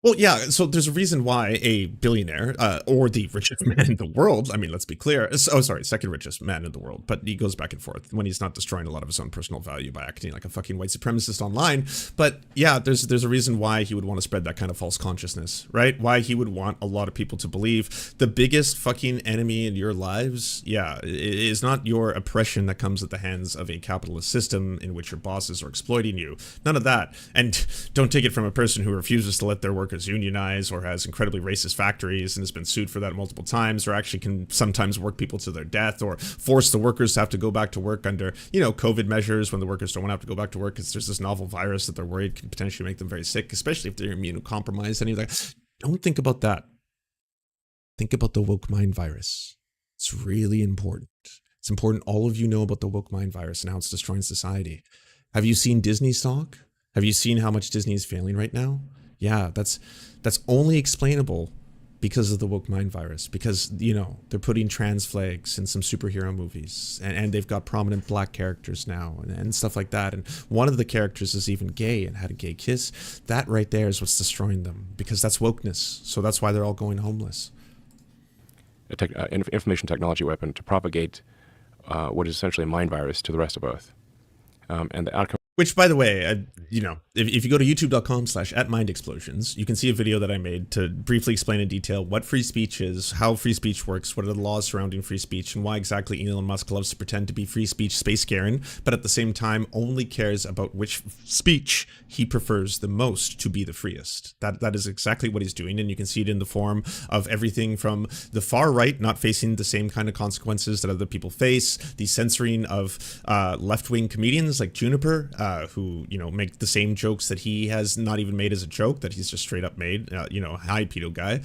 Well, yeah, so there's a reason why a billionaire, or the richest man in the world, I mean, let's be clear. Oh, sorry, second richest man in the world, but he goes back and forth when he's not destroying a lot of his own personal value by acting like a fucking white supremacist online. But yeah, there's a reason why he would want to spread that kind of false consciousness, right? Why he would want a lot of people to believe the biggest fucking enemy in your lives, yeah, is not your oppression that comes at the hands of a capitalist system in which your bosses are exploiting you. None of that. And don't take it from a person who refuses to let their workers unionize or has incredibly racist factories and has been sued for that multiple times, or actually can sometimes work people to their death or force the workers to have to go back to work under, you know, COVID measures when the workers don't want to have to go back to work because there's this novel virus that they're worried could potentially make them very sick, especially if they're immunocompromised. Any of that. Don't think about that. Think about the woke mind virus. It's really important. It's important all of you know about the woke mind virus and how it's destroying society. Have you seen Disney stock? Have you seen how much Disney is failing right now? Yeah, that's only explainable because of the woke mind virus, because, you know, they're putting trans flags in some superhero movies, and they've got prominent black characters now and stuff like that. And one of the characters is even gay and had a gay kiss. That right there is what's destroying them, because that's wokeness. So that's why they're all going homeless. Information technology weapon to propagate what is essentially a mind virus to the rest of Earth. And the outcome. Which, by the way, you know, if you go to youtube.com/@mindexplosions, you can see a video that I made to briefly explain in detail what free speech is, how free speech works, what are the laws surrounding free speech, and why exactly Elon Musk loves to pretend to be free speech space Garen, but at the same time only cares about which speech he prefers the most to be the freest. That is exactly what he's doing, and you can see it in the form of everything from the far right not facing the same kind of consequences that other people face, the censoring of left-wing comedians like Juniper, who, you know, make the same jokes that he has not even made as a joke, that he's just straight up made, you know, hi pedo guy,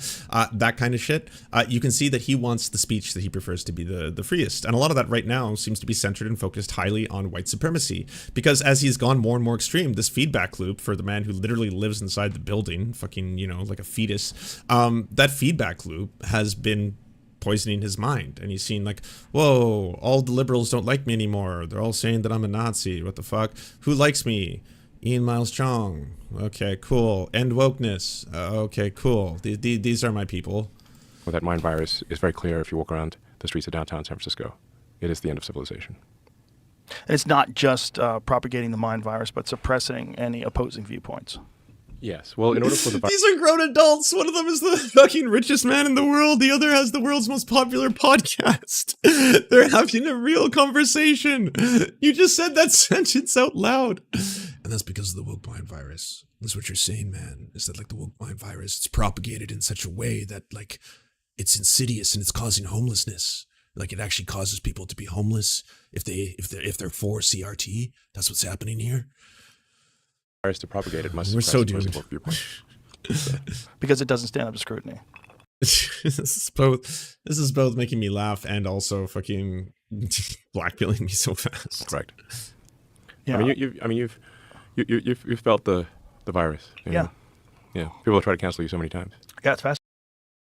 that kind of shit. You can see that he wants the speech that he prefers to be the freest. And a lot of that right now seems to be centered and focused highly on white supremacy, because as he's gone more and more extreme, this feedback loop for the man who literally lives inside the building, fucking, you know, like a fetus, that feedback loop has been poisoning his mind, and he's seen like, whoa, all the liberals don't like me anymore. They're all saying that I'm a Nazi. What the fuck? Who likes me? Ian Miles Chong. Okay, cool. End wokeness. Okay, cool. These are my people. Well, that mind virus is very clear if you walk around the streets of downtown San Francisco. It is the end of civilization. It's not just propagating the mind virus, but suppressing any opposing viewpoints. Yes. Well, in order for the These are grown adults. One of them is the fucking richest man in the world. The other has the world's most popular podcast. They're having a real conversation. You just said that sentence out loud. And that's because of the woke mind virus. That's what you're saying, man. Is that like the woke mind virus, it's propagated in such a way that like it's insidious and it's causing homelessness. Like it actually causes people to be homeless if they're for CRT. That's what's happening here. To propagate it must We're so doomed. Because it doesn't stand up to scrutiny. This is both making me laugh and also fucking blackpilling me so fast. Correct. Yeah. You've felt the virus. You know? Yeah. People try to cancel you so many times. Yeah, it's fast.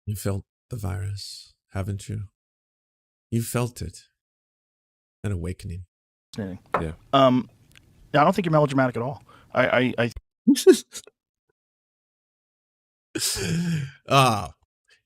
You felt the virus, haven't you? You felt it. An awakening. Yeah. Yeah. I don't think you're melodramatic at all.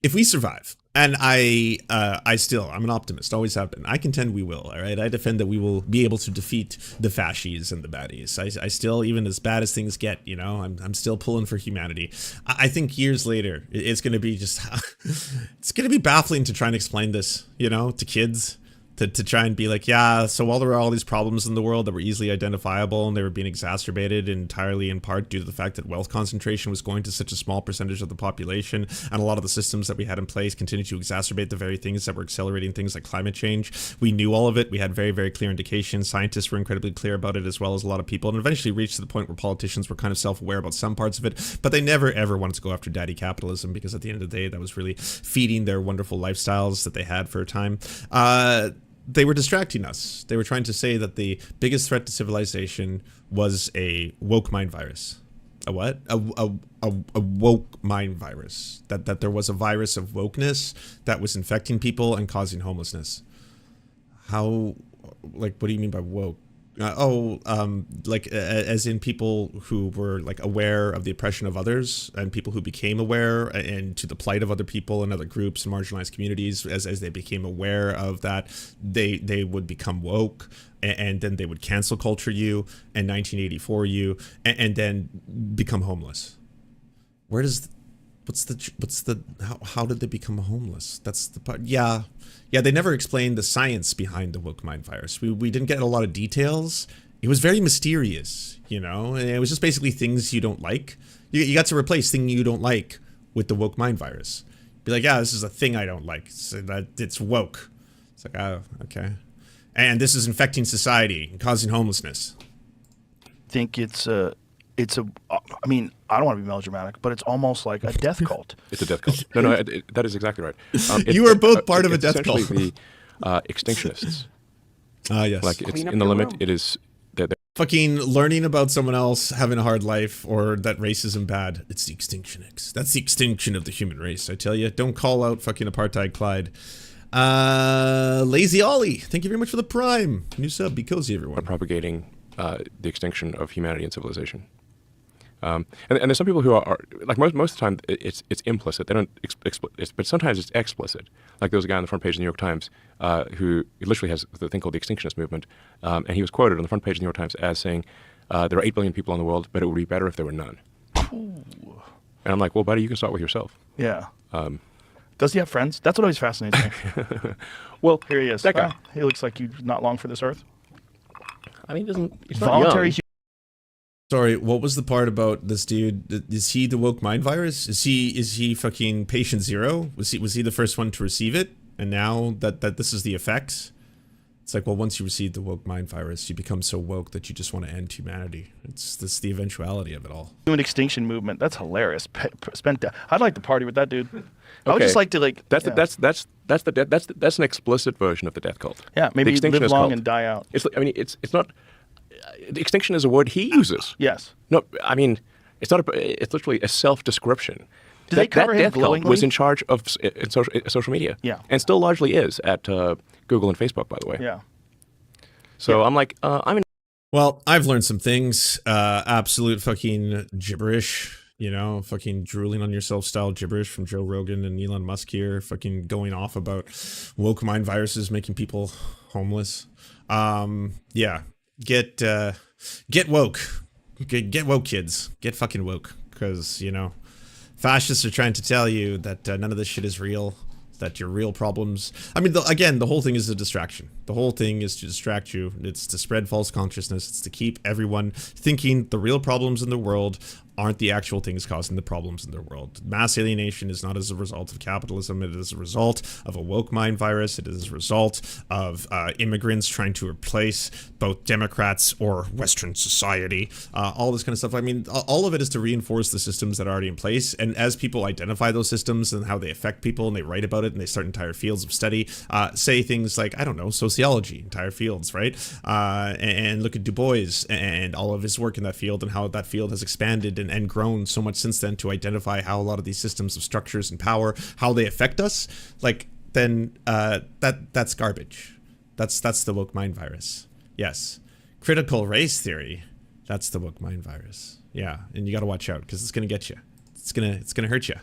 If we survive And I'm an optimist, always have been. I contend we will, all right? I defend that we will be able to defeat the fascies and the baddies. I still, even as bad as things get, you know, I'm still pulling for humanity. I think years later, it's going to be just, it's going to be baffling to try and explain this, you know, to kids. To try and be like, yeah, so while there were all these problems in the world that were easily identifiable and they were being exacerbated entirely in part due to the fact that wealth concentration was going to such a small percentage of the population, and a lot of the systems that we had in place continue to exacerbate the very things that were accelerating things like climate change. We knew all of it. We had very, very clear indications. Scientists were incredibly clear about it, as well as a lot of people, and eventually reached to the point where politicians were kind of self-aware about some parts of it, but they never ever wanted to go after daddy capitalism, because at the end of the day, that was really feeding their wonderful lifestyles that they had for a time. They were distracting us. They were trying to say that the biggest threat to civilization was a woke mind virus. A what? A woke mind virus. That there was a virus of wokeness that was infecting people and causing homelessness. How, like, what do you mean by woke? Like as in people who were like aware of the oppression of others, and people who became aware and to the plight of other people and other groups and marginalized communities. As they became aware of that, they would become woke, and then they would cancel culture you and 1984 you, and then become homeless. Where does how did they become homeless? That's the part. Yeah, they never explained the science behind the woke mind virus. We didn't get a lot of details. It was very mysterious, you know, and it was just basically things you don't like. You got to replace thing you don't like with the woke mind virus. Be like, yeah, this is a thing I don't like. So that it's woke. It's like, oh, okay. And this is infecting society and causing homelessness. I think I mean, I don't want to be melodramatic, but it's almost like a death cult. It's a death cult. No, that is exactly right. You are both part of a death cult. Essentially the extinctionists. Yes. Like, it's in the limit, it is... Fucking learning about someone else having a hard life, or that racism bad. It's the extinctionists. That's the extinction of the human race, I tell you. Don't call out fucking apartheid Clyde. Lazy Ollie, thank you very much for the prime. New sub, be cozy, everyone. Propagating the extinction of humanity and civilization. And there's some people who are like, most of the time it's implicit. They don't but sometimes it's explicit. Like, there was a guy on the front page of the New York Times who literally has the thing called the extinctionist movement, and he was quoted on the front page of the New York Times as saying, "There are 8 billion people in the world, but it would be better if there were none." Ooh. And I'm like, well, buddy, you can start with yourself. Yeah. Does he have friends? That's what always fascinates me. Well, here he is. That guy. He looks like he's not long for this earth. I mean, he's not voluntary. young. Sorry, what was the part about this dude? Is he the woke mind virus? Is he fucking patient zero? Was he the first one to receive it? And now that this is the effects, it's like, well, once you receive the woke mind virus, you become so woke that you just want to end humanity. It's the eventuality of it all. Human extinction movement. That's hilarious. I'd like to party with that dude. I would just like to like. That's an explicit version of the death cult. Yeah, maybe the live long cult. and die out. It's not. The extinction is a word he uses. Yes. No, I mean, it's not. It's literally a self-description. Did they cover him death cult glowingly? was in charge of social media. Yeah. And still largely is at Google and Facebook, by the way. Yeah. So I'm like, I'm in. Well, I've learned some things. Absolute fucking gibberish. You know, fucking drooling on yourself style gibberish from Joe Rogan and Elon Musk here. Fucking going off about woke mind viruses making people homeless. Yeah. Get woke. Get woke, kids. Get fucking woke. Because, you know, fascists are trying to tell you that none of this shit is real. That your real problems... I mean, again, the whole thing is a distraction. The whole thing is to distract you. It's to spread false consciousness. It's to keep everyone thinking the real problems in the world aren't the actual things causing the problems in the world. Mass alienation is not as a result of capitalism. It is a result of a woke mind virus. It is a result of immigrants trying to replace both Democrats or Western society. All this kind of stuff. I mean, all of it is to reinforce the systems that are already in place. And as people identify those systems and how they affect people, and they write about it, and they start entire fields of study, say things like, I don't know, sociology, entire fields, right? And look at Du Bois and all of his work in that field, and how that field has expanded and grown so much since then to identify how a lot of these systems of structures and power, how they affect us. Like, then that's garbage. That's the woke mind virus. Yes. Critical race theory, that's the woke mind virus. Yeah, and you got to watch out, because it's going to get you. It's going to hurt you.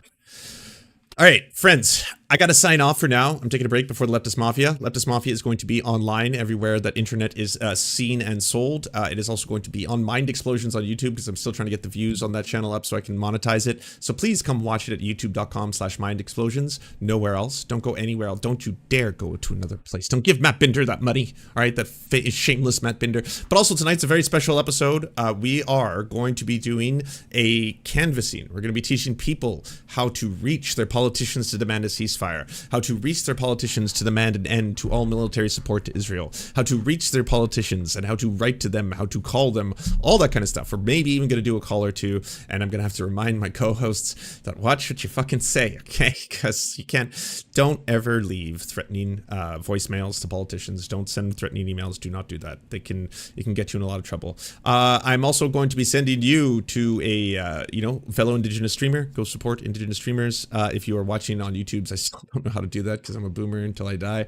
All right, friends, I got to sign off for now. I'm taking a break before the Leftist Mafia. Leftist Mafia is going to be online everywhere that internet is seen and sold. It is also going to be on Mind Explosions on YouTube because I'm still trying to get the views on that channel up so I can monetize it. So please come watch it at youtube.com/mindexplosions. Nowhere else. Don't go anywhere else. Don't you dare go to another place. Don't give Matt Binder that money. All right, that is shameless Matt Binder. But also tonight's a very special episode. We are going to be doing a canvassing. We're going to be teaching people how to reach their politicians to demand a ceasefire. How to reach their politicians to demand an end to all military support to Israel, how to reach their politicians and how to write to them, how to call them, all that kind of stuff. We're maybe even going to do a call or two, and I'm going to have to remind my co-hosts that watch what you fucking say, okay? Because don't ever leave threatening voicemails to politicians. Don't send threatening emails. Do not do that. It can get you in a lot of trouble. I'm also going to be sending you to a fellow Indigenous streamer. Go support Indigenous streamers. If you are watching on YouTube, I still don't know how to do that because I'm a boomer until I die.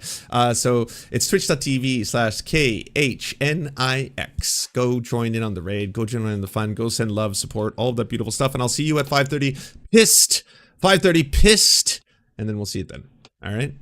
So it's twitch.tv/KHNIX. Go join in on the raid. Go join in the fun. Go send love, support, all of that beautiful stuff. And I'll see you at 5:30 pissed. 5:30 pissed. And then we'll see it then. All right.